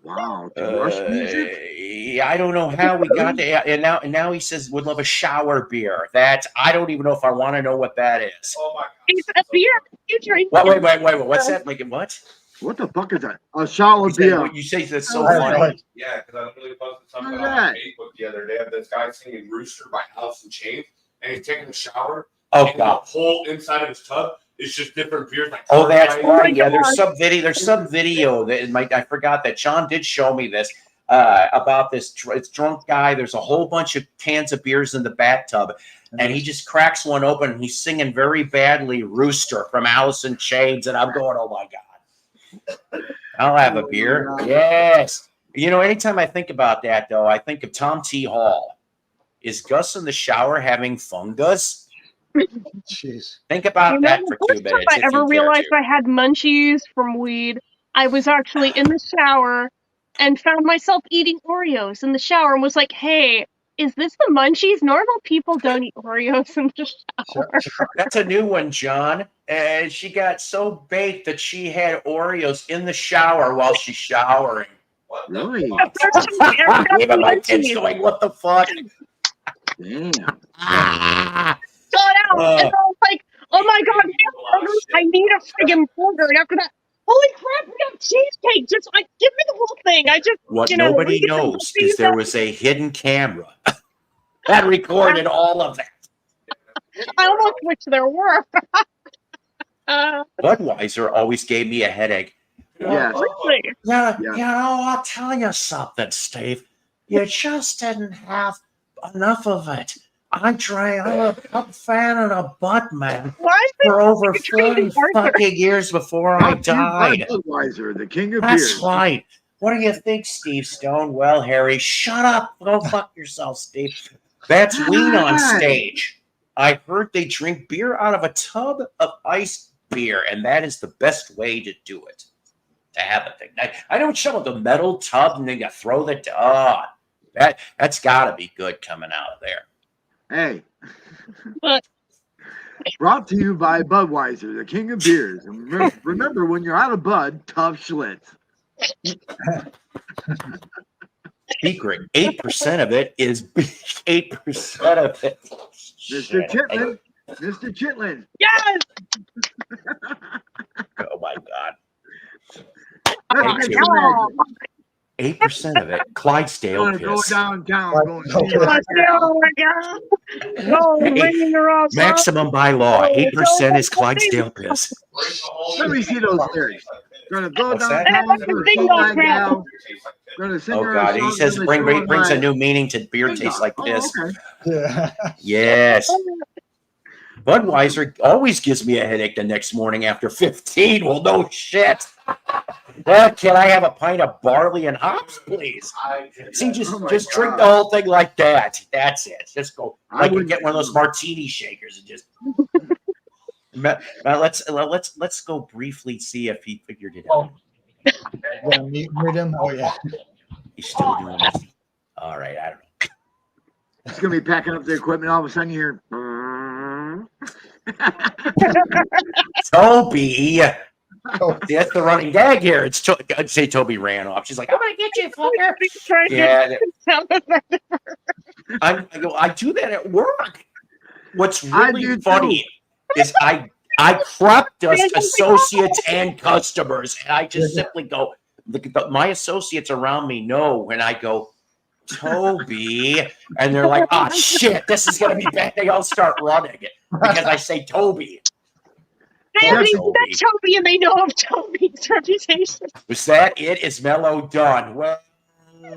Wow, to Rush music. Yeah, I don't know how we got there. And now he says would love a shower beer. That I don't even know if I want to know what that is. Oh my It's a beer you drink. Wait. What's that? Like what? What the fuck is that? A shower You beer. say that's so I have no funny. idea. Yeah, because I literally posted something Look on at that. Facebook the other day of this guy singing "Rooster" by Alice in Chains, and he's taking a shower. Oh and God. The whole inside of his tub is just different beers. Like Oh, that's Sprite. right. Yeah, there's some video. There's some video that I forgot that John did show me this about this drunk guy. There's a whole bunch of cans of beers in the bathtub, and he just cracks one open and he's singing very badly "Rooster" from Alice in Chains, and I'm going, oh my God, I'll have a beer. Yes. You know, anytime I think about that, though, I think of Tom T. Hall. Is Gus in the shower having fungus? Jeez. Think about that The for 2 first time minutes. I if ever you care realized to. I had munchies from weed, I was actually in the shower and found myself eating Oreos in the shower and was like, hey, is this the munchies? Normal people don't eat Oreos in the shower. That's a new one, John. And she got so baked that she had Oreos in the shower while she's showering. Really? The first time I ever got Even my kids munchies. going, what the fuck? Damn. Got out, and I was like, oh my god, we have burgers. I need a friggin' burger. And after that, holy crap, we have cheesecake. Just like, give me the whole thing. I just, What you know, nobody we get the knows cheese is there that- was a hidden camera that recorded all of that. I almost wish there were. Budweiser always gave me a headache. Yes. Really? Yeah, Yeah. you know, I'll tell you something, Steve. You just didn't have enough of it. I'm a fan of the Bud, man. Why is For over You're trading 40 Arthur. fucking years before I died. Budweiser, the king of That's beers. right. What do you think, Steve Stone? Well, Harry, shut up. Go fuck yourself, Steve. That's Ween on stage. I heard they drink beer out of a tub of iced beer, and that is the best way to do it. To have a thing. I don't show the metal tub and then you throw the that's got to be good coming out of there. Hey. But- Brought to you by Budweiser, the king of beers. And remember, when you're out of Bud, tough Schlitz. Secret, 8% of it is 8% of it. Mr. Shit. Chitlin. Mr. Chitlin. Yes! Oh my God. Let's make too. some magic. 8% of it. Clydesdale Gonna go piss. downtown. Go and see Let's right now. go, my God. Go, ring your off. Maximum by law. 8% is Clydesdale piss. Let me see those lyrics. Gonna go What's that? downtown. That's the Gonna thing sing about like rap. now. Gonna sing Oh her a God. He song, says gonna brings show a my- new meaning to beer tastes like piss. Oh, okay. Yeah. Yes. Budweiser always gives me a headache the next morning after 15. Well, no shit. Can I have a pint of barley and hops, please? See, Oh my just drink God. the whole thing like that. That's it. Just go I like you wouldn't- get one of those martini shakers and just. Now let's go briefly see if he figured it out. You gonna mute him? Oh yeah. He's still doing this. All right, I don't know. He's gonna be packing up the equipment. All of a sudden, you hear. Toby. Oh, That's the running gag here. I'd say Toby ran off. She's like, I'm gonna get you, fucker. Trying to Yeah, sound effective. I do that at work. What's I really do funny is I prep associates and customers, and I just simply go. My associates around me know when I go, Toby, and they're like, "Oh shit, this is gonna be bad." They all start running because I say Toby. They Poor already Toby. met Toby and they know of Toby's reputation. Was that it? Is Mello done? Well, Hey.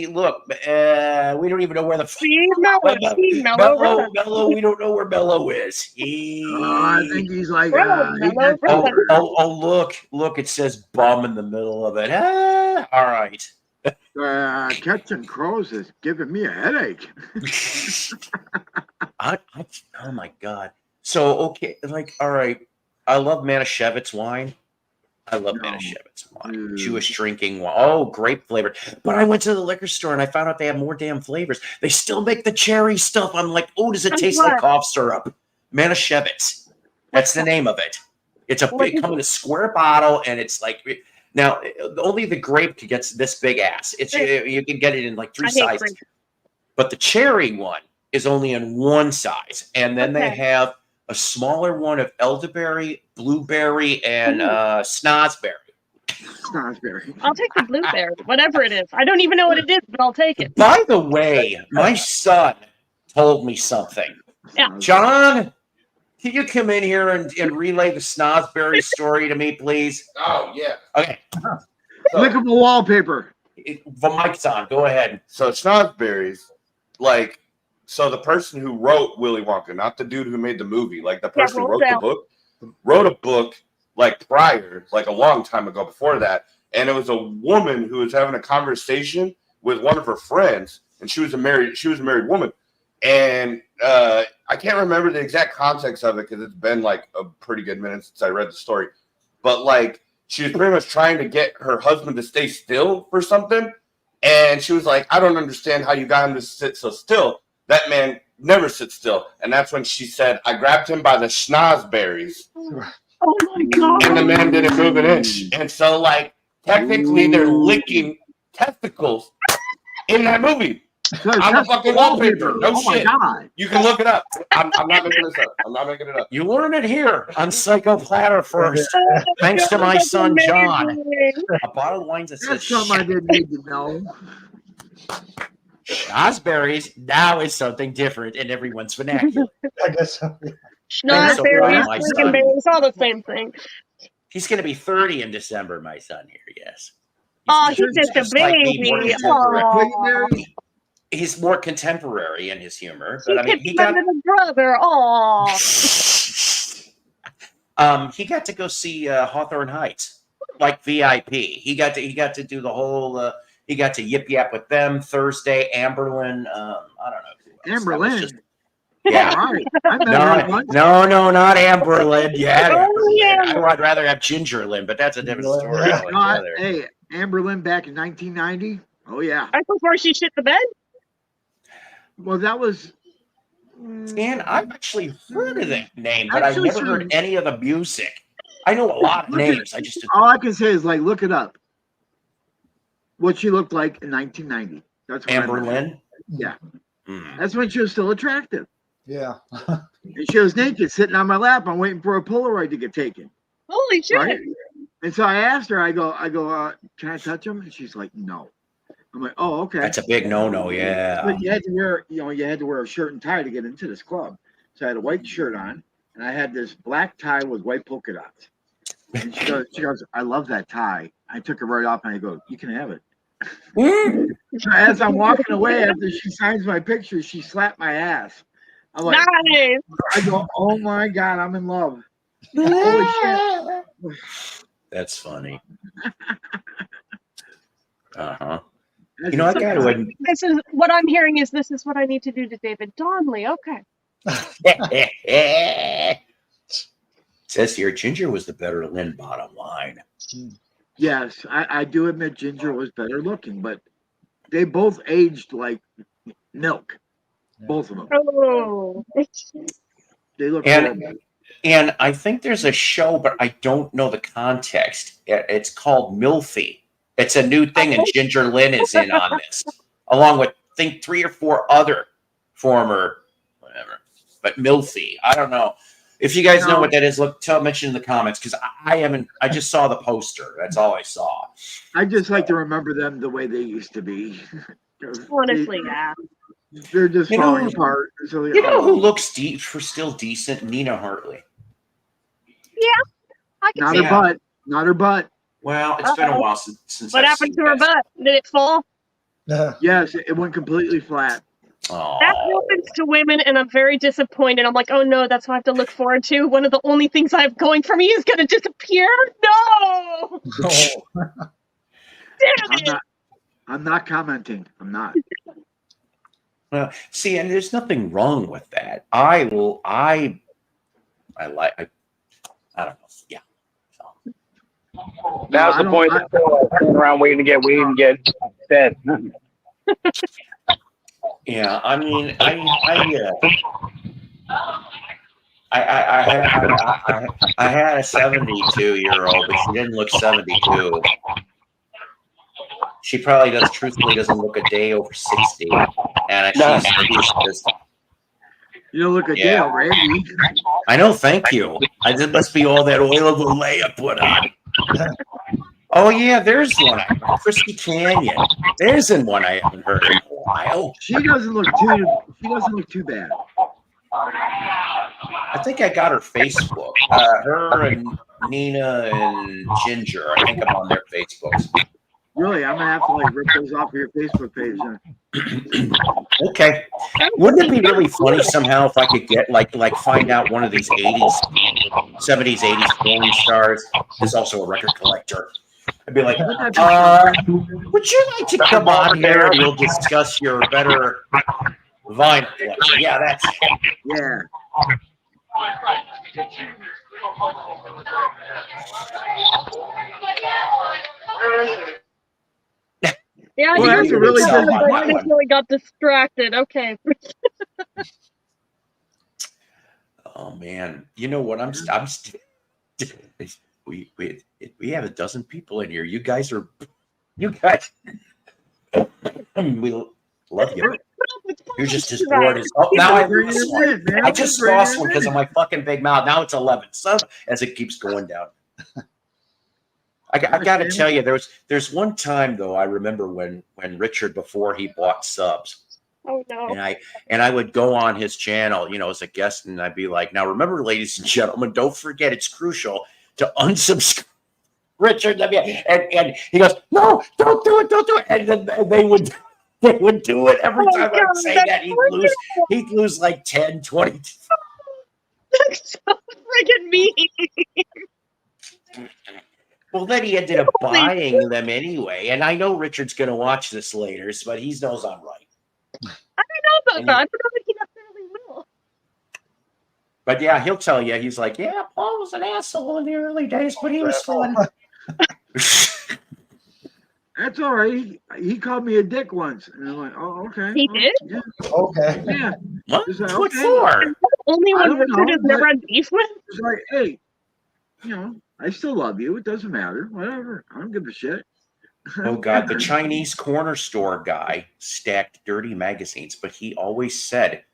look, we don't even know where the See, Mellow. Mello, we don't know where Mello is. I think he's like. Bro, he Mellow, got- bro. Look, it says bum in the middle of it. All right. Catching crows is giving me a headache. Oh my God. So, okay, like, all right. I love Manischewitz wine. I love No. Manischewitz wine. Mm. Jewish drinking wine. Oh, grape flavored. But I went to the liquor store and I found out they have more damn flavors. They still make the cherry stuff. I'm like, oh, does it And taste what? like cough syrup? Manischewitz. That's the name of it. It's a big, come in a square bottle, and it's like now only the grape gets this big ass. It's you can get it in like 3 sizes, grape. but the cherry one is only in 1 size, and then they have a smaller one of elderberry, blueberry, and snozberry. Snozberry. I'll take the blueberry, whatever it is. I don't even know what it is, but I'll take it. By the way, my son told me something. Yeah. John, can you come in here and relay the snozberry story to me, please? Oh, yeah. Okay. Lickable wallpaper. The mic's on. Go ahead. So snozberries, like, so the person who wrote Willy Wonka, not the dude who made the movie, like the person who wrote the book, wrote a book like prior, like a long time ago before that. And it was a woman who was having a conversation with one of her friends, and she was a married woman. And I can't remember the exact context of it because it's been like a pretty good minute since I read the story. But like, she was pretty much trying to get her husband to stay still for something. And she was like, I don't understand how you got him to sit so still. That man never sits still. And that's when she said, I grabbed him by the schnozberries. Oh my God. And the man didn't move an inch. And so, like, technically they're licking testicles in that movie. On the fucking wallpaper. No shit. God. You can look it up. I'm not making this up. I'm not making it up. You learn it here on Psycho Platter first. Thanks to my son, John. A bottle of wine that says That's something I didn't need to know. Schnozberries now is something different in everyone's vernacular. I guess so. Schnozberries, my freaking son. berries, all the same thing. He's going to be 30 in December, my son here, yes. Oh, he's just a like me, more baby. contemporary. Oh. He's more contemporary in his humor, He but I mean, could he be my got little brother. Oh. he got to go see Hawthorne Heights, like VIP. He got to do the whole. He got to yip yap with them Thursday. Amberlyn, I don't know. Amberlyn. Yeah. All right. I met her once. No, not Amberlyn. Yeah, Oh, yeah. I would rather have Gingerlyn, but that's a different story. Yeah. altogether. Hey, Amberlyn back in 1990. Oh yeah. That's before she shit the bed. Well, that was. And I've actually heard of that name, but Actually, I've never sure. heard any of the music. I know a lot of Look at- names. I just All I can say is like look it up. What she looked like in 1990. That's what I meant. Amberlyn. Yeah, Hmm. that's when she was still attractive. Yeah. And she was naked, sitting on my lap. I'm waiting for a Polaroid to get taken. Holy shit. Right? And so I asked her. I go. Can I touch him? And she's like, no. I'm like, oh, okay. That's a big no-no. Yeah. But you had to wear, you had to wear a shirt and tie to get into this club. So I had a white shirt on, and I had this black tie with white polka dots. And she goes, I love that tie. I took it right off, and I go, you can have it. So as I'm walking away after she signs my picture, she slapped my ass. I'm like, Nice. I go, oh my God, I'm in love. Holy shit. That's funny. Uh-huh. That's You know, I got to admit, This is what I'm hearing is this is what I need to do to David Donnelly. Okay. says here, Ginger was the better Lynn, bottom line. Yes, I do admit Ginger was better looking, but they both aged like milk. Both of them. Oh. They look And horrible. and I think there's a show, but I don't know the context. It's called Milfy. It's a new thing, and Ginger Lynn is in on this, along with I think 3 or 4 other former whatever. But Milfy, I don't know. If you guys know what that is, mention in the comments because I haven't. I just saw the poster. That's all I saw. I just like to remember them the way they used to be. Honestly, yeah. They're just You know- falling apart. So You know who looks deep for still decent? Nina Hartley. I can not see her Yeah. butt. Not her butt. Well, it's been a while since. what I've happened seen to her this. butt. Did it fall? Yes, it went completely flat. Aw. That happens to women, and I'm very disappointed. I'm like, oh no, that's what I have to look forward to. One of the only things I have going for me is going to disappear. No! Damn it! I'm not commenting. I'm not. See, and there's nothing wrong with that. I don't know. Yeah. So. Now's I the don't- point I- that people are turning around waiting to get weed and get fed. Yeah, I mean, I I had a 72-year-old, but she didn't look 72. She probably truthfully doesn't look a day over 60. And she's just, You don't look a day over 80. I know, thank you. It must be all that oil of Olay I put on. Oh yeah, there's one. Christy Canyon. There's one I haven't heard in a while. She doesn't look too bad. I think I got her Facebook. Her and Nina and Ginger. I think I'm on their Facebooks. Really, I'm gonna have to like rip those off of your Facebook page. Okay. Wouldn't it be really funny somehow if I could get like find out one of these 80s, 70s, 80s porn stars who's also a record collector? I'd be like, would you like to come on here and we'll discuss your better vinyl collection? Yeah, that's it. Yeah. Yeah, Well, that's a really good I just really got distracted. Okay. Oh man, you know what? We have a dozen people in here. You guys, we love you. You're just as bored as. Oh, now I just lost one because of my fucking big mouth. Now it's 11. So as it keeps going down. I got to tell you, there's one time though I remember when Richard, before he bought subs. Oh no! And I would go on his channel, as a guest, and I'd be like, "Now remember, ladies and gentlemen, don't forget it's crucial to unsubscribe." Richard, and he goes, "No, don't do it," and then they would do it every time I'd say that. He'd lose like 10, 20. That's so freaking mean. Well, then he ended up buying them anyway, and I know Richard's going to watch this later, but he knows I'm right. I don't know about that. I don't know if he necessarily will. But yeah, he'll tell you. He's like, yeah, Paul was an asshole in the early days, but he was fun. That's all right. He called me a dick once, and I'm like, oh, okay. He did? Yeah. Okay. Yeah. What? Like, What okay. for? Only I one don't Richard know, has never had beef with? It's like, hey, I still love you. It doesn't matter. Whatever. I don't give a shit. Oh God, the Chinese corner store guy stacked dirty magazines, but he always said,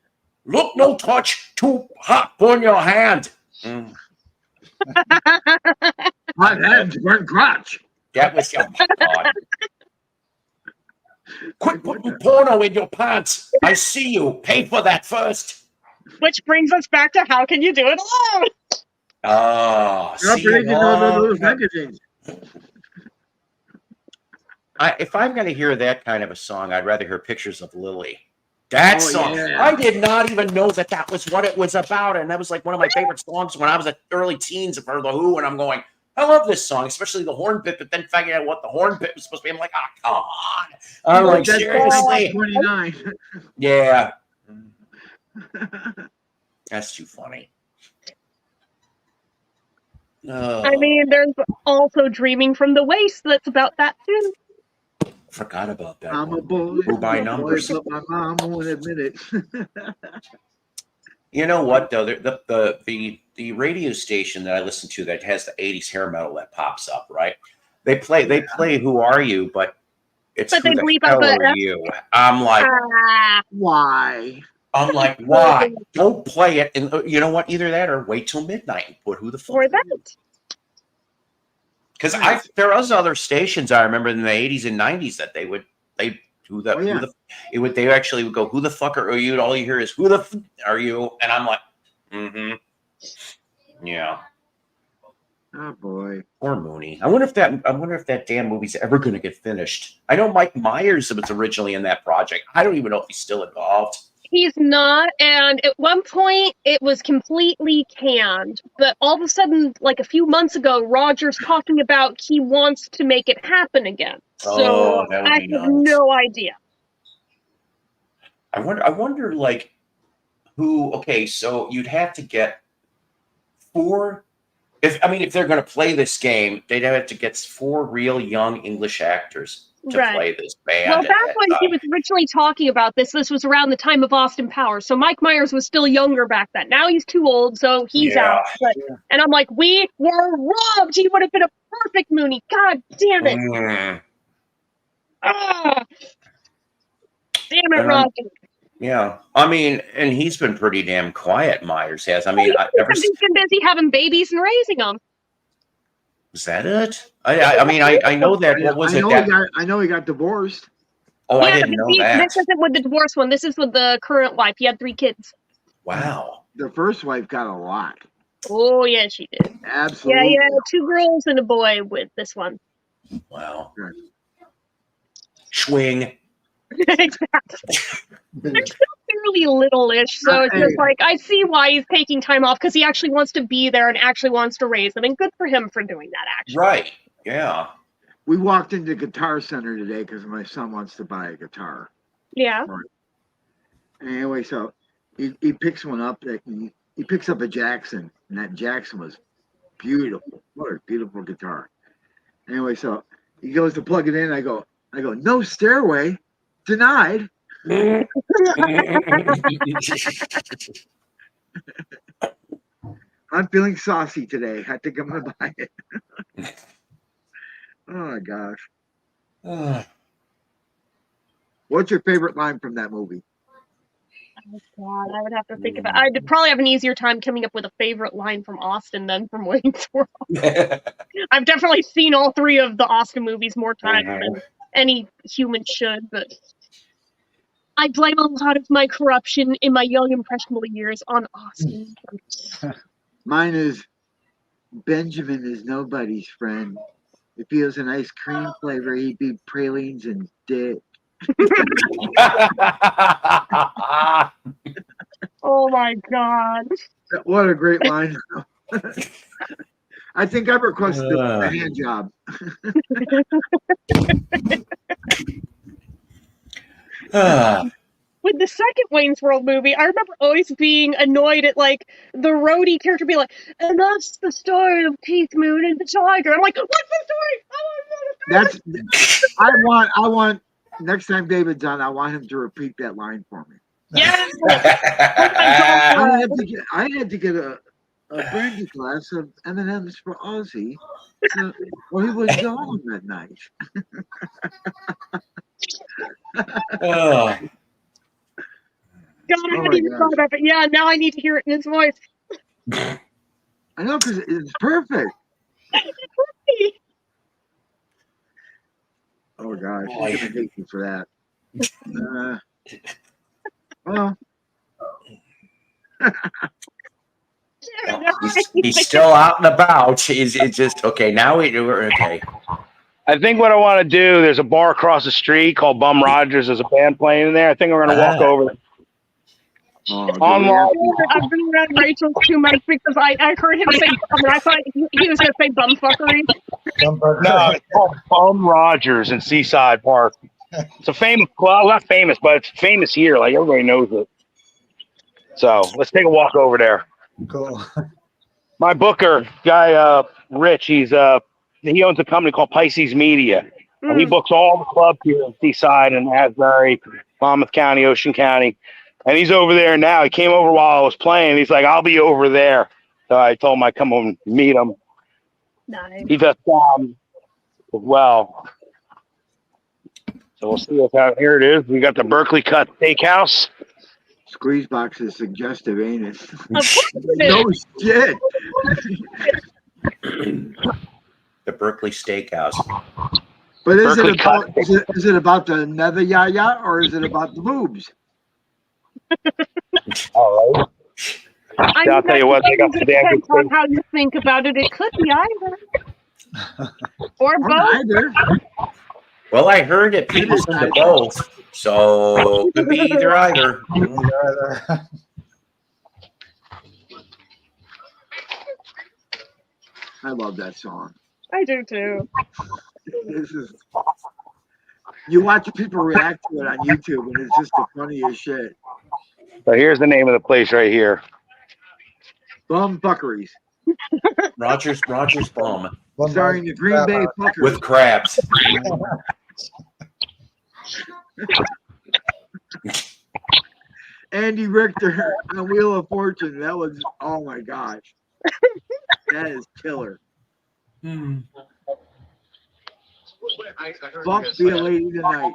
"Look, no touch, too hot on your hand." My hand's burnt crotch. That was oh my God. Quit putting porno in your pants. I see you. Pay for that first. Which brings us back to how can you do it alone? Oh, those magazines. If I'm going to hear that kind of a song, I'd rather hear Pictures of Lily. That song. Yeah. I did not even know that was what it was about. And that was like one of my favorite songs when I was at early teens of The Who. And I'm going, I love this song, especially the horn bit. But then figuring out what the horn bit was supposed to be, I'm like, oh, come on. I'm like, seriously? 29. Yeah. That's too funny. I mean, there's also Dreaming from the Waist that's about that too. Forgot about that. I'm a boy. Who by numbers? But my mom won't admit it. You know what though? The radio station that I listen to that has the 80s hair metal that pops up, right? They play Who Are You, but it's But Who the Hell Are You? I'm like, why? I'm like, why? Don't play it. And you know what? Either that or wait till midnight and put Who the Fuck. Or that. Because there was other stations I remember in the 80s and 90s that they actually would go, who the fuck are you? And all you hear is, who the f are you? And I'm like, yeah. Oh boy. Poor Mooney. I wonder if that damn movie's ever going to get finished. I know Mike Myers was originally in that project. I don't even know if he's still involved. He's not, and at one point it was completely canned, but all of a sudden, like a few months ago, Roger's talking about he wants to make it happen again. So I have no idea. I wonder like who, okay, so you'd have to get if they're going to play this game, they'd have to get 4 real young English actors. to Right. play this band. Well, at back that when he time. was originally talking about this was around the time of Austin Powers. So Mike Myers was still younger back then. Now he's too old, so he's Yeah. out. But, and I'm like, we were robbed. He would have been a perfect Mooney. God damn it. Mm. Ah, damn it, Um, Roger. Yeah, I mean, and he's been pretty damn quiet. Myers has. I mean, He's been busy having babies and raising them. is that it? I mean, I know that. What was it? I know he got divorced. Oh, I Yeah, didn't know this that. isn't with the divorce one. This is with the current wife. He had 3 kids. Wow. The first wife got a lot. Oh, yeah, she did. Absolutely. Yeah, 2 girls and a boy with this one. Wow. Right. Swing. Exactly. They're still fairly little-ish, so it's just like, I see why he's taking time off, because he actually wants to be there and actually wants to raise them, and good for him for doing that, actually. Right. Yeah. We walked into Guitar Center today because my son wants to buy a guitar. Yeah. Right. Anyway, so he picks one up. He picks up a Jackson, and that Jackson was beautiful. What a beautiful guitar. Anyway, so he goes to plug it in. I go, no stairway, denied. I'm feeling saucy today. I think I'm gonna buy it. Oh my gosh. What's your favorite line from that movie? Oh God, I would have to think about. I'd probably have an easier time coming up with a favorite line from Austin than from Wayne's World. I've definitely seen all 3 of the Austin movies more times than any human should, but I blame a lot of my corruption in my young impressionable years on Austin. Mine is Benjamin is nobody's friend. If he was an ice cream flavor, he'd be pralines and dick. Oh my God. What a great line. I think I've requested a hand job. With the second Wayne's World movie, I remember always being annoyed at like the roadie character being like, and that's the story of Keith Moon and the Tiger. I'm like, what's the story? I want next time David's on, I want him to repeat that line for me. Yeah. I had to get a brandy glass of M&M's for Ozzy when he was gone that night. God, I hadn't even thought about it. Yeah, now I need to hear it in his voice. I know, because it's perfect. Oh gosh, he's gonna hate me for that. Well, he's still out and about. It's just okay. Now we're okay. I think what I want to do. There's a bar across the street called Bum Rogers. There's a band playing in there. I think we're gonna walk over. I've been around Rachel too much because I heard him say bum, and I thought he was going to say bumfuckery. No, it's called Bum Rogers in Seaside Park. It's a famous, well, not famous, but it's famous here. Like everybody knows it. So let's take a walk over there. Cool. My booker guy, Rich, he owns a company called Pisces Media. And he books all the clubs here in Seaside and Asbury, Monmouth County, Ocean County. And he's over there now. He came over while I was playing. He's like, I'll be over there. So I told him I'd come over and meet him. Nice. He does as well. So we'll see what's out. Here it is. We got the Berkeley Cut Steakhouse. Squeeze box is suggestive, ain't it? Of course it is. No shit. The Berkeley Steakhouse. But is it about the nether yaya or is it about the boobs? All right. I'll tell you what, they got the damn good on how you think about it. It could be either. Or both. Either. Well, I heard it people's into both, so could be either. I love that song. I do too. You watch people react to it on YouTube, and it's just the funniest shit. So here's the name of the place right here. Bum Buckeries. Rogers Bum. Starring the Green Bay Fuckers. With crabs. Andy Richter on Wheel of Fortune. That was, oh my gosh. That is killer. Bucks be a lady tonight.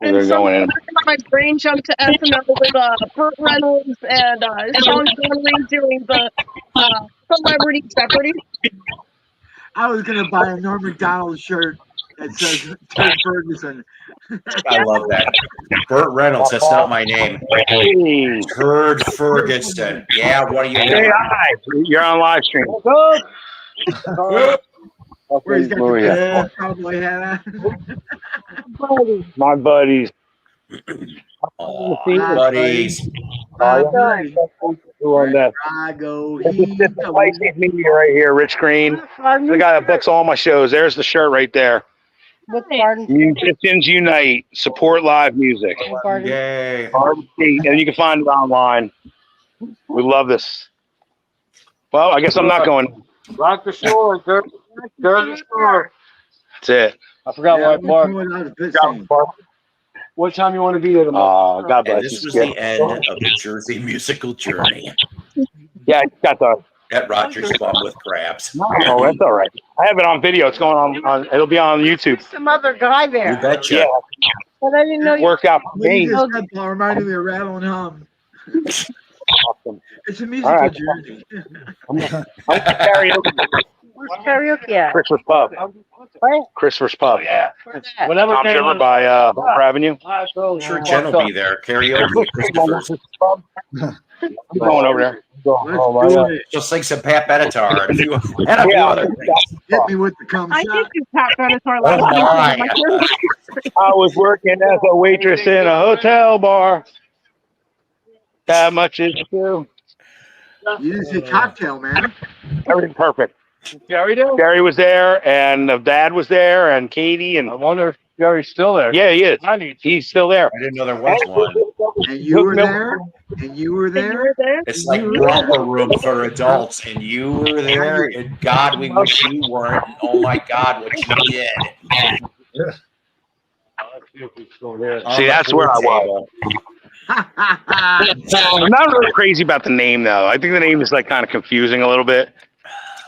And They're going in. my brain jumped to SNL with Burt Reynolds and Sean Connery doing the Celebrity Jeopardy. I was gonna buy a Norm Macdonald shirt that says Ted Ferguson. I love that. Burt Reynolds, that's not my name. Hey, Turd Ferguson. Yeah, what are you hey, doing? hi. You're on live stream. Where he's got Oh, the yeah. big cowboy hat on. My buddies. Oh, buddies. Who on that? Drago, This is the Pisces media right here, Rich Green. The guy that books all my shows. There's the shirt right there. What garden? Musicians Unite. Support live music. Yay. And you can find it online. We love this. Well, I guess I'm not going. Rock the shore, go to the shore. That's it. I forgot Yeah, why I I'm barked. going out of pit stain. What time you want to be there tomorrow? Oh, God And bless this you. was the end of the Jersey musical journey Yeah, I got the. at Rogers Farm with Crabs. Oh, that's all right. I have it on video. It's going on it'll be on YouTube. Some other guy You there. betcha. Yeah, But I didn't know you. worked out for What you me. just said, Paul, reminded me of Rattle and Hum. Awesome. It's a musical right. journey. I'm karaoke. Where's karaoke at? Christmas Pub. Where? Christmas Pub. Yeah. Where's that? Whatever. Tom Sugar by Hooper Avenue. I'm sure Jen will be there. Karaoke, Christopher's. I'm going over there. Let's do it. She'll sing some Pat Benatar and a few other things. Hit me with the cum I shot. did do Pat Benatar Oh last my. week. I was working as a waitress in a hotel bar. That much is true. You didn't say cocktail, man. Everything perfect. Gary did? Gary was there, and Dad was there, and Katie, and I wonder if Gary's still there. yeah, he is. I need He's still there. I didn't know there was one. And you were there. And you were And you there. were there? It's like romper room for adults, and you were there. And God, we wish you weren't. And oh my God, what you did. See, that's where I was. I'm not really crazy about the name, though. I think the name is like kind of confusing a little bit.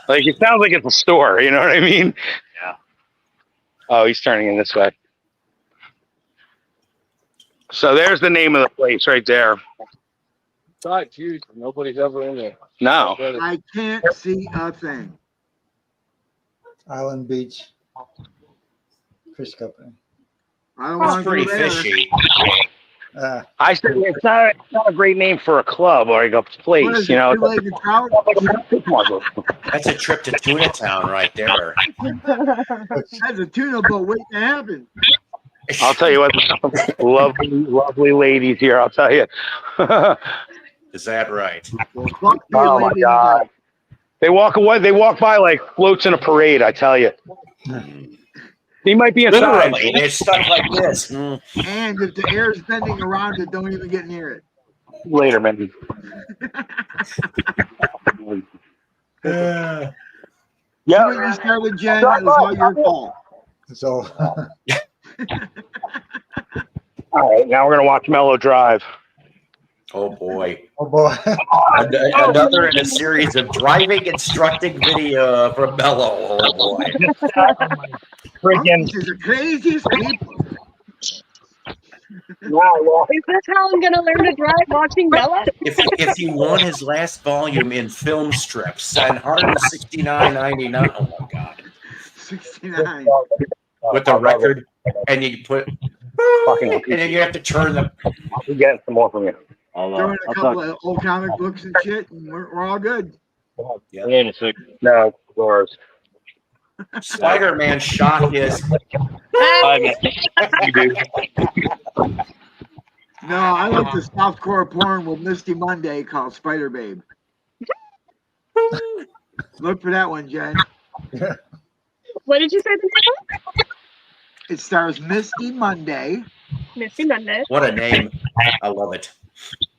Like it sounds like it's a store. You know what I mean? Yeah. Oh, he's turning in this way. So there's the name of the place right there. It's huge. Nobody's ever in there. No. I can't see a thing. Island Beach Fish Company. I don't It's want to pretty go there. fishy. I said it's not a great name for a club or like a What place. is You it, know. two-legged trout? That's a trip to Tuna Town right there. That's a tuna boat waiting to happen. I'll tell you what, lovely, lovely ladies here. I'll tell you. Is that right? Fuck me, Oh my lady God. tonight. They walk away. They walk by like floats in a parade. I tell you. He might be inside. Literally, they're stuck like this. Mm. And if the air is bending around it, don't even get near it. Later, man. Uh, Yeah. When you started, Jen, it was all your fault. So All right. Now we're gonna watch Mellow Drive. oh boy. oh boy. Another in a series of driving instructing video from Mello. Oh boy. Freaking. This is the craziest people. Is this how I'm gonna learn to drive? Watching Bella? If you want his last volume in film strips and $169.99. Oh my God. 69. With the record, and you put, Fucking. and then you have to turn the. We're getting some more from you. Throwing a couple of old comic books and shit, and we're all good. No, yours. Spider-Man shot his. You do. No, I like the softcore porn with Misty Monday called Spider Babe. Look for that one, Jen. What did you say the name was? It stars Misty Monday, Missy Monday. What a name! I love it.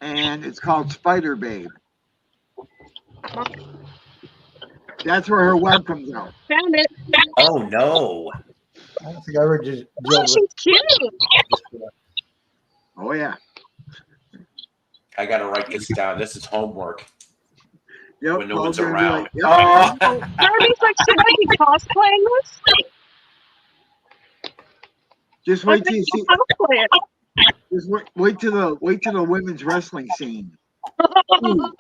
and it's called Spider Babe. That's where her web comes out. Found it. Oh no! I don't think I ever just Oh, dealt she's cute. with. Oh yeah. I got to write this down. This is homework Yep. when no Paul's one's gonna be around. like, yep. Oh. Darby's like, should I be cosplaying this? Just Like, wait till you see. cosplay it. Just wait till the women's wrestling scene. Ooh,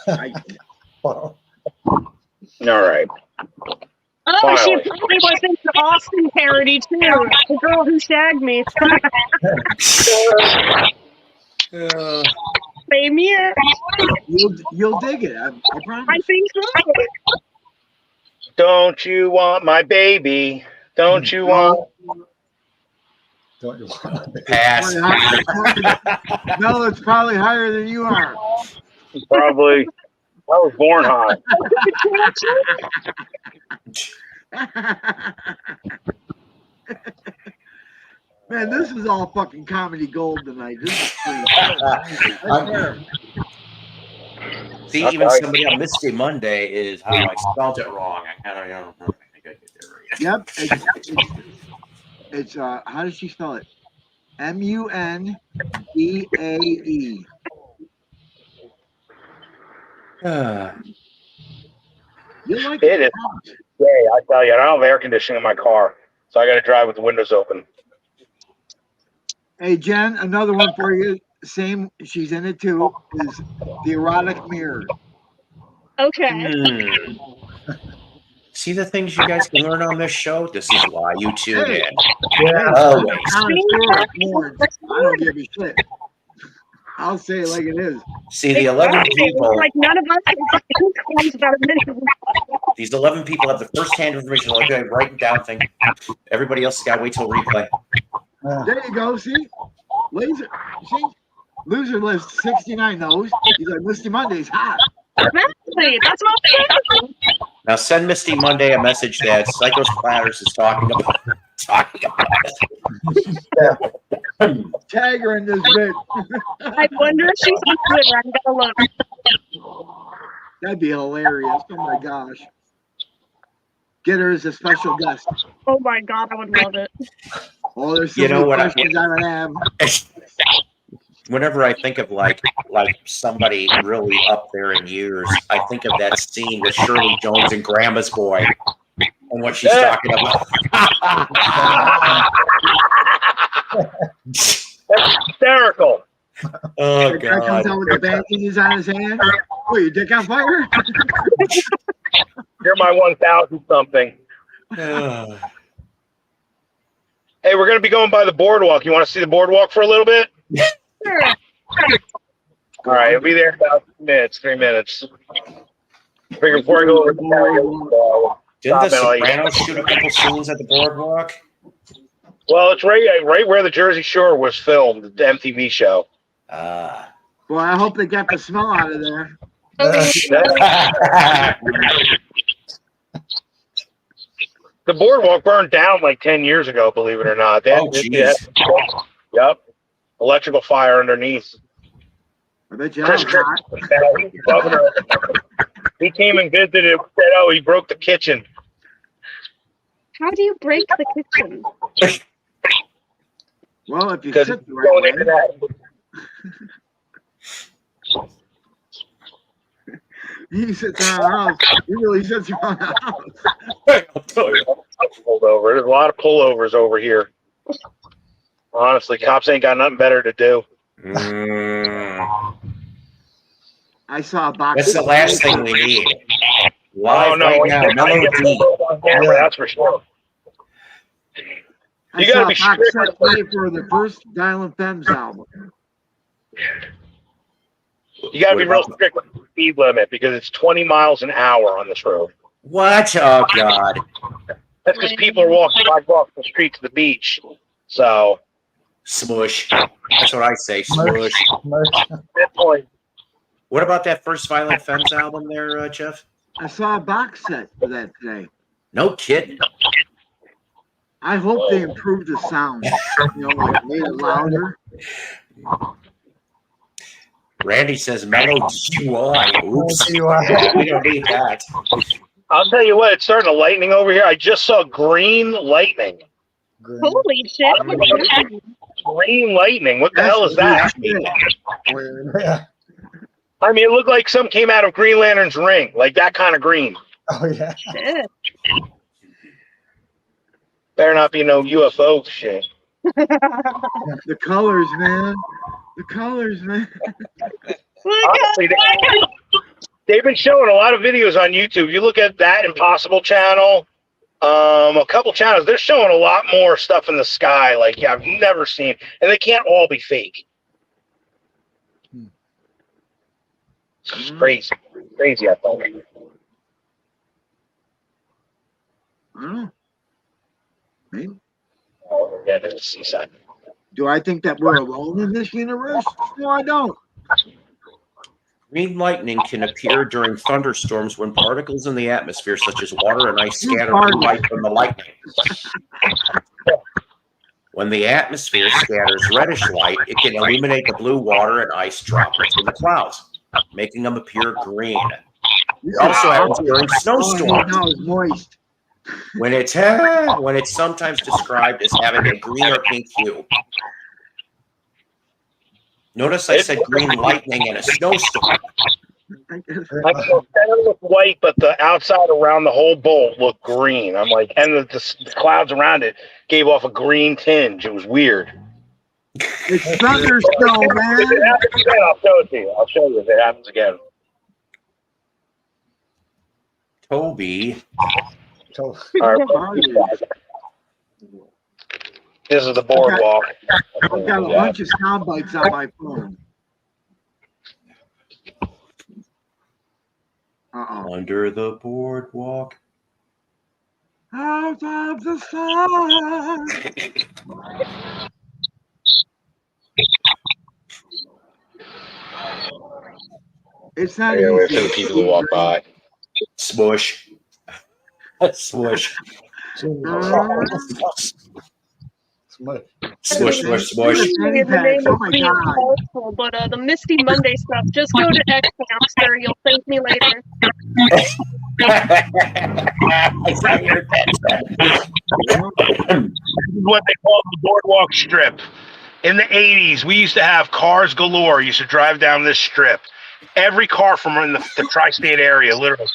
I, Wow. All right. Oh, she Finally. probably was into Austin parody too. The girl who shagged me. Same year. you'll dig it. I promise. I think so. Don't you want my baby? Don't you want? Don't you want to Pass. No, it's probably higher than you are. Probably. I was born high. Man, this is all fucking comedy gold tonight. This is free. See, even somebody on Misty Monday is how I spelled it wrong. I kind of don't know. I think I get that right. Yep. It's how does she spell it? Mundeae. You like It is. Yeah, I tell you, I don't have air conditioning in my car, so I got to drive with the windows open. Hey Jen, another one for you. Same, she's in it too. Is the erotic mirror. Okay. See the things you guys can learn on this show? This is why you tune in. Yeah, Always. I don't give a shit. I'll say it like it is. See, the 11 people, Like none of us comes about a minute. these 11 people have the first-hand information. Like, okay, writing down thing. Everybody else has got to wait till replay. There you go. See, laser. See, loser list 69 knows. He's like Misty Monday's hot. Exactly. That's what I'm saying. Now send Misty Monday a message that Psycho Splatters is talking about. Tag her in this bit. I wonder if she's on Twitter. I'm gonna look. That'd be hilarious. Oh my gosh. Get her as a special guest. Oh my god, I would love it. Oh, there's so You know many what? questions I would have. Whenever I think of like somebody really up there in years, I think of that scene with Shirley Jones and Grandma's Boy and what she's talking about. That's hysterical. Oh The guy comes God! out with the bandages on his hand. Oh, your dick on fire? You're my 1,000 something. Hey, we're going to be going by the boardwalk. You want to see the boardwalk for a little bit? Sure. All right, it'll be there in about 3 minutes. Figure before I go over the Didn't the Sopranos shoot a couple scenes at the boardwalk? Well, it's right where the Jersey Shore was filmed, the MTV show. Well, I hope they got the smell out of there. The boardwalk burned down like 10 years ago, believe it or not. Yep. Electrical fire underneath. I bet you Chris Governor. He came and visited and said, oh, he broke the kitchen. How do you break the kitchen? Well, if you Because sit the right way. He sits around the house. He really sits around the house. Pulled over. There's a lot of pullovers over here. Honestly, cops ain't got nothing better to do. I saw a box. That's the last thing we need. Live right now, Melody. That's for sure. I You gotta saw be a box strict. set play for the first Violent Femmes album. You got to be real strict with the speed limit because it's 20 miles an hour on this road. What? Oh God! That's because people are walking right off the street to the beach. So Smush. That's what I say. Smush. Good point. What about that first Violent Femmes album there, Jeff? I saw a box set for that today. No kidding. I hope they improved the sound. You know, like made it louder. Randy says mellow DUI. Oops. DUI. We don't need that. I'll tell you what, it's starting to lightning over here. I just saw green lightning. Green. Holy shit! What's that? Green lightning. What the hell is that? Weird. Yeah. I mean, it looked like some came out of Green Lantern's ring, like that kind of green. Oh yeah. Shit. Better not be no UFO shit. The colors, man. The colors, man. Honestly, they've been showing a lot of videos on YouTube. You look at that Impossible channel, a couple channels, they're showing a lot more stuff in the sky like I've never seen, and they can't all be fake. It's crazy. Crazy, I thought. I don't know. Maybe. Oh, yeah, there's a seaside. Do I think that we're alone in this universe? No, I don't. Green lightning can appear during thunderstorms when particles in the atmosphere, such as water and ice, scatter blue light from the lightning. When the atmosphere scatters reddish light, it can illuminate the blue water and ice droplets in the clouds, making them appear green. It also happens during snowstorms. No, it's moist. When it's sometimes described as having a green or pink hue. Notice I said green lightning in a snowstorm. Like the center looked white, but the outside around the whole bolt looked green. I'm like, and the clouds around it gave off a green tinge. It was weird. It's thunderstorm, man. If it happens again, I'll show it to you. I'll show you if it happens again. Toby. All right. This is the boardwalk. I've got a bunch of sound bites on my phone. Under the boardwalk. Out of the sun. It's not Here, wait easy. for the people to walk by. Smush. Smush. Smush, smush, smush. In the name of being helpful, but the Misty Monday stuff, just go to X Hamster. You'll thank me later. This is what they call the boardwalk strip. In the 80s, we used to have cars galore. Used to drive down this strip. Every car from in the tri-state area, literally.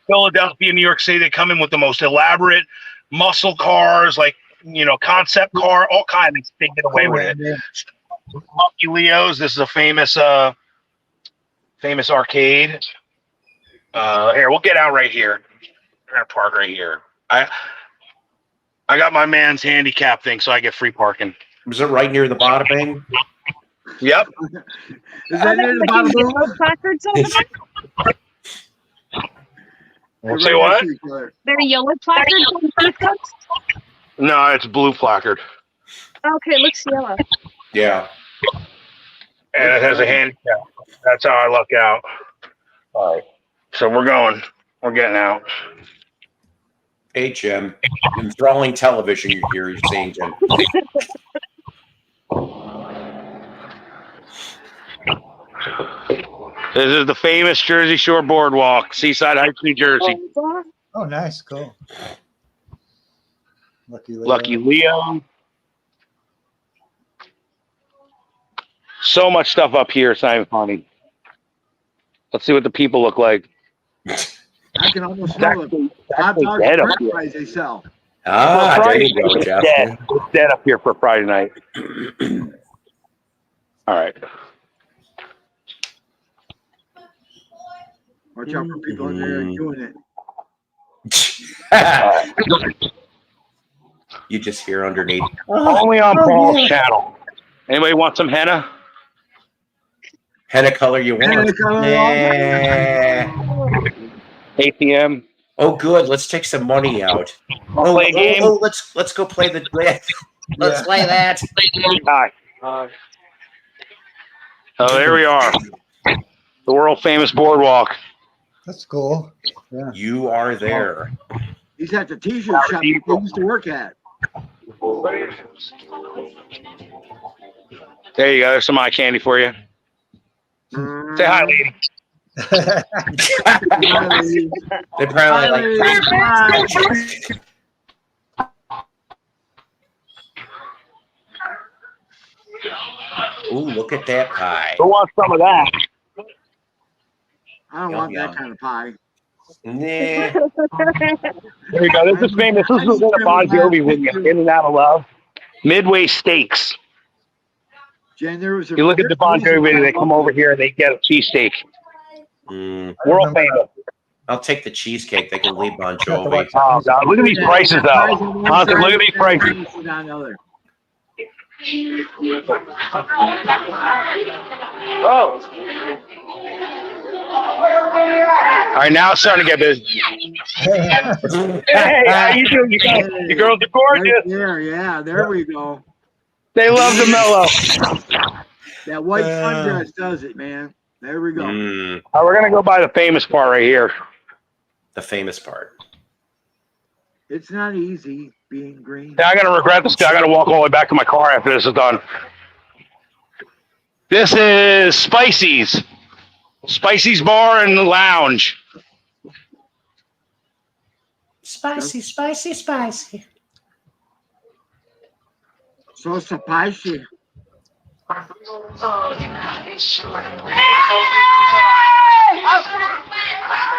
Philadelphia, New York City, they come in with the most elaborate muscle cars, like, you know, concept car, all kinds. They get away with it. Lucky Leo's. This is a famous arcade. Here, we'll get out right here. We're gonna park right here. I got my man's handicap thing, so I get free parking. Was it right near the bada bing? Yep. Is that near the bottom yellow placards over there? Say what? There are yellow placards on the footcuts? No, it's blue placard. Okay, it looks yellow. Yeah. And it has a handicap. That's how I luck out. All right. So we're going. We're getting out. Hey, Jim. Enthralling television you're seeing, Jim. This is the famous Jersey Shore Boardwalk, Seaside Heights, New Jersey. Oh, nice. Cool. Lucky Leo. Lucky Leo. So much stuff up here, it's not even funny. Let's see what the people look like. I can almost smell it. Hot dogs and french fries they sell. Ah, there you go, Jeff. Dead. It's dead up here for Friday night. All right. Watch out for people in there doing it. You just hear underneath. Only on Paul's channel. Anybody want some henna? Henna color you want? Henna color. Yeah. 8 p.m. Oh, good. Let's take some money out. Oh, play a game. Let's go play the. Let's play that. Hi. Oh, there we are. The world famous boardwalk. That's cool. Yeah. You are there. He's at the t-shirt shop he used to work at. There you go. There's some eye candy for you. Say hi, lady. They probably like. Ooh, look at that pie. Who wants some of that? I don't want that kind of pie. Nah. There you go. This is famous. This is the Bon Jovi when you In and Out of Love. Midway Steaks. Jen, there was You look at the Bon Jovi, they come over here and they get a cheesesteak. World famous. I'll take the cheesecake. They can leave Bon Jovi. Oh, God. Look at these prices, though. Honestly, look at these prices. Oh. All right, now it's starting to get busy. Hey, how you doing? You girls are gorgeous. Yeah, there we go. They love the mellow. That white sundress does it, man. There we go. All right, we're going to go by the famous part right here. The famous part. It's not easy being green. Yeah, I'm going to regret this. I got to walk all the way back to my car after this is done. This is Spicy's. Spicy's Bar and Lounge. Spicy, spicy, spicy. So spicy.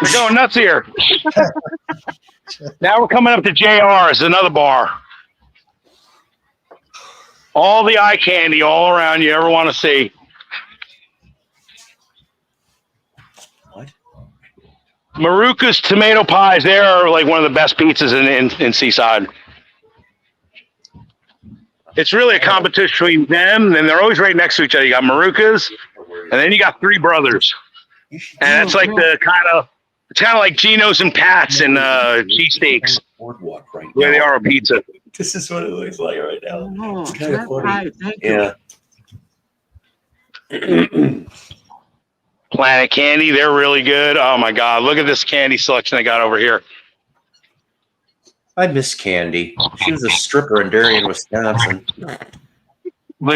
We're going nuts here. Now we're coming up to JR's, another bar. All the eye candy all around you ever want to see. What? Maruca's tomato pies. They are like one of the best pizzas in Seaside. It's really a competition between them, and they're always right next to each other. You got Maruca's, and then you got Three Brothers. And it's like it's kind of like Geno's and Pat's and cheesesteaks. Boardwalk right now. Where they are a pizza. This is what it looks like right now. Oh, It's kind of funny. right, thank you. Yeah. Planet Candy, they're really good. Oh my God, look at this candy selection they got over here. I miss Candy. She was a stripper in Darien, Wisconsin. Look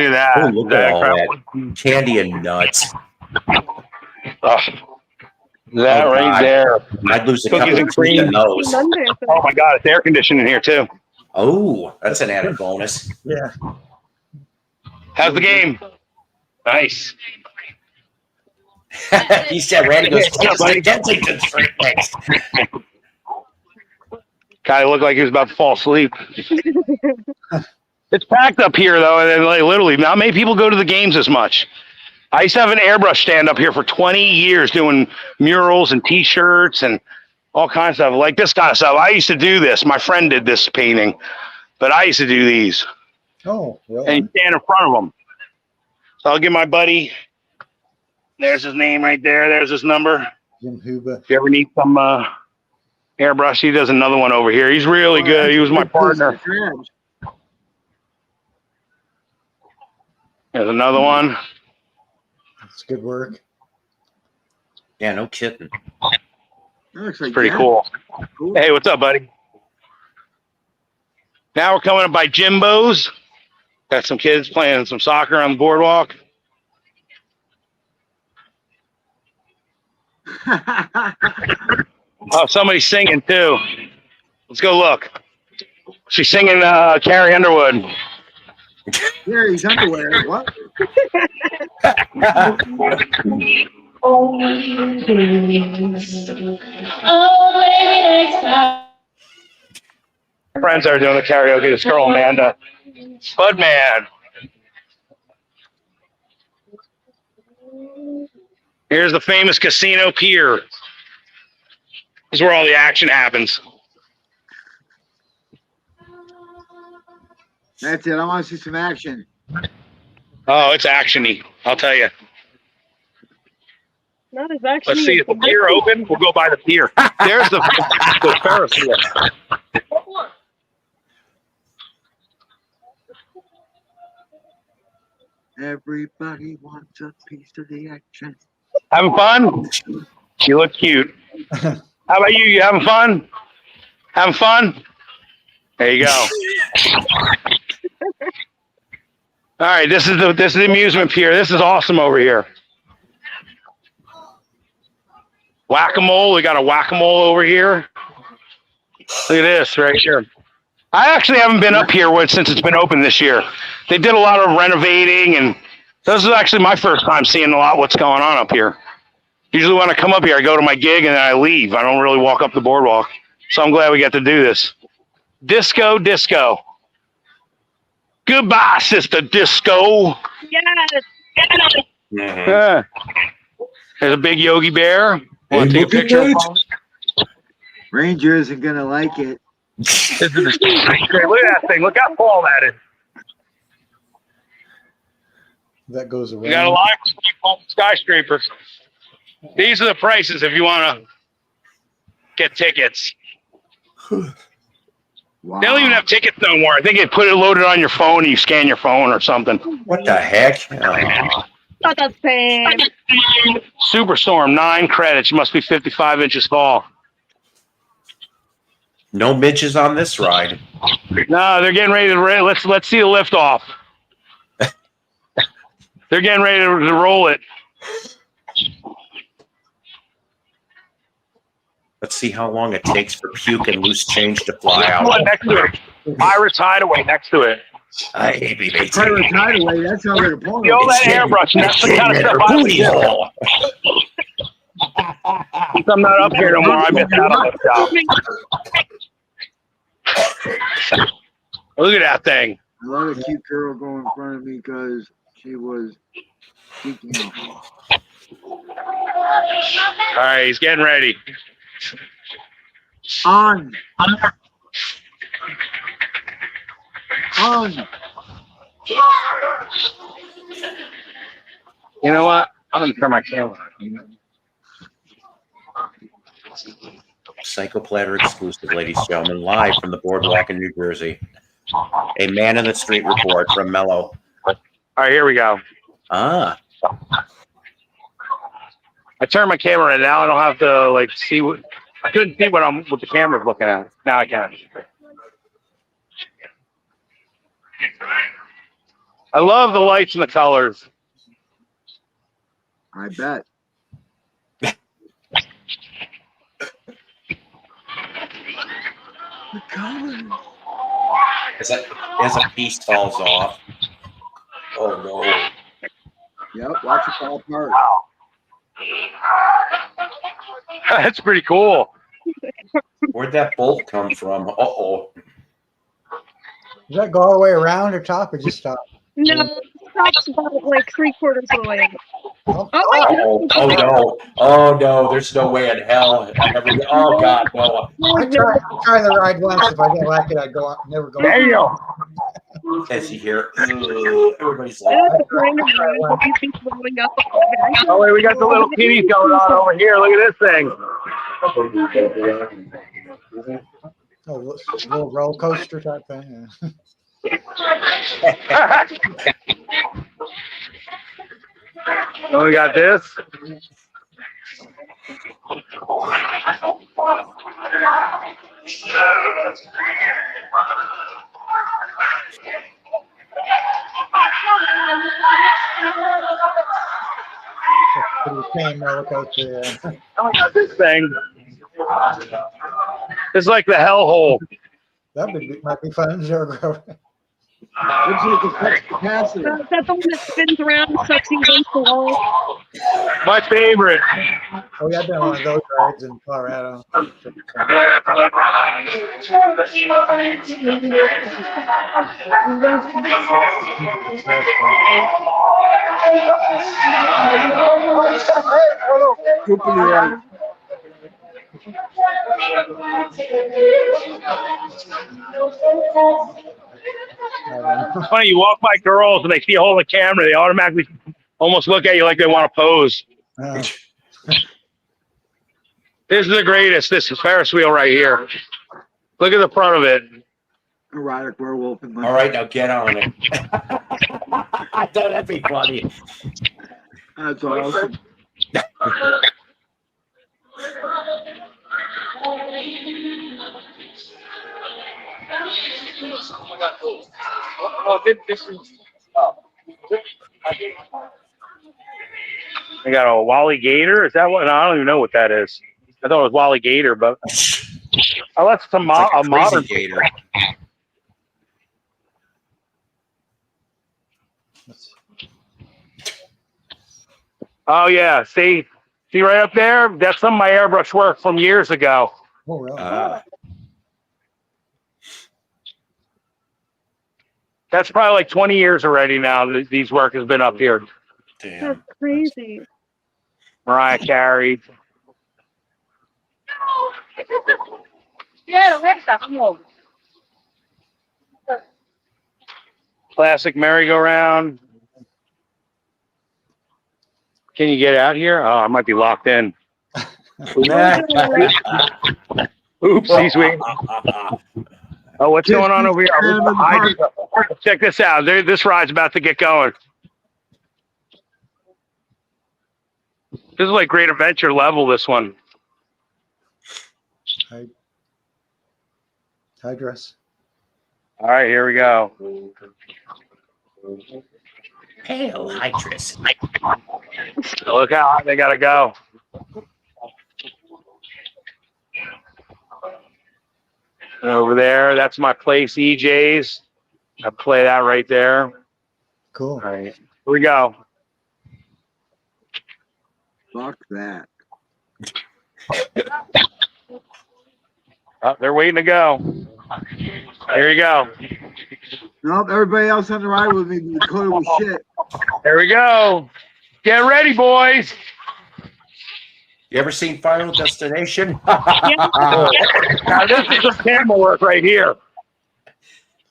at that. Oh, look at all that candy and nuts. Oh, that Oh, right God. there. I'd lose a Cookies couple and of cream. in those. Oh my God, it's air conditioning here too. Oh, that's an added bonus. Yeah. How's the game? Nice. He said, Randy goes, Yeah, buddy. Kensington Street next. Guy looked like he was about to fall asleep. It's packed up here though, and like, literally not many people go to the games as much. I used to have an airbrush stand up here for 20 years doing murals and T-shirts and all kinds of stuff, like this kind of stuff. I used to do this. My friend did this painting, but I used to do these. Oh, really? And you stand in front of them. So I'll give my buddy, there's his name right there. There's his number. Jim Huba. If you ever need some airbrush, he does another one over here. He's really good. He was my partner. There's another one. That's good work. Yeah, no kidding. Looks like Pretty Jen. cool. Hey, what's up, buddy? Now we're coming up by Jimbo's. Got some kids playing some soccer on the boardwalk. Oh, somebody's singing too. Let's go look. She's singing Carrie Underwood. Gary's underwear. What? Friends are doing the karaoke. This girl Amanda, Budman. Here's the famous Casino Pier. This is where all the action happens. That's it. I want to see some action. Oh, it's actiony. I'll tell you. Not as actually. Let's see if the pier open. We'll go by the pier. There's the Ferris wheel. Everybody wants a piece of the action. Having fun? You look cute. How about you? You having fun? Having fun? There you go. All right, this is the amusement pier. This is awesome over here. Whack-a-mole. We got a whack-a-mole over here. Look at this right here. I actually haven't been up here since it's been open this year. They did a lot of renovating, and this is actually my first time seeing a lot what's going on up here. Usually when I come up here, I go to my gig and then I leave. I don't really walk up the boardwalk. So I'm glad we get to do this. Disco, disco. Goodbye, Sister Disco. Yes. Yeah. There's a big Yogi Bear. Want to take a picture of him? Ranger isn't gonna like it. This is look at that thing. Look how tall that is. That goes around. We got a lot of people, skyscrapers. These are the prices if you want to get tickets. Wow. They don't even have tickets no more. I think they put it loaded on your phone and you scan your phone or something. What the heck? Not the same. Superstorm, 9 credits. You must be 55 inches tall. No midges on this ride. No, they're getting ready to let's see the lift off. They're getting ready to roll it. Let's see how long it takes for puke and loose change to fly out. Next to it. Pirates Hideaway next to it. Pirates Hideaway, that sounds like a porno. You know that airbrush, and that's the kind of stuff I do. Since I'm not up here no more, I missed out on the job. Look at that thing. I love a cute girl going in front of me because she was speaking off. All right, he's getting ready. On. You know what? I'm going to turn my camera on. Psycho Platter exclusive, ladies and gentlemen, live from the boardwalk in New Jersey. A man in the street report from Mello. All right, here we go. Ah. I turned my camera and now I don't have to see what I couldn't see what the camera's looking at. Now I can. I love the lights and the colors. I bet. The colors. As a piece falls off. Oh no. Yep, watch it fall apart. That's pretty cool. Where'd that bolt come from? Uh-oh. Does that go all the way around or top or just top? No, it stops about like 3/4 of the way. Oh, Oh no. Oh no, there's no way in hell. Oh God, no. I tried the ride once. If I didn't like it, I'd go on, never go on. As you hear, everybody's like, Oh wait, we got the little kitties going on over here. Look at this thing. Oh, little roller coaster type thing. Yeah. Oh, we got this. Pretty roller coaster. Yeah. Oh, we got this thing. It's like the hellhole. That might be fun. Sure. Looks like a fixed capacity. Is that the one that spins around and sucks you against the wall? My favorite. Oh yeah, I've been on one of those rides in Colorado. It's funny, you walk by girls and they see a hold of the camera, they automatically almost look at you like they want to pose. This is the greatest. This is Ferris wheel right here. Look at the front of it. Erotic werewolf. All right, now get on it. I thought that'd be funny. That's awesome. I got a Wally Gator. Is that what? No, I don't even know what that is. I thought it was Wally Gator, but oh, that's some It's like a a crazy modern gator. Oh yeah, see right up there. That's some of my airbrush work from years ago. Oh, really? That's probably like 20 years already now. These work has been up here. Damn. That's crazy. Mariah Carey. Yeah, Alexa, come on. Classic merry-go-round. Can you get out here? Oh, I might be locked in. Oops, he's waiting. Oh, what's going on over here? Check this out. This ride's about to get going. This is like Great Adventure level, this one. High dress. All right, here we go. Hail, Hydrus. Look how high they got to go. And over there, that's my place, EJ's. I play that right there. Cool. All right, here we go. Fuck that. Oh, they're waiting to go. Here you go. Nope, everybody else on the ride with me Dakota was shit. There we go. Get ready, boys. You ever seen Final Destination? Now, this is some camera work right here.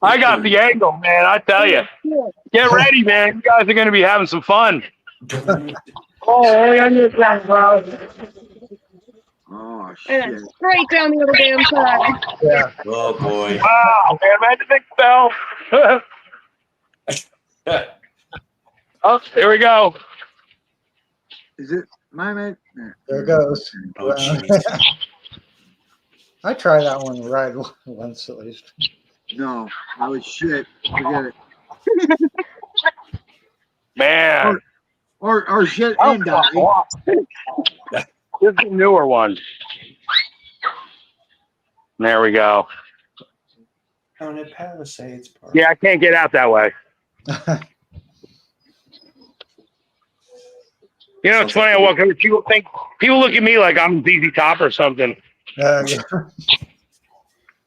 I got the angle, man. I tell you. Get ready, man. You guys are going to be having some fun. Oh And shit. it's straight down the other damn side. Yeah. Oh boy. Wow, man. Imagine the bell. Oh, here we go. Is it my man? There it goes. Oh, jeez. I tried that one ride once at least. No, I was shit. Forget it. Man. Or shit and die. This is a newer one. There we go. On a Palisades Park. Yeah, I can't get out that way. You know, it's funny. I walk over. People look at me like I'm ZZ Top or something. Yeah.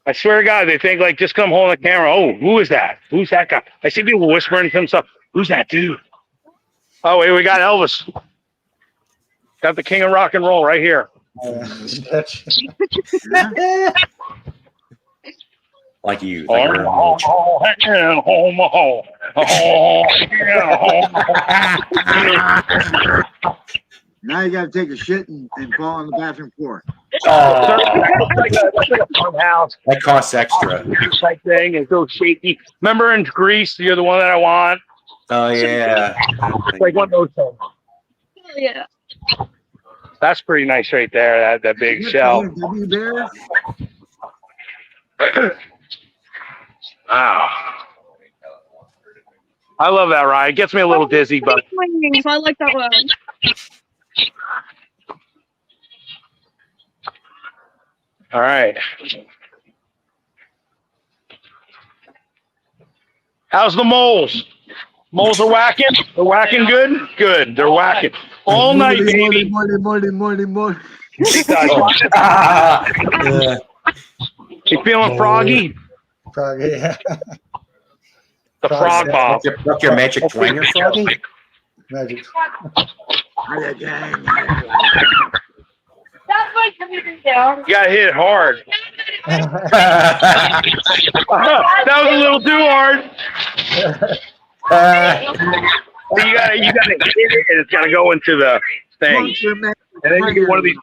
I swear to God, they think like just come hold the camera. Oh, who is that? Who's that guy? I see people whispering to themselves. Who's that dude? Oh, wait, we got Elvis. Got the king of rock and roll right here. Like you. Like you're in a Now you gotta take a shit and fall on the bathroom floor. Like a farmhouse that costs extra. type thing. It's so shaky. Remember in Greece, you're the one that I want. Oh yeah. It's like one of those things. Yeah. That's pretty nice right there. That big shell. W Bear? Wow. I love that ride. It gets me a little dizzy, but I like that one. all right. How's the moles? Moles are whacking? They're whacking good? Good. They're whacking. All night, baby. Morning. You feeling froggy? Froggy, yeah. The frog bomb. What's your magic twanger, Froggy? Magic. That's my computer down. You got hit hard. That was a little too hard. You gotta hit it, and it's gotta go into the thing. And then you get one of these.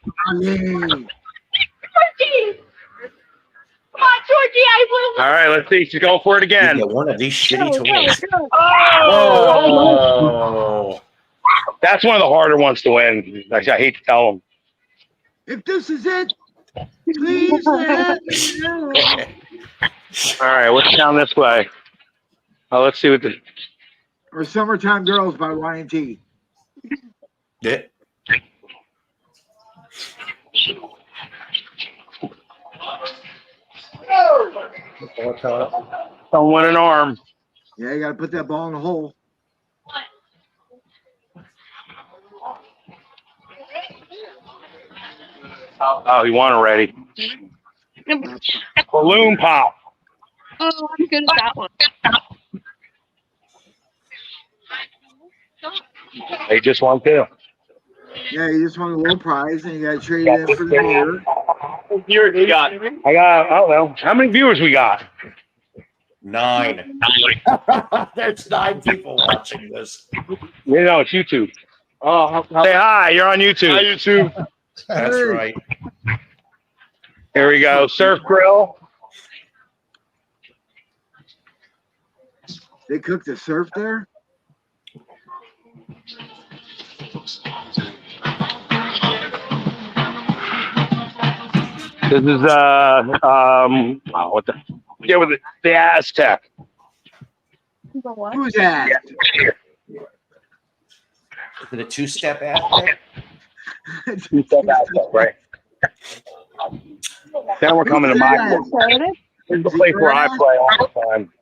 Come on, Georgie, I will. All right, let's see. She's going for it again. You get one of these shitty toys. Oh! That's one of the harder ones to win. I hate to tell them. If this is it, please let me know. All right, what's down this way? Oh, let's see what the. Or Summertime Girls by Y&T. Yeah. Don't win an arm. Yeah, you got to put that ball in the hole. Oh, he won already. Balloon pop. Oh, I'm good at that one. They just won too. Yeah, you just want a little prize, and you got to trade it in for the mirror. You got. I don't know. How many viewers we got? 9. There's 9 people watching this. You know, it's YouTube. Oh, say hi. You're on YouTube. Hi, YouTube. That's right. Here we go. Surf grill. They cook the surf there? This is what with the Aztec. Who's that? Is it a 2-step Aztec? 2-step Aztec, right? Then we're coming to my place. This is the place where I play all the time.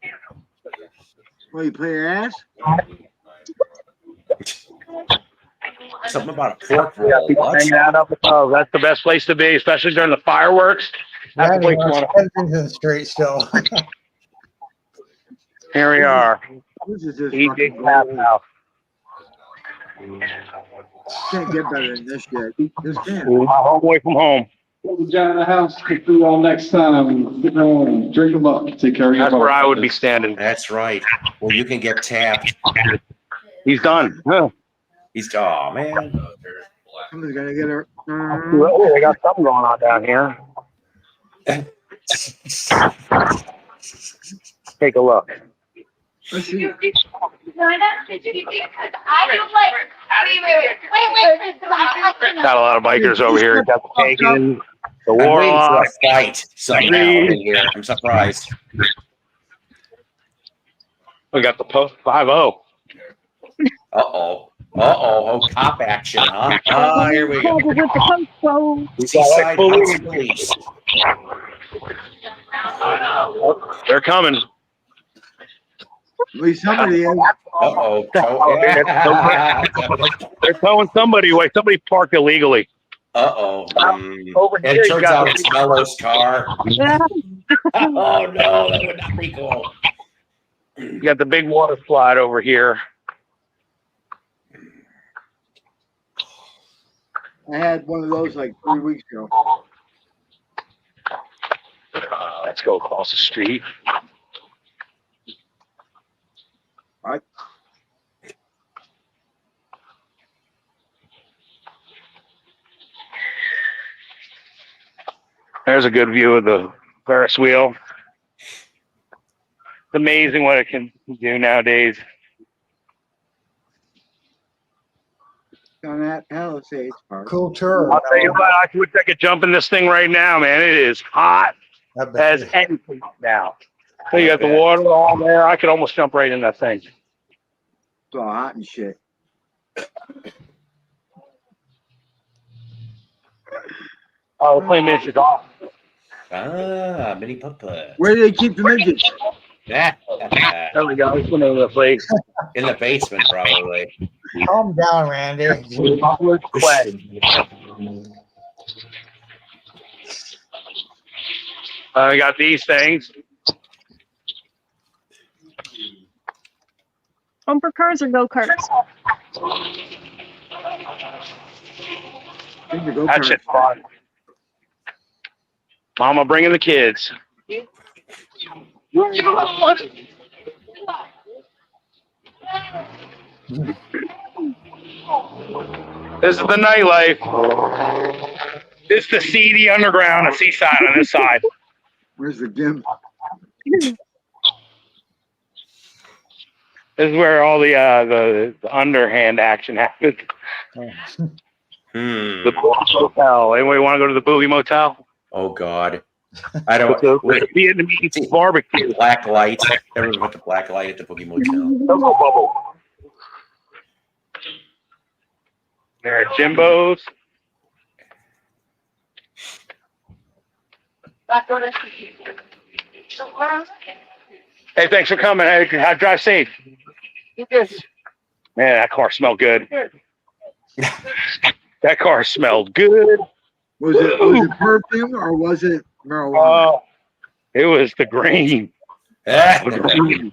Well, you play your ass? Something about a pork roll. What? Hanging out up above. That's the best place to be, especially during the fireworks. That's the place you want to. Into the street still. Here we are. This is just EJ fucking Tap gold. House. Can't get better than this shit. This can't. Home away from home. Down in the house, kick through all next time. Drink them up. Take care of your That's where I would be standing. That's right. Well, you can get tapped. He's done. Huh. He's, oh, man. Someone's gonna get her. Oh, they got something going on down here. Take a look. Let's see. Got a lot of bikers over here. Got the Pagan, the I'm waiting for Warlock. a fight somehow in here. I'm surprised. We got the 5-0. Uh-oh. Oh, cop action, huh? Ah, here we go. With the coach, Seaside Heights Police. They're coming. At least somebody is. Uh-oh. They're towing somebody away. Somebody parked illegally. Uh-oh. Over And here, it you turns got out it's Mello's car. yeah. Oh, no, that would not be cool. You got the big water slide over here. I had one of those like 3 weeks ago. Let's go across the street. Right. There's a good view of the Ferris wheel. It's amazing what it can do nowadays. On that Palisades Park. Cool tour. I'll tell you what, I wish I could jump in this thing right now, man. It is hot I bet as anything now. So you got the water all there. I could almost jump right in that thing. It's all hot and shit. Oh, we're playing miniature golf. Ah, mini puppa. Where do they keep the midgets? Yeah. There we go. That's the name of the place. In the basement, probably. Calm down, Randy. I got these things. Bumper cars or go karts? That shit's fun. Mama bringing the kids. This is the nightlife. This is the seedy underground at Seaside on this side. Where's the gimp? This is where all the underhand action happens. The Boogie Motel. Anybody want to go to the Boogie Motel? Oh, God. I don't. The Vietnamese barbecue. Black light. Everyone went to black light at the Boogie Motel. Bubble. There are Jimbo's. Hey, thanks for coming. Hey, drive safe. Man, that car smelled good. That car smelled good. Was it perfume or was it marijuana? It was the grain. The grain.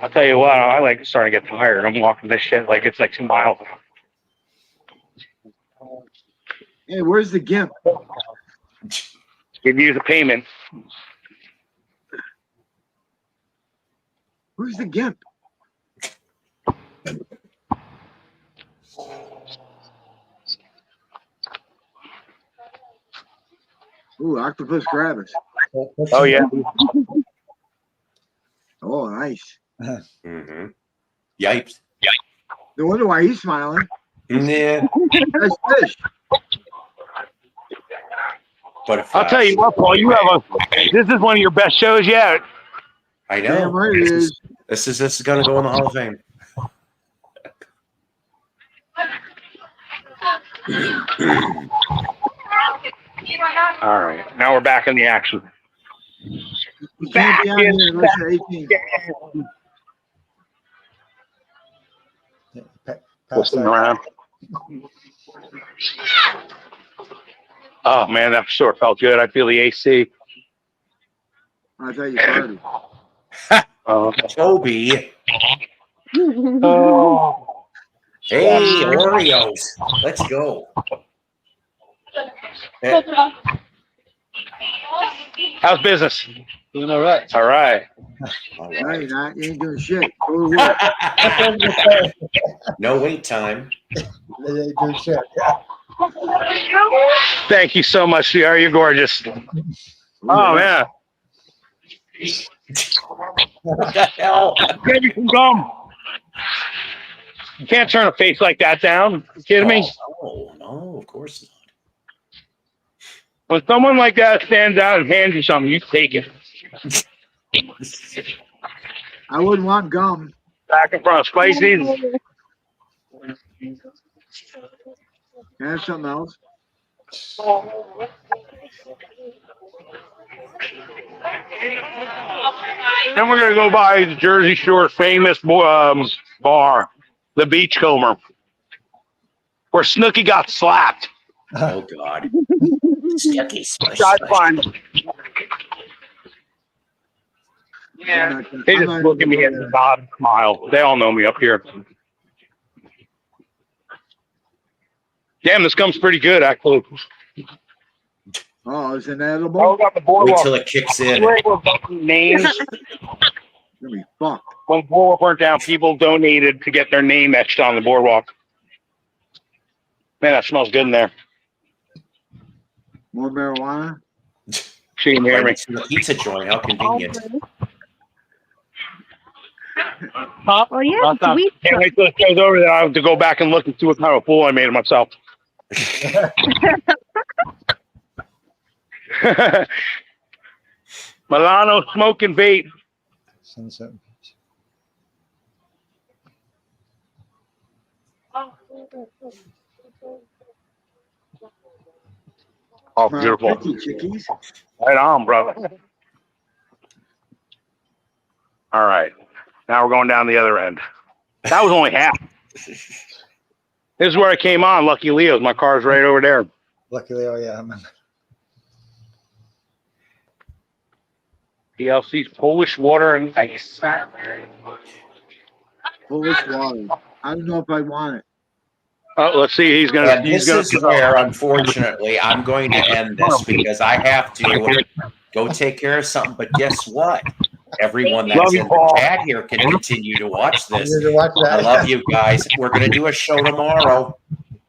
I'll tell you what, I like starting to get tired. I'm walking this shit like it's like 2 miles. Hey, where's the GIMP? Give you the payment. Who's the GIMP? Ooh, octopus gravis. Oh yeah. Oh, nice. Mm-hmm. Yipes. No wonder why he's smiling. Yeah. That's fish. But if, I'll tell you what, Paul, this is one of your best shows yet. I know. Damn right it is. This is going to go in the Hall of Fame. All right, now we're back in the action. You can't be on here unless you're 18. Listening around. Oh man, that sure felt good. I feel the AC. I thought you farted. Toby. Oh. Hey, Oreos. Let's go. How's business? Doing all right. All right. All No, right. you're not. You ain't doing shit. Go to work. No wait time. Doing shit. Yeah. Thank you so much, CR. You're gorgeous. Oh man. What the hell? Give me some gum. You can't turn a face like that down. You kidding me? Oh, no, of course not. When someone like that stands out and hands you something, you take it. I wouldn't want gum. Back in front of Spicy's. Can I have something else? Then we're gonna go by the Jersey Shore famous bar, the Beachcomber, where Snooki got slapped. Oh, God. Snooki splash. That's fine. Yeah. They just look at me and nod and smile. They all know me up here. Damn, this gum's pretty good, actually. Oh, is it Oh, edible? we got the Wait boardwalk. till it kicks in. We're able to put names. Gonna be fucked. When the boardwalk burnt down, people donated to get their name etched on the boardwalk. Man, that smells good in there. More marijuana? She can hear Right me. next to the pizza joint. How convenient. Pop? Well, yeah, sweet. Can't wait till it goes over there. I have to go back and look and see what kind of fool I made of myself. Milano smoking vape. Sunset. Oh, beautiful. Chickies. Right on, brother. All right. Now we're going down the other end. That was only half. This is where I came on. Lucky Leo's. My car's right over there. Luckily, oh yeah, man. PLC's Polish water and ice. Polish water. I don't know if I want it. Oh, let's see. He's gonna. And this is where, unfortunately, I'm going to end this because I have to go take care of something. But guess what? Everyone that's in the chat here can continue to watch this. I love you guys. We're going to do a show tomorrow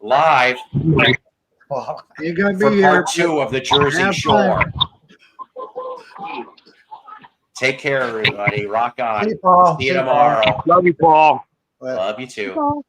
live You're gonna be for here. part 2 of the Jersey Have Shore. fun. Take care, everybody. Rock on. See you, Paul. See you tomorrow. Love you, Paul. Love you too. Well,